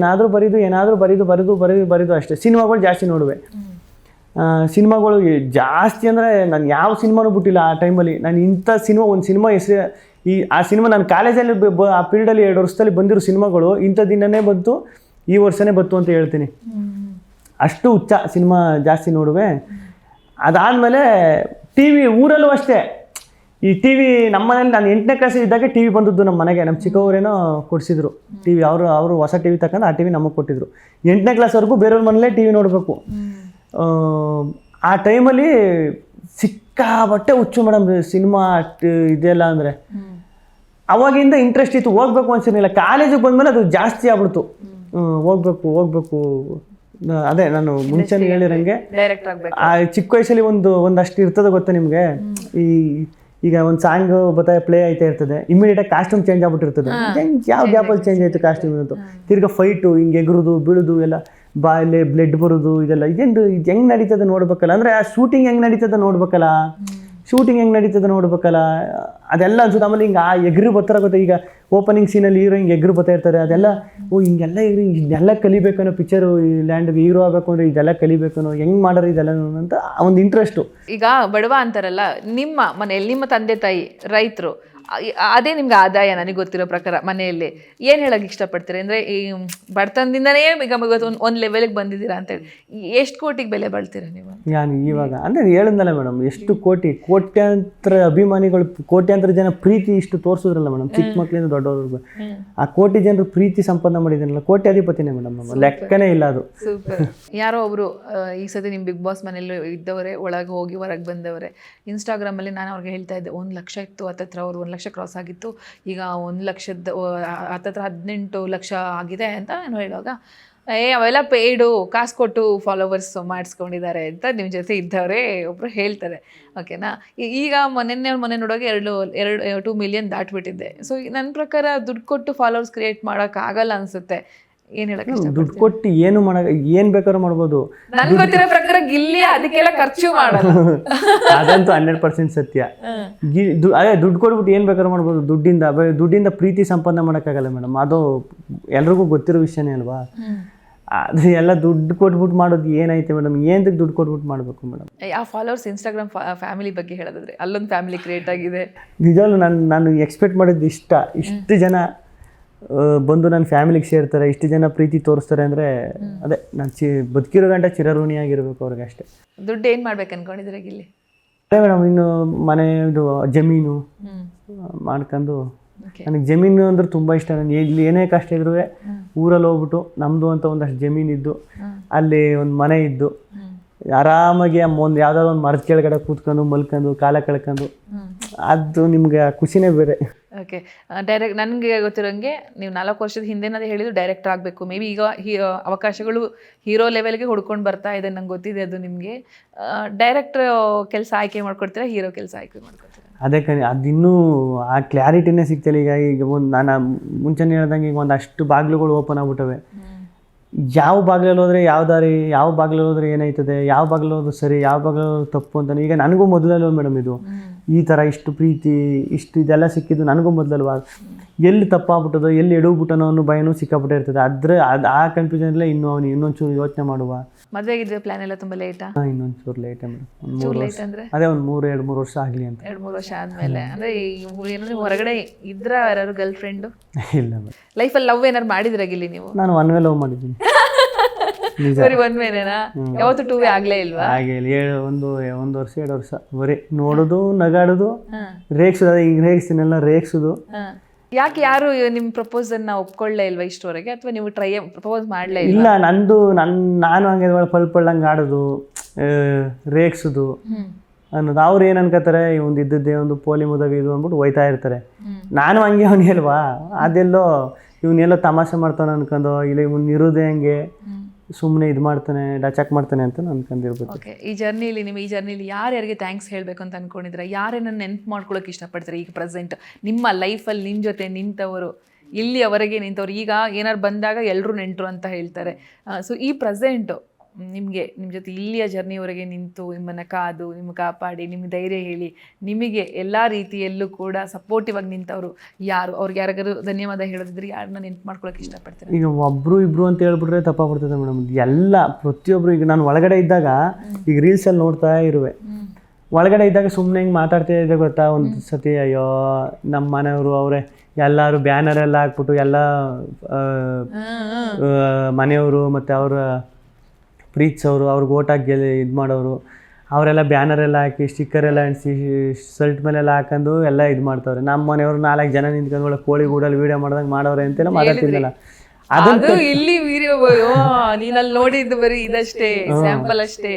ಅಷ್ಟೇ. ಸಿನಿಮಾಗಳು ಜಾಸ್ತಿ ನೋಡುವೆ. ಸಿನಿಮಾಗಳು ಜಾಸ್ತಿ ಅಂದರೆ ನಾನು ಯಾವ ಸಿನಿಮಾನೂ ಬಿಟ್ಟಿಲ್ಲ ಆ ಟೈಮಲ್ಲಿ. ನಾನು ಇಂಥ ಒಂದು ಸಿನಿಮಾ ಹೆಸರು, ಆ ಸಿನಿಮಾ ನಾನು ಕಾಲೇಜಲ್ಲಿ ಆ ಪೀರಿಯಡಲ್ಲಿ 2 ವರ್ಷದಲ್ಲಿ ಬಂದಿರೋ ಸಿನಿಮಾಗಳು ಇಂಥ ದಿನನೇ ಬಂತು, ಈ ವರ್ಷನೇ ಬಂತು ಅಂತ ಹೇಳ್ತೀನಿ. ಅಷ್ಟು ಹುಚ್ಚ ಸಿನಿಮಾ ಜಾಸ್ತಿ ನೋಡುವೆ. ಅದಾದಮೇಲೆ TV ಊರಲ್ಲೂ ಅಷ್ಟೇ. ಈ TV ನಮ್ಮ ಮನೇಲಿ ನಾನು 8ನೇ ಕ್ಲಾಸಲ್ಲಿ ಇದ್ದಾಗ TV ಬಂದದ್ದು ನಮ್ಮ ಮನೆಗೆ. ನಮ್ಮ ಚಿಕ್ಕವರೇನೋ ಕೊಡಿಸಿದ್ರು TV. ಅವರು ಹೊಸ TV ತಗೊಂಡು ಆ TV ನಮಗೆ ಕೊಟ್ಟಿದ್ರು. 8ನೇ ಕ್ಲಾಸ್ವರೆಗೂ ಬೇರೆಯವ್ರ ಮನೇಲೇ TV ನೋಡಬೇಕು. ಆ ಟೈಮಲ್ಲಿ ಸಿಕ್ಕಾಬಟ್ಟೆ ಹುಚ್ಚು ಮೇಡಮ್ ಸಿನಿಮಾ ಇದೆಲ್ಲ ಅಂದರೆ. ಅವಾಗಿಂದ ಇಂಟ್ರೆಸ್ಟ್ ಇತ್ತು, ಹೋಗ್ಬೇಕು ಅನ್ಸಿರ್ಲಿಲ್ಲ. ಕಾಲೇಜಿಗೆ ಬಂದಮೇಲೆ ಅದು ಜಾಸ್ತಿ ಆಗ್ಬಿಡ್ತು. ಹೋಗ್ಬೇಕು ಅದೇ ನಾನು ಮುಂಚೆನೇ ಹೇಳಿರಂಗೆ ಆ ಚಿಕ್ಕ ವಯಸ್ಸಲ್ಲಿ ಒಂದಷ್ಟು ಇರ್ತದೆ ಗೊತ್ತಾ ನಿಮಗೆ. ಈಗ ಒಂದು ಸಾಂಗ್ ಪ್ಲೇ ಆಯ್ತಾ ಇರ್ತದೆ, ಇಮಿಡಿಯೇಟಾಗಿ ಕಾಸ್ಟ್ಯೂಮ್ ಚೇಂಜ್ ಆಗ್ಬಿಟ್ಟಿರ್ತದೆ. ಯಾವ ಗ್ಯಾಪಲ್ಲಿ ಚೇಂಜ್ ಆಯಿತು ಕಾಸ್ಟ್ಯೂಮ್ ಅಂತ. ತಿರ್ಗಾ ಫೈಟು ಹಿಂಗೆ ಎಗುರೋದು ಬೀಳೋದು ಎಲ್ಲ, ಬಾಯಲ್ಲಿ ಬ್ಲಡ್ ಬರೋದು, ಇದೆಲ್ಲ ಇದು ಹೆಂಗೆ ನಡೀತದೆ ನೋಡ್ಬೇಕಲ್ಲ. ಅಂದರೆ ಆ ಶೂಟಿಂಗ್ ಹೆಂಗೆ ನಡೀತದೆ ನೋಡ್ಬೇಕಲ್ಲ, ಅದೆಲ್ಲ ಅನ್ಸುತ್ತೆ. ಆಮೇಲೆ ಹಿಂಗೆ ಆ ಎಗ್ರು ಬರ್ತಾರೆ ಗೊತ್ತಾ, ಈಗ ಓಪನಿಂಗ್ ಸೀನಲ್ಲಿ ಹೀರೋ ಹಿಂಗೆ ಎಗ್ರು ಬರ್ತಾ ಇರ್ತಾರೆ, ಅದೆಲ್ಲ ಇದೆಲ್ಲ ಕಲಿಬೇಕನ್ನೋ, ಪಿಕ್ಚರು ಈ ಲ್ಯಾಂಡ್ಗೆ ಹೀರೋ ಆಗಬೇಕು ಅಂದರೆ ಇದೆಲ್ಲ ಕಲಿಬೇಕನ್ನೋ, ಹೆಂಗೆ ಮಾಡೋರು ಇದೆಲ್ಲ ಅಂತ ಒಂದು ಇಂಟ್ರೆಸ್ಟು.
ಈಗ ಬಡವ ಅಂತಾರಲ್ಲ, ನಿಮ್ಮ ಮನೆಯಲ್ಲಿ ನಿಮ್ಮ ತಂದೆ ತಾಯಿ ರೈತರು, ಅದೇ ನಿಮ್ಗೆ ಆದಾಯ ನನಗೆ ಗೊತ್ತಿರೋ ಪ್ರಕಾರ ಮನೆಯಲ್ಲಿ. ಏನು ಹೇಳೋಕ್ಕೆ ಇಷ್ಟಪಡ್ತೀರಿ ಅಂದರೆ, ಈ ಬಡತನದಿಂದನೇ ಈಗ ಒಂದು ಲೆವೆಲ್ಗೆ ಬಂದಿದ್ದೀರಾ ಅಂತೇಳಿ, ಎಷ್ಟು ಕೋಟಿಗೆ ಬೆಲೆ ಬಾಳ್ತೀರಾ ನೀವು?
ನಾನು ಇವಾಗ ಅಂದರೆ ಹೇಳಿದ್ನಲ್ಲ ಮೇಡಮ್, ಎಷ್ಟು ಕೋಟ್ಯಾಂತರ ಅಭಿಮಾನಿಗಳು, ಕೋಟ್ಯಾಂತರ ಜನ ಪ್ರೀತಿ ಇಷ್ಟು ತೋರಿಸಿದ್ರಲ್ಲ ಮೇಡಮ್, ಚಿಕ್ಕ ಮಕ್ಕಳಿಂದ ದೊಡ್ಡವ್ರಿಗೂ. ಆ ಕೋಟಿ ಜನರು ಪ್ರೀತಿ ಸಂಪಾದನೆ ಮಾಡಿದ್ದೀನಲ್ಲ, ಕೋಟ್ಯಾಧಿಪತಿನೇ ಮೇಡಮ್, ಲೆಕ್ಕನೇ ಇಲ್ಲ ಅದು.
ಸೂಪರ್. ಯಾರೋ ಒಬ್ರು ಈ ಸತಿ ನಿಮ್ಮ ಬಿಗ್ ಬಾಸ್ ಮನೇಲಿ ಇದ್ದವರೇ, ಒಳಗೆ ಹೋಗಿ ಹೊರಗೆ ಬಂದವರೇ, ಇನ್ಸ್ಟಾಗ್ರಾಮಲ್ಲಿ ನಾನು ಅವ್ರಿಗೆ ಹೇಳ್ತಾ ಇದ್ದೆ, 1 ಲಕ್ಷ ಇತ್ತು ಹತ್ತತ್ರ, ಅವ್ರು 1 ಲಕ್ಷ ಕ್ರಾಸ್ ಆಗಿತ್ತು, ಈಗ 1 ಲಕ್ಷದ ಹತ್ತತ್ರ 18 ಲಕ್ಷ ಆಗಿದೆ ಅಂತ ನಾನು ಹೇಳುವಾಗ, ಅವೆಲ್ಲ ಪೇಯ್ಡು, ಕಾಸು ಕೊಟ್ಟು ಫಾಲೋವರ್ಸ್ ಮಾಡಿಸ್ಕೊಂಡಿದ್ದಾರೆ ಅಂತ ನಿಮ್ಮ ಜೊತೆ ಇದ್ದವರೇ ಒಬ್ಬರು ಹೇಳ್ತಾರೆ. ಓಕೆನಾ? ಈಗ ಮೊನ್ನೆ ನೋಡುವಾಗ 2 ಮಿಲಿಯನ್ ದಾಟ್ಬಿಟ್ಟಿದ್ದೆ. ಸೊ ನನ್ನ ಪ್ರಕಾರ ದುಡ್ಡು ಕೊಟ್ಟು ಫಾಲೋವರ್ಸ್ ಕ್ರಿಯೇಟ್ ಮಾಡೋಕ್ಕಾಗಲ್ಲ ಅನ್ಸುತ್ತೆ. ಏನು ಹೇಳಕ್ಕೆ
ದುಡ್ಡು ಕೊಟ್ಟು ಏನು ಬೇಕಾದ್ರೂ ಮಾಡ್ಬೋದು.
ನನ್ಗೆ ಗೊತ್ತಿರೋ ಪ್ರಕಾರ ಗಿಲ್ಲಿ ಅದಕ್ಕೆಲ್ಲ ಖರ್ಚು ಮಾಡಲ್ಲ.
ಅದಂತೂ 100% ಸತ್ಯ. ಅದೇ ದುಡ್ಡು ಕೊಟ್ಬಿಟ್ಟು ಏನು ಬೇಕಾದ್ರೂ ಮಾಡ್ಬೋದು. ದುಡ್ಡಿಂದ ಪ್ರೀತಿ ಸಂಪಾದನೆ ಮಾಡೋಕ್ಕಾಗಲ್ಲ ಮೇಡಮ್, ಅದು ಎಲ್ರಿಗೂ ಗೊತ್ತಿರೋ ವಿಷಯನೇ ಅಲ್ವಾ. ಅದು ಎಲ್ಲ ದುಡ್ಡು ಕೊಟ್ಬಿಟ್ಟು ಮಾಡೋದು ಏನೈತೆ ಮೇಡಮ್, ಏನಕ್ಕೆ ದುಡ್ಡು ಕೊಟ್ಬಿಟ್ಟು ಮಾಡಬೇಕು ಮೇಡಮ್.
ಆ ಫಾಲೋವರ್ಸ್ ಇನ್ಸ್ಟಾಗ್ರಾಮ್ ಫ್ಯಾಮಿಲಿ ಬಗ್ಗೆ ಹೇಳೋದಾದ್ರೆ, ಅಲ್ಲೊಂದು ಫ್ಯಾಮಿಲಿ ಕ್ರಿಯೇಟ್ ಆಗಿದೆ.
ನಿಜವಾಗ್ಲೂ ನಾನು ಎಕ್ಸ್ಪೆಕ್ಟ್ ಮಾಡಿದ್ದು ಇಷ್ಟು ಜನ ಬಂದು ನನ್ನ ಫ್ಯಾಮಿಲಿಗೆ ಸೇರ್ತಾರೆ, ಇಷ್ಟು ಜನ ಪ್ರೀತಿ ತೋರಿಸ್ತಾರೆ ಅಂದರೆ, ಅದೇ ನಾನು ಬದುಕಿರೋ ಗಂಟೆ ಚಿರಋಣಿಯಾಗಿರ್ಬೇಕು ಅವ್ರಿಗೆ ಅಷ್ಟೇ.
ದುಡ್ಡು ಏನು ಮಾಡ್ಬೇಕು ಅನ್ಕೊಂಡಿದ್ರೆ ಗಿಲ್ಲಿ?
ಅದೇ ಮೇಡಮ್, ಇನ್ನು ಮನೆಯದು ಜಮೀನು ಮಾಡ್ಕೊಂಡು, ನನಗೆ ಜಮೀನು ಅಂದ್ರೆ ತುಂಬ ಇಷ್ಟ. ನಾನು ಇಲ್ಲಿ ಏನೇ ಕಷ್ಟ ಇದ್ರೂ ಊರಲ್ಲಿ ಹೋಗ್ಬಿಟ್ಟು ನಮ್ಮದು ಅಂತ ಒಂದಷ್ಟು ಜಮೀನಿದ್ದು, ಅಲ್ಲಿ ಒಂದು ಮನೆ ಇದ್ದು ಆರಾಮಾಗಿ ಯಾವುದಾದ್ರು ಒಂದು ಮರದ ಕೆಳಗಡೆ ಕೂತ್ಕೊಂಡು ಮಲ್ಕೊಂಡು ಕಾಲ ಕಳ್ಕೊಂಡು, ಅದು ನಿಮ್ಗೆ ಖುಷಿನೇ ಬೇರೆ.
ಓಕೆ. ಡೈರೆಕ್ಟ್ ನನಗೆ ಗೊತ್ತಿರೋಂಗೆ ನೀವು 4 ವರ್ಷದ ಹಿಂದೆನಾದ್ರೂ ಹೇಳಿದ್ರು ಡೈರೆಕ್ಟರ್ ಆಗಬೇಕು, ಮೇ ಬಿ ಈಗ ಅವಕಾಶಗಳು ಹೀರೋ ಲೆವೆಲ್ಗೆ ಹುಡ್ಕೊಂಡು ಬರ್ತಾ ಇದೆ, ನಂಗೆ ಗೊತ್ತಿದೆ ಅದು. ನಿಮಗೆ ಡೈರೆಕ್ಟರ್ ಕೆಲಸ ಆಯ್ಕೆ ಮಾಡ್ಕೊಡ್ತೀರಾ, ಹೀರೋ ಕೆಲಸ ಆಯ್ಕೆ ಮಾಡ್ಕೊಡ್ತೀರಾ?
ಅದೇ ಅದಿನ್ನೂ ಆ ಕ್ಲಾರಿಟಿನೇ ಸಿಗ್ತಿಲ್ಲ. ಈಗ ಒಂದು ನಾನು ಮುಂಚೆನೇ ಹೇಳ್ದಂಗೆ ಈಗ ಒಂದಷ್ಟು ಬಾಗಿಲುಗಳು ಓಪನ್ ಆಗ್ಬಿಟ್ಟವೆ. ಯಾವ ಬಾಗಿಲಲ್ಲಿ ಹೋದರೆ ಯಾವ ದಾರಿ, ಯಾವ ಬಾಗಿಲಲ್ಲಿ ಹೋದರೆ ಏನಾಯ್ತದೆ, ಯಾವ ಬಾಗಿಲು ಹೋದ್ರೆ ಸರಿ, ಯಾವ ಬಾಗಿಲು ತಪ್ಪು ಅಂತಾನೆ. ಈಗ ನನಗೂ ಮೊದಲಲ್ವ ಮೇಡಮ್ ಇದು ಈ ಥರ ಇಷ್ಟು ಪ್ರೀತಿ ಇದೆಲ್ಲ ಸಿಕ್ಕಿದ್ದು ನನಗೂ ಮೊದಲಲ್ವ. ಎಲ್ಲಿ ತಪ್ಪಾಗ್ಬಿಟ್ಟದೋ, ಎಲ್ಲಿ ಎಡವ್ಬಿಟ್ಟನೋ ಅನ್ನೋ ಭಯನೂ ಸಿಕ್ಕಾಬಿಟ್ಟೆ ಇರ್ತದೆ. ಆ ಕನ್ಫ್ಯೂಷನ್ಲೇ ಇನ್ನೊಂಚೂರು ಯೋಚನೆ ಮಾಡುವ.
ಮದುವೆಗಿದ್ರೆ ಪ್ಲಾನ್ ಎಲ್ಲ ತುಂಬ ಲೇಟಾ?
ಇನ್ನೊಂಚೂರು ಲೇಟ್ ಮೇಡಮ್.
ಅಂದ್ರೆ
ಅದೇ ಒಂದು 2-3 ವರ್ಷ ಆಗಲಿ ಅಂತ.
2-3 ವರ್ಷ ಆದಮೇಲೆ ಅಂದರೆ ಏನಂದ್ರೆ ಹೊರಗಡೆ ಇದ್ರ ಯಾರು ಗರ್ಲ್ ಫ್ರೆಂಡು?
ಇಲ್ಲ ಮೇಡಮ್.
ಲೈಫಲ್ಲಿ ಲವ್ ಏನಾರು ಮಾಡಿದ್ರೆ ಗಿಲ್ಲಿ ನೀವು?
ನಾನು ಒನ್ ವೇ ಲವ್ ಮಾಡಿದ್ದೀನಿ.
ಬರೀ ಒನ್ ವೇನೇನಾ? ಯಾವತ್ತು 2 ವೇ ಆಗಲೇ ಇಲ್ವಾ?
ಹಾಗೆ ಒಂದು ವರ್ಷ 2 ವರ್ಷ ಬರೀ ನೋಡೋದು, ನಗಾಡೋದು, ರೇಗ್ಸೋದು. ಅದೇ ಹಿಂಗೆ ರೇಗಿಸ್ತೀನೆಲ್ಲ ರೇಗ್ಸೋದು.
ಯಾಕೆ ಯಾರು ನಿಮ್ಮ ಪ್ರಪೋಸನ್ನ ಒಪ್ಕೊಳ್ಳೇ ಇಲ್ವಾ ಇಷ್ಟವರೆಗೆ, ಅಥವಾ ನೀವು ಪ್ರಪೋಸ್ ಮಾಡಲೇ
ಇಲ್ಲ? ನಾನು ಹಂಗೆ ಪಲ್ಪಳ್ಳಂಗೆ ಆಡೋದು, ರೇಗ್ಸೋದು ಅನ್ನೋದು. ಅವ್ರು ಏನು ಅನ್ಕೋತಾರೆ, ಒಂದು ಇದ್ದದ್ದೇ ಒಂದು ಪೋಲಿ ಮುದವಿ ಇದು ಅಂದ್ಬಿಟ್ಟು ಹೋಯ್ತಾ ಇರ್ತಾರೆ. ನಾನು ಹಂಗೆ ಅವನಿಲ್ವಾ, ಅದೆಲ್ಲೋ ಇವನ್ನೆಲ್ಲೋ ತಮಾಷೆ ಮಾಡ್ತಾನೆ ಅನ್ಕೊಂಡು, ಇಲ್ಲ ಇವ್ನು ಇರೋದೇ ಹಂಗೆ ಸುಮ್ಮನೆ ಇದು ಮಾಡ್ತಾನೆ, ಡಚಕ್ ಮಾಡ್ತಾನೆ ಅಂತ ಅನ್ಕೊಂಡಿರ್ಬೋದು.
ಓಕೆ. ಈ ಜರ್ನಿಲಿ ಯಾರ್ಯಾರಿಗೆ ಥ್ಯಾಂಕ್ಸ್ ಹೇಳಬೇಕು ಅಂತ ಅನ್ಕೊಂಡಿದ್ರೆ, ಯಾರೇನ ನೆನ್ಪು ಮಾಡ್ಕೊಳಕ್ಕೆ ಇಷ್ಟಪಡ್ತಾರೆ ಈಗ ಪ್ರೆಸೆಂಟ್ ನಿಮ್ಮ ಲೈಫಲ್ಲಿ ನಿಮ್ಮ ಜೊತೆ ನಿಂತವರು, ಇಲ್ಲಿಯವರೆಗೆ ನಿಂತವ್ರು? ಈಗ ಏನಾರು ಬಂದಾಗ ಎಲ್ಲರೂ ನೆಂಟರು ಅಂತ ಹೇಳ್ತಾರೆ. ಸೊ ಈ ಪ್ರೆಸೆಂಟು ನಿಮಗೆ ನಿಮ್ಮ ಜೊತೆ ಇಲ್ಲಿಯ ಜರ್ನಿವರೆಗೆ ನಿಂತು ನಿಮ್ಮನ್ನು ಕಾದು, ನಿಮ್ಮ ಕಾಪಾಡಿ, ನಿಮಗೆ ಧೈರ್ಯ ಹೇಳಿ, ನಿಮಗೆ ಎಲ್ಲ ರೀತಿಯಲ್ಲೂ ಕೂಡ ಸಪೋರ್ಟಿವ್ ಆಗಿ ನಿಂತವರು ಯಾರು? ಅವ್ರಿಗೆ ಯಾರಿಗಾರು ಧನ್ಯವಾದ ಹೇಳೋದಿದ್ರೆ ಯಾರನ್ನ ನೆನ್ಪು ಮಾಡ್ಕೊಳಕ್ಕೆ ಇಷ್ಟಪಡ್ತಾರೆ?
ಈಗ ಒಬ್ಬರು ಇಬ್ಬರು ಅಂತ ಹೇಳ್ಬಿಟ್ರೆ ತಪ್ಪಾಗ್ಬಿಡ್ತದೆ ಮೇಡಮ್. ಎಲ್ಲ ಪ್ರತಿಯೊಬ್ಬರು ಈಗ ನಾನು ಒಳಗಡೆ ಇದ್ದಾಗ, ಈಗ ರೀಲ್ಸಲ್ಲಿ ನೋಡ್ತಾ ಇರುವೆ, ಒಳಗಡೆ ಇದ್ದಾಗ ಸುಮ್ಮನೆ ಹಿಂಗೆ ಮಾತಾಡ್ತಾ ಇದ್ದೆ ಗೊತ್ತಾ, ಒಂದು ಸತಿ ಅಯ್ಯೋ ನಮ್ಮ ಮನೆಯವರು ಅವರೇ ಎಲ್ಲರೂ ಬ್ಯಾನರ್ ಎಲ್ಲ ಹಾಕ್ಬಿಟ್ಟು, ಎಲ್ಲ ಮನೆಯವರು ಮತ್ತು ಅವರ ಪ್ರೀತ್ಸವರು, ಅವ್ರಿಗೆ ಓಟ್ ಹಾಕಿ ಇದು ಮಾಡೋರು, ಅವರೆಲ್ಲ ಬ್ಯಾನರ್ ಎಲ್ಲ ಹಾಕಿ ಸ್ಟಿಕ್ಕರ್ ಎಲ್ಲ ಅಂಟಿಸಿ ಶರ್ಟ್ ಮೇಲೆಲ್ಲ ಹಾಕೊಂಡು ಎಲ್ಲ ಇದು ಮಾಡ್ತಾವ್ರೆ. ನಮ್ಮ ಮನೆಯವರು 4 ಜನ ನಿಂತ್ಕೊಂಡು ಒಳ್ಳೆ ಕೋಳಿ ಗೂಡಲ್ಲಿ ವೀಡಿಯೋ ಮಾಡ್ದಂಗೆ ಮಾಡೋರೆ ಅಂತೆಲ್ಲ ಮಾತಾಡ್ತಿದ್ದಲ್ಲ.
ಅದು ಇಲ್ಲಿ ವೀಡಿಯೋ ನೀನಲ್ಲಿ ನೋಡಿದ್ದು ಬರೀ ಇದಷ್ಟೇ, ಸ್ಯಾಂಪಲ್ ಅಷ್ಟೇ.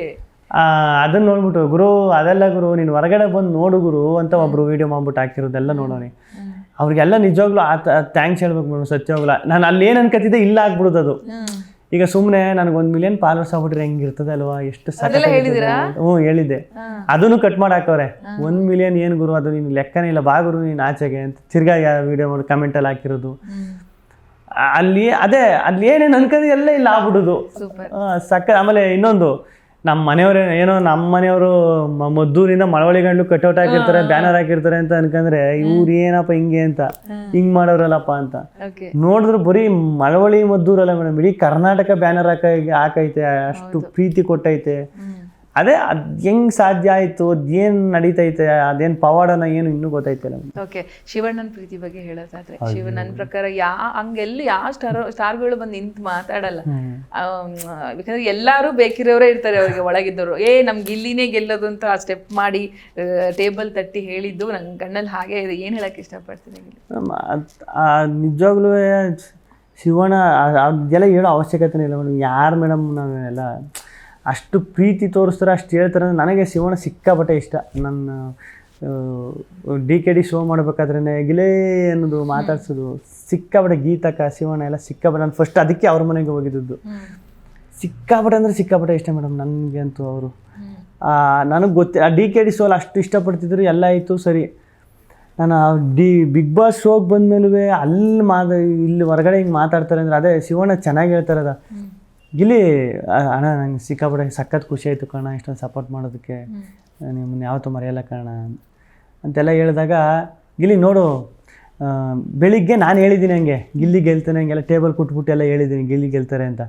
ಅದನ್ನ ನೋಡ್ಬಿಟ್ಟು ಗುರು ಅದೆಲ್ಲ ಗುರು ನೀನು ಹೊರಗಡೆ ಬಂದು ನೋಡು ಗುರು ಅಂತ ಒಬ್ರು ವೀಡಿಯೋ ಮಾಡ್ಬಿಟ್ಟು ಹಾಕಿರೋದೆಲ್ಲ ನೋಡೋಣ. ಅವ್ರಿಗೆಲ್ಲ ನಿಜವಾಗ್ಲೂ ಥ್ಯಾಂಕ್ಸ್ ಹೇಳ್ಬೇಕು ಮೇಡಮ್, ಸತ್ಯವಾಗ್ಲ. ನಾನು ಅಲ್ಲಿ ಏನು ಅನ್ಕತ್ತಿದ್ದೆ ಇಲ್ಲ ಆಗ್ಬಿಡೋದು ಅದು. ಈಗ ಸುಮ್ಮನೆ ನನಗೆ 1 ಮಿಲಿಯನ್ ಫಾಲೋವರ್ಸ್ ಆಗ್ಬಿಟ್ರೆ ಹೆಂಗಿರ್ತದೆ ಅಲ್ವಾ, ಎಷ್ಟು ಹೇಳಿದ್ದೆ. ಅದನ್ನು ಕಟ್ ಮಾಡಿ ಹಾಕವ್ರೆ. 1 ಮಿಲಿಯನ್ ಏನು ಗುರು, ಅದು ನೀನು ಲೆಕ್ಕನೇ ಇಲ್ಲ, ಬಾ ಗುರು ನೀನು ಆಚೆಗೆ ಅಂತ ತಿರ್ಗಾ ವಿಡಿಯೋ ಮಾಡಿ ಕಮೆಂಟಲ್ಲಿ ಹಾಕಿರೋದು. ಅಲ್ಲಿ ಏನೇನು ಅನ್ಕೊಂಡ್ರೆ ಎಲ್ಲ ಇಲ್ಲ ಆಗ್ಬಿಡೋದು ಆಮೇಲೆ ಇನ್ನೊಂದು ನಮ್ಮ ಮನೆಯವರು ಮದ್ದೂರಿಂದ ಮಳವಳ್ಳಿ ಗಂಡ್ಲು ಕಟ್ಔಟ್ ಹಾಕಿರ್ತಾರೆ, ಬ್ಯಾನರ್ ಹಾಕಿರ್ತಾರೆ ಅಂತ ಅನ್ಕಂದ್ರೆ ಇವ್ರು ಏನಪ್ಪ ಹಿಂಗೆ ಅಂತ ಹಿಂಗ್ ಮಾಡೋರಲ್ಲಪ್ಪ ಅಂತ ನೋಡಿದ್ರು. ಬರೀ ಮಳವಳ್ಳಿ ಮದ್ದೂರಲ್ಲ ಮೇಡಮ್, ಇಡೀ ಕರ್ನಾಟಕ ಬ್ಯಾನರ್ ಹಾಕೈತೆ, ಅಷ್ಟು ಪ್ರೀತಿ ಕೊಟ್ಟೈತೆ. ಅದೇ ಅದು ಹೆಂಗ್ ಸಾಧ್ಯ ಆಯ್ತು, ಅದೇನ್ ನಡೀತೈತೆ, ಅದೇನ್ ಪವಾಡನ ಏನು ಇನ್ನೂ ಗೊತ್ತಾಯ್ತಿಲ್ಲ.
ಓಕೆ. ಶಿವಣ್ಣನ ಪ್ರೀತಿ ಬಗ್ಗೆ ಹೇಳೋದಾದ್ರೆ, ನನ್ನ ಪ್ರಕಾರ ಹಂಗೆಲ್ಲಿ ಯಾವ ಸ್ಟಾರ್ಗಳು ಬಂದು ನಿಂತು ಮಾತಾಡಲ್ಲ. ಯಾಕಂದ್ರೆ ಎಲ್ಲಾರು ಬೇಕಿರೋರೇ ಇರ್ತಾರೆ ಅವ್ರಿಗೆ ಒಳಗಿದ್ದವರು. ನಮ್ಗೆ ಇಲ್ಲಿನೇ ಗೆಲ್ಲೋದು ಅಂತ ಆ ಸ್ಟೆಪ್ ಮಾಡಿ ಟೇಬಲ್ ತಟ್ಟಿ ಹೇಳಿದ್ದು ನಂಗೆ ಕಣ್ಣಲ್ಲಿ ಹಾಗೆ ಇದೆ. ಏನ್ ಹೇಳಕ್ ಇಷ್ಟಪಡ್ತೀನಿ?
ನಿಜವಾಗ್ಲೂ ಶಿವಣ್ಣ ಅದೆಲ್ಲ ಹೇಳೋ ಅವಶ್ಯಕತೆನೇ ಇಲ್ಲ ಮೇಡಮ್. ಯಾರು ಮೇಡಮ್ ನಾವೆಲ್ಲ ಅಷ್ಟು ಪ್ರೀತಿ ತೋರಿಸ್ತಾರೆ, ಅಷ್ಟು ಹೇಳ್ತಾರೆ. ನನಗೆ ಶಿವಣ್ಣ ಸಿಕ್ಕಾಪಟ್ಟೆ ಇಷ್ಟ. ನನ್ನ DKD ಶೋ ಮಾಡ್ಬೇಕಾದ್ರೆ ಗಿಲೇ ಅನ್ನೋದು ಮಾತಾಡ್ಸೋದು ಸಿಕ್ಕಾಪಟ್ಟೆ, ಗೀತಕ್ಕ ಶಿವಣ್ಣ ಎಲ್ಲ ಸಿಕ್ಕಾಪಟ್ಟೆ. ನಾನು ಫಸ್ಟ್ ಅದಕ್ಕೆ ಅವ್ರ ಮನೆಗೆ ಹೋಗಿದ್ದು. ಸಿಕ್ಕಾಪಟ್ಟೆ ಅಂದರೆ ಸಿಕ್ಕಾಪಟ್ಟೆ ಇಷ್ಟ ಮೇಡಮ್ ನನಗೆ ಅಂತೂ. ಅವರು ನನಗೆ DKD ಶೋಲ್ಲಿ ಅಷ್ಟು ಇಷ್ಟಪಡ್ತಿದ್ರು. ಎಲ್ಲ ಆಯಿತು ಸರಿ. ನಾನು ಬಿಗ್ ಬಾಸ್ ಶೋಗೆ ಬಂದಮೇಲೆ ಇಲ್ಲಿ ಹೊರಗಡೆ ಹಿಂಗೆ ಮಾತಾಡ್ತಾರೆ ಅಂದರೆ ಅದೇ ಶಿವಣ್ಣ ಚೆನ್ನಾಗಿ ಹೇಳ್ತಾರೆ. ಅದ ಗಿಲ್ಲಿ ಅಣ್ಣ ನಂಗೆ ಸಿಕ್ಕಾಪಟ್ಟೆ ಸಖತ್ ಖುಷಿ ಆಯಿತು ಕಣ, ಇಷ್ಟೊಂದು ಸಪೋರ್ಟ್ ಮಾಡೋದಕ್ಕೆ, ನಿಮ್ಮನ್ನು ಯಾವತ್ತೂ ಮರೆಯಲ್ಲ ಕಣ ಅಂತೆಲ್ಲ ಹೇಳಿದಾಗ, ಗಿಲ್ಲಿ ನೋಡು ಬೆಳಿಗ್ಗೆ ನಾನು ಹೇಳಿದ್ದೀನಿ ಹಂಗೆ ಗಿಲ್ಲಿ ಗೆಲ್ತಾನೆ, ಹಂಗೆಲ್ಲ ಟೇಬಲ್ ಕುಟ್ಬಿಟ್ಟು ಎಲ್ಲ ಹೇಳಿದ್ದೀನಿ ಗಿಲ್ಲಿ ಗೆಲ್ತಾರೆ ಅಂತ.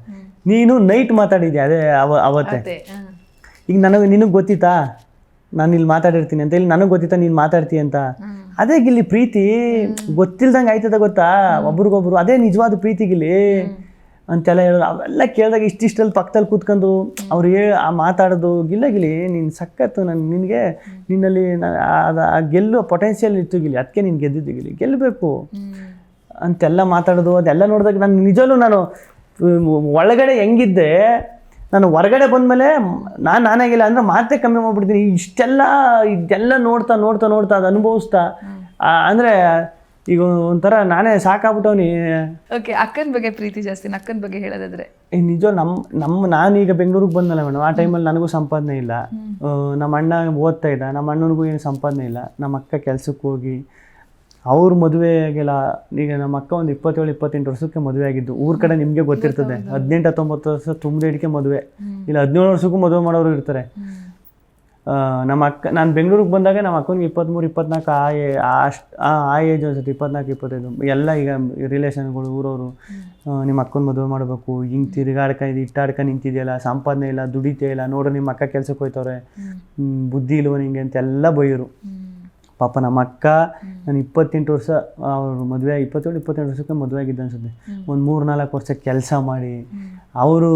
ನೀನು ನೈಟ್ ಮಾತಾಡಿದ್ಯಾ ಅದೇ ಅವತ್ತೇ. ಈಗ ನಿನಗೆ ಗೊತ್ತಿತ್ತಾ ನಾನು ಇಲ್ಲಿ ಮಾತಾಡಿರ್ತೀನಿ ಅಂತ? ಇಲ್ಲಿ ನನಗೆ ಗೊತ್ತಿತ್ತಾ ನೀನು ಮಾತಾಡ್ತೀಯ ಅಂತ? ಅದೇ ಗಿಲ್ಲಿ ಪ್ರೀತಿ, ಗೊತ್ತಿಲ್ದಂಗೆ ಆಯ್ತದ ಗೊತ್ತಾ ಒಬ್ರಿಗೊಬ್ರು, ಅದೇ ನಿಜವಾದ ಪ್ರೀತಿ ಗಿಲ್ಲಿ ಅಂತೆಲ್ಲ ಹೇಳೋದು. ಅವೆಲ್ಲ ಕೇಳಿದಾಗ ಇಷ್ಟಿಷ್ಟಲ್ಲಿ ಪಕ್ಕದಲ್ಲಿ ಕೂತ್ಕೊಂಡು ಅವ್ರು ಮಾತಾಡೋದು. ಗಿಲ್ಲಿ ನೀನು ಸಖತ್ತು, ನಿನ್ನಲ್ಲಿ ಗೆಲ್ಲುವ ಪೊಟೆನ್ಷಿಯಲ್ ಇತ್ತು ಗಿಲ್ಲಿ, ಅದಕ್ಕೆ ನೀನು ಗೆದ್ದಿದ್ದು ಗಿಲ್ಲಿ, ಗೆಲ್ಲಬೇಕು ಅಂತೆಲ್ಲ ಮಾತಾಡೋದು. ಅದೆಲ್ಲ ನೋಡಿದಾಗ ನಾನು ನಿಜವೂ ನಾನು ಒಳಗಡೆ ಹೆಂಗಿದ್ದೆ, ನಾನು ಹೊರಗಡೆ ಬಂದಮೇಲೆ ನಾನಾಗಿಲ್ಲ ಅಂದರೆ ಮಾತೇ ಕಮ್ಮಿ ಮಾಡ್ಬಿಡ್ತೀನಿ. ಇದೆಲ್ಲ ನೋಡ್ತಾ ಅದು ಅನುಭವಿಸ್ತಾ ಅಂದರೆ ಈಗ ಒಂಥರ ನಾನೇ ಸಾಕಾಗ್ಬಿಟ್ಟವ್ನಿ.
ಓಕೆ, ಅಕ್ಕನ ಬಗ್ಗೆ ಪ್ರೀತಿ ಜಾಸ್ತಿ, ಅಕ್ಕನ ಬಗ್ಗೆ ಹೇಳೋದಾದ್ರೆ
ನಿಜ ನಾನು ಈಗ ಬೆಂಗಳೂರಿಗೆ ಬಂದಲ್ಲ ಮೇಡಮ್, ಆ ಟೈಮಲ್ಲಿ ನನಗೂ ಸಂಪಾದನೆ ಇಲ್ಲ. ನಮ್ಮ ಅಣ್ಣ ಓದ್ತಾ ಇದ್ದ, ನಮ್ಮ ಅಣ್ಣನಿಗೂ ಏನು ಸಂಪಾದನೆ ಇಲ್ಲ. ನಮ್ಮ ಅಕ್ಕ ಕೆಲ್ಸಕ್ಕೆ ಹೋಗಿ ಅವ್ರ ಮದುವೆಗೆಲ್ಲ, ಈಗ ನಮ್ಮ ಅಕ್ಕ ಒಂದು 27-28 ವರ್ಷಕ್ಕೆ ಮದುವೆ ಆಗಿದ್ದು. ಊರ ಕಡೆ ನಿಮಗೆ ಗೊತ್ತಿರ್ತದೆ, 18-19 ವರ್ಷ ತುಂಬಿಡಿಕೆ ಮದುವೆ, ಇಲ್ಲ 17 ವರ್ಷಕ್ಕೂ ಮದುವೆ ಮಾಡೋರು ಇರ್ತಾರೆ. ನಮ್ಮ ಅಕ್ಕ, ನಾನು ಬೆಂಗಳೂರಿಗೆ ಬಂದಾಗ ನಮ್ಮ ಅಕ್ಕನಿಗೆ 23-24 ಆ ಏಜ್ ಅನ್ಸುತ್ತೆ, 24-25 ಎಲ್ಲ. ಈಗ ರಿಲೇಷನ್ಗಳು ಊರವರು ನಿಮ್ಮ ಅಕ್ಕನ ಮದುವೆ ಮಾಡಬೇಕು, ಹಿಂಗೆ ಇಟ್ಟಾಡ್ಕ ನಿಂತಿದೆಯಲ್ಲ, ಸಂಪಾದನೆ ಇಲ್ಲ, ದುಡಿತೇ ಇಲ್ಲ, ನೋಡು ನಿಮ್ಮ ಅಕ್ಕ ಕೆಲ್ಸಕ್ಕೆ ಹೋಯ್ತವ್ರೆ, ಬುದ್ಧಿ ಇಲ್ವ ನಿಂಗೆ ಅಂತೆಲ್ಲ ಬೈಯೋರು. ಪಾಪ ನಮ್ಮ ಅಕ್ಕ ನಾನು 28 ವರ್ಷ ಅವ್ರ ಮದುವೆ, 27-28 ವರ್ಷಕ್ಕೆ ಮದುವೆ ಆಗಿದ್ದ ಅನ್ಸುತ್ತೆ. ಒಂದು 3-4 ವರ್ಷ ಕೆಲಸ ಮಾಡಿ ಅವರು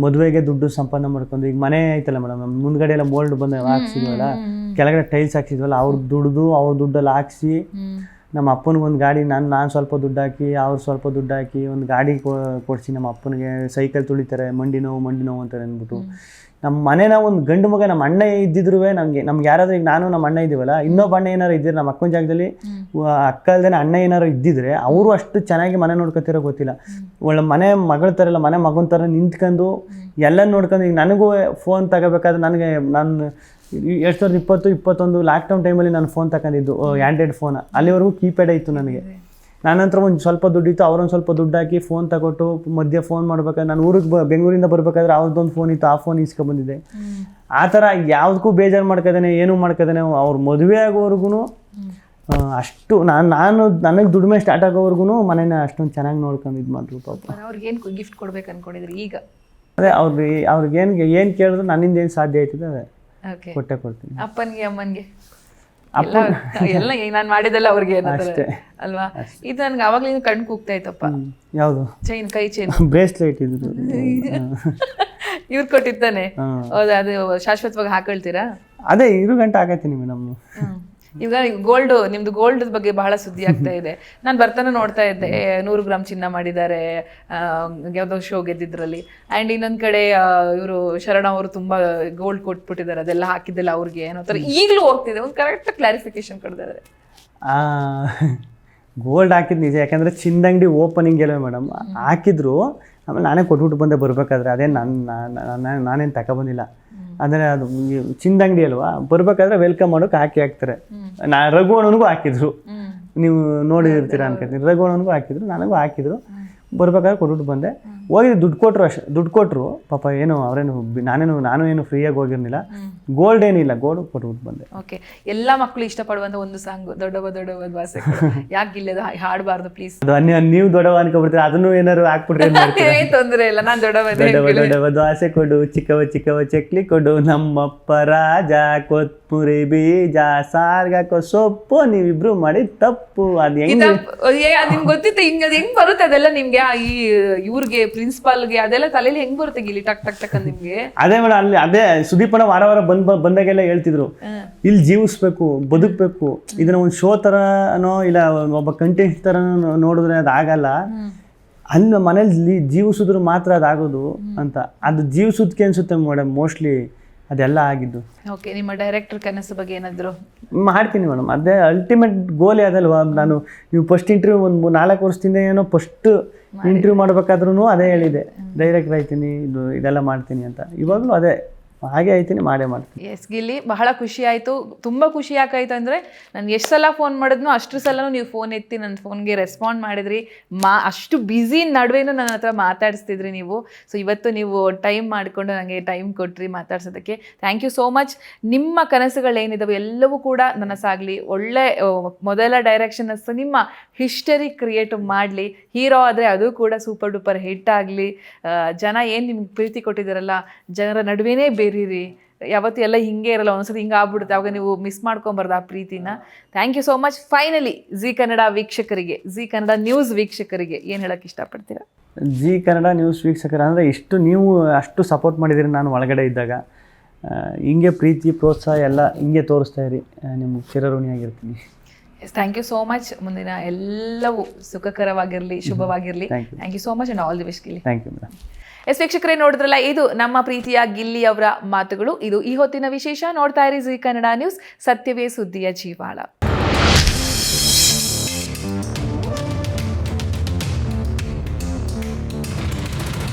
ಮದುವೆಗೆ ದುಡ್ಡು ಸಂಪಾದನೆ ಮಾಡ್ಕೊಂಡು, ಈಗ ಮನೆ ಐತಲ್ಲ ಮೇಡಮ್, ನಮ್ಮ ಮುಂದ್ಗಡೆ ಎಲ್ಲ ಮೋಲ್ಡ್ ಬಂದು ಹಾಕ್ಸಿದ್ವಲ್ಲ, ಕೆಳಗಡೆ ಟೈಲ್ಸ್ ಹಾಕ್ಸಿದ್ವಲ್ಲ, ಅವ್ರ ದುಡ್ಡಲ್ಲಿ ಹಾಕ್ಸಿ ನಮ್ಮ ಅಪ್ಪನಿಗೊಂದು ಗಾಡಿ, ನಾನು ಸ್ವಲ್ಪ ದುಡ್ಡು ಹಾಕಿ, ಅವ್ರು ಸ್ವಲ್ಪ ದುಡ್ಡು ಹಾಕಿ ಒಂದು ಗಾಡಿ ಕೊಡಿಸಿ ನಮ್ಮ ಅಪ್ಪನಿಗೆ. ಸೈಕಲ್ ತುಳಿತಾರೆ, ಮಂಡಿ ನೋವು ಅಂತಾರೆ ಅಂದ್ಬಿಟ್ಟು. ನಮ್ಮ ಮನೇನ ಒಂದು ಗಂಡು ಮಗ ನಮ್ಮ ಅಣ್ಣ ಇದ್ದಿದ್ರು ನಮ್ಗೆ ಯಾರಾದ್ರೂ, ಈಗ ನಾನು ನಮ್ಮ ಅಣ್ಣ ಇದ್ದೀವಲ್ಲ, ಇನ್ನೊಬ್ಬ ಅಣ್ಣ ಏನಾರು ಇದ್ದಿದ್ರೆ, ನಮ್ಮ ಅಕ್ಕನ ಜಾಗದಲ್ಲಿ ಅಕ್ಕ ಅಲ್ದೇನೆ ಅಣ್ಣ ಏನಾರು ಇದ್ದಿದ್ರೆ ಅವರು ಅಷ್ಟು ಚೆನ್ನಾಗಿ ಮನೆ ನೋಡ್ಕೊತಿರೋ ಗೊತ್ತಿಲ್ಲ. ಒಳ್ಳೆ ಮನೆ ಮಗಳ ಥರ ಇಲ್ಲ, ಮನೆ ಮಗನ ಥರ ನಿಂತ್ಕೊಂಡು ಎಲ್ಲ ನೋಡ್ಕೊಂಡು. ಈಗ ನನಗೂ ಫೋನ್ ತಗೋಬೇಕಾದ್ರೆ ನಾನು 2020-21 ಲಾಕ್ಡೌನ್ ಟೈಮಲ್ಲಿ ನಾನು ಫೋನ್ ತಗೊಂಡಿದ್ದು, ಆ್ಯಂಡ್ರಾಯ್ಡ್ ಫೋನ್. ಅಲ್ಲಿವರೆಗೂ ಕೀಪ್ಯಾಡೇ ಇತ್ತು ನನಗೆ. ನಾನಂತರ ಒಂದು ಸ್ವಲ್ಪ ದುಡ್ಡಿತ್ತು, ಅವ್ರೊಂದು ಸ್ವಲ್ಪ ದುಡ್ಡು ಹಾಕಿ ಫೋನ್ ತಗೊಟ್ಟು ಮಧ್ಯೆ ಫೋನ್ ಮಾಡ್ಬೇಕಾದ್ರೆ, ನಾನು ಬೆಂಗಳೂರಿಂದ ಬರ್ಬೇಕಾದ್ರೆ ಅವ್ರದ್ದೊಂದು ಫೋನ್ ಇತ್ತು, ಆ ಫೋನ್ ಇಸ್ಕೊಬಂದಿದ್ದೆ. ಆ ಥರ ಯಾವುದಕ್ಕೂ ಬೇಜಾರು ಮಾಡ್ಕೋದೇನೆ, ಏನೂ ಮಾಡ್ಕೋದೇನೆ. ಅವ್ರ ಮದುವೆ ಆಗೋವರೆಗೂ ಅಷ್ಟು ನನಗೆ ದುಡಿಮೆ ಸ್ಟಾರ್ಟ್ ಆಗೋವರೆಗೂ ಮನೇನ ಅಷ್ಟೊಂದು ಚೆನ್ನಾಗಿ ನೋಡ್ಕೊಂಡು ಇದು ಮಾಡಿದ್ರು ಪಾಪ.
ಅವ್ರಿಗೇನು ಗಿಫ್ಟ್ ಕೊಡ್ಬೇಕು ಅನ್ಕೊಂಡಿದ್ರಿ ಈಗ?
ಅದೇ ಅವ್ರಿಗೆ ಏನು ಕೇಳಿದ್ರು ನನ್ನಿಂದ ಏನು ಸಾಧ್ಯ ಆಯ್ತದೆ ಅದೇ ಕೊಟ್ಟೆ ಕೊಡ್ತೀನಿ.
ಅಪ್ಪನಿಗೆ ಅಮ್ಮನಿಗೆ ಎಲ್ಲ ನಾನು ಮಾಡಿದೆಲ್ಲ ಅವ್ರಿಗೆ ಅಷ್ಟೇ ಅಲ್ವಾ? ಇದು ನನ್ಗೆ ಅವಾಗ್ಲಿಂದ ಕಣ್ ಕೂಗ್ತಾ ಇತ್ತಪ್ಪ.
ಯಾವುದು?
ಚೈನ್, ಕೈ ಚೈನ್,
ಬ್ರೇಸ್ಲೆಟ್ ಇದ್ದು
ಇವ್ರು ಕೊಟ್ಟಿರ್ತಾನೆ. ಹೌದಾ? ಅದು ಶಾಶ್ವತವಾಗಿ ಹಾಕೊಳ್ತೀರಾ?
ಅದೇ ಇರು ಗಂಟೆ ಆಗೈತೀನಿ ಮೇಡಮ್.
ಈಗ ನಿಮ್ದು ಗೋಲ್ಡ್ ಬಗ್ಗೆ ಬಹಳ ಸುದ್ದಿ ಆಗ್ತಾ ಇದೆ. ನಾನು ಬರ್ತಾನೆ ನೋಡ್ತಾ ಇದ್ದೆ, 100 ಗ್ರಾಮ್ ಚಿನ್ನ ಮಾಡಿದ್ದಾರೆ ಯಾವುದೋ ಶೋ ಗೆದ್ದಿದ್ರಲ್ಲಿ. ಆ್ಯಂಡ್ ಇನ್ನೊಂದು ಕಡೆ ಇವರು ಶರಣ ಅವರು ತುಂಬಾ ಗೋಲ್ಡ್ ಕೊಟ್ಬಿಟ್ಟಿದ್ದಾರೆ, ಅದೆಲ್ಲ ಹಾಕಿದ್ದೆಲ್ಲ ಅವ್ರಿಗೆ ಏನೋ ಥರ ಈಗಲೂ ಹೋಗ್ತಿದೆ. ಒಂದು ಕರೆಕ್ಟ್ ಕ್ಲಾರಿಫಿಕೇಶನ್ ಕೊಡ್ತಾರೆ.
ಗೋಲ್ಡ್ ಹಾಕಿದ್ ನಿಜ, ಯಾಕಂದರೆ ಚಿನ್ನದಂಗಡಿ ಓಪನಿಂಗ್ ಎಲ್ಲ ಮೇಡಮ್ ಹಾಕಿದ್ರು. ಆಮೇಲೆ ನಾನೇ ಕೊಟ್ಬಿಟ್ಟು ಬಂದೆ ಬರಬೇಕಾದ್ರೆ. ಅದೇ ನಾನೇನು ತಗೊಬಂದಿಲ್ಲ. ಅಂದರೆ ಅದು ಚಿನ್ನದಂಗಡಿ ಅಲ್ವಾ, ಬರ್ಬೇಕಾದ್ರೆ ವೆಲ್ಕಮ್ ಮಾಡೋಕೆ ಹಾಕ್ತಾರೆ. ರಘುವಣ್ಣನಿಗೂ ಹಾಕಿದ್ರು, ನೀವು ನೋಡಿರ್ತೀರ ಅನ್ಕೋತೀನಿ. ರಘುವಣ್ಣನಿಗೂ ಹಾಕಿದ್ರು, ನನಗೂ ಹಾಕಿದ್ರು. ಬರ್ಬೇಕಾದ್ರೆ ಕೊಟ್ಬಿಟ್ಟು ಬಂದೆ. ಹೋಗಿದ್ದು ದುಡ್ಡು ಕೊಟ್ಟರು ಪಾಪ. ಏನು ನಾನು ಏನು ಫ್ರೀಯಾಗಿ ಹೋಗಿರ್ಲಿಲ್ಲ. ಗೋಲ್ಡ್ ಏನಿಲ್ಲ, ಗೋಲ್ಡ್ ಕೊಟ್ಬಿಟ್ಟು ಬಂದೆ.
ಓಕೆ, ಎಲ್ಲ ಮಕ್ಕಳು ಇಷ್ಟಪಡುವಂತ ಒಂದು ಸಾಂಗ್ ದೊಡ್ಡವ ಭಾಷೆ ಯಾಕೆ ಇಲ್ಲದ ಹಾಡಬಾರ್ದು ಪ್ಲೀಸ್?
ನೀವು ದೊಡ್ಡವ ಅನ್ಕೊಬಿಡ್ತೀರ, ಅದನ್ನು ಏನಾರು ಹಾಕ್ಬಿಟ್ರೆ
ಏನ್ ತೊಂದರೆ ಇಲ್ಲ. ನಾನು
ದೊಡ್ಡವ ದ್ವಾಸೆ ಕೊಡು, ಚಿಕ್ಕವ ಚಕ್ಲಿ ಕೊಡು, ನಮ್ಮಪ್ಪ ರಾಜ ಕೊತ್ಮುರಿ ಬೀಜ ಸಾರ್ಗಾಕೋ ಸೊಪ್ಪು, ನೀವಿಬ್ರು ಮಾಡಿ ತಪ್ಪು. ಅದ್
ನಿಮ್ಗೆ ಗೊತ್ತಿತ್ತು ಹಿಂಗ ಹೆಂಗ್ ಬರುತ್ತೆ ಅದೆಲ್ಲ ನಿಮ್ಗೆ? ಈ ಇವ್ರಿಗೆ ಪ್ರಿನ್ಸಿಪಾಲ್ಗೆ ಅದೆಲ್ಲ ತಲೆಯಲ್ಲಿ ಹೆಂಗ್ ಬರುತ್ತೆ ಗಿಲಿ ಟಕ್ ಟಕ್ ಟಕ್ ಅಂತ ನಿಮ್ಗೆ?
ಅದೇ ಮೇಡಮ್, ಅಲ್ಲಿ ಅದೇ ಸುದೀಪನ ವಾರ ಬಂದಾಗೆಲ್ಲ ಹೇಳ್ತಿದ್ರು, ಇಲ್ಲಿ ಜೀವಿಸ್ಬೇಕು, ಬದುಕ್ಬೇಕು. ಇದನ್ನ ಒಂದು ಶೋ ತರನೋ ಇಲ್ಲ ಒಬ್ಬ ಕಂಟೆಂಟ್ ತರ ನೋಡಿದ್ರೆ ಅದಾಗಲ್ಲ. ಅಲ್ಲಿ ಮನೇಲಿ ಜೀವಿಸಿದ್ರು ಮಾತ್ರ ಅದಾಗೋದು ಅಂತ. ಅದು ಜೀವಿಸೋದಕ್ಕೆ ಅನ್ಸುತ್ತೆ ಮೇಡಮ್ ಮೋಸ್ಟ್ಲಿ ಅದೆಲ್ಲ ಆಗಿದ್ದು.
ಓಕೆ, ನಿಮ್ಮ ಡೈರೆಕ್ಟರ್ ಕನಸು ಬಗ್ಗೆ ಏನಾದ್ರು?
ಮಾಡ್ತೀನಿ ಮೇಡಮ್, ಅದೇ ಅಲ್ಟಿಮೇಟ್ ಗೋಲ್ ಅದಲ್ವಾ. ನೀವು ಫಸ್ಟ್ ಇಂಟರ್ವ್ಯೂ ಒಂದು 4 ವರ್ಷದಿಂದ ಏನೋ ಫಸ್ಟ್ ಇಂಟರ್ವ್ಯೂ ಮಾಡ್ಬೇಕಾದ್ರೂ ಅದೇ ಹೇಳಿದೆ, ಡೈರೆಕ್ಟರ್ ಆಯ್ತೀನಿ, ಇದೆಲ್ಲ ಮಾಡ್ತೀನಿ ಅಂತ. ಇವಾಗಲೂ ಅದೇ ಹಾಗೆ ಆಯ್ತೀನಿ, ಮಾಡೇ ಮಾಡ್ತೀನಿ.
ಎಸ್ ಗಿಲ್ಲಿ, ಬಹಳ ಖುಷಿ ಆಯಿತು. ತುಂಬ ಖುಷಿ ಯಾಕಾಯ್ತು ಅಂದರೆ, ನಾನು ಎಷ್ಟು ಸಲ ಫೋನ್ ಮಾಡಿದ್ನೋ ಅಷ್ಟು ಸಲ ನೀವು ಫೋನ್ ಎತ್ತಿ ನನ್ನ ಫೋನ್ಗೆ ರೆಸ್ಪಾಂಡ್ ಮಾಡಿದ್ರಿ. ಅಷ್ಟು ಬ್ಯುಸಿ ನಡುವೆನೂ ನನ್ನ ಹತ್ರ ಮಾತಾಡಿಸ್ತಿದ್ರಿ ನೀವು. ಸೊ ಇವತ್ತು ನೀವು ಟೈಮ್ ಮಾಡಿಕೊಂಡು ನನಗೆ ಟೈಮ್ ಕೊಟ್ರಿ ಮಾತಾಡ್ಸೋದಕ್ಕೆ. Thank you so much. ನಿಮ್ಮ ಕನಸುಗಳೇನಿದಾವೆ ಎಲ್ಲವೂ ಕೂಡ ನನಸಾಗಲಿ. ಒಳ್ಳೆ ಮೊದಲ ಡೈರೆಕ್ಷನ್ ನಿಮ್ಮ ಹಿಸ್ಟರಿ ಕ್ರಿಯೇಟ್ ಮಾಡಲಿ. ಹೀರೋ ಆದರೆ ಅದು ಕೂಡ ಸೂಪರ್ ಡೂಪರ್ ಹಿಟ್ ಆಗಲಿ. ಜನ ಏನು ನಿಮ್ಗೆ ಪ್ರೀತಿ ಕೊಟ್ಟಿದ್ದಾರಲ್ಲ, ಜನರ ನಡುವೆನೇ ಬೇರೀರಿ. ಯಾವತ್ತೂ ಎಲ್ಲ ಹಿಂಗೆ ಇರಲ್ಲ, ಒಂದ್ಸತಿ ಹಿಂಗೆ ಆಗ್ಬಿಡುತ್ತೆ. ಅವಾಗ ನೀವು ಮಿಸ್ ಮಾಡ್ಕೊಂಬಾರ್ದು ಆ ಪ್ರೀತಿನ. Thank you so much. Finally Zee Kannada ವೀಕ್ಷಕರಿಗೆ, ಜಿ ಕನ್ನಡ ನ್ಯೂಸ್ ವೀಕ್ಷಕರಿಗೆ ಏನು ಹೇಳೋಕ್ಕೆ ಇಷ್ಟಪಡ್ತೀರಾ?
ಜಿ ಕನ್ನಡ ನ್ಯೂಸ್ ವೀಕ್ಷಕರ ಅಂದರೆ ನೀವು ಅಷ್ಟು ಸಪೋರ್ಟ್ ಮಾಡಿದ್ದೀರಿ. ನಾನು ಒಳಗಡೆ ಇದ್ದಾಗ ಹಿಂಗೆ ಪ್ರೀತಿ ಪ್ರೋತ್ಸಾಹ ಎಲ್ಲ ಹಿಂಗೆ ತೋರಿಸ್ತಾ ಇರಿ. ನಿಮ್ಗೆ ಚಿರಋಣಿಯಾಗಿರ್ತೀನಿ.
Thank you so much. ಮುಂದಿನ ಎಲ್ಲವೂ ಸುಖಕರವಾಗಿರಲಿ, ಶುಭವಾಗಿರಲಿ. Thank you so much and all the best Gilli.
Thank you madam.
Yes ವೀಕ್ಷಕರೇ, ನೋಡಿದ್ರಲ್ಲ, ಇದು ನಮ್ಮ ಪ್ರೀತಿಯ ಗಿಲ್ಲಿ ಅವರ ಮಾತುಗಳು. ಇದು ಈ ಹೊತ್ತಿನ ವಿಶೇಷ. ನೋಡ್ತಾ ಇರಿ ಜಿ ಕನ್ನಡ ನ್ಯೂಸ್, ಸತ್ಯವೇ ಸುದ್ದಿಯ ಜೀವಾಳ.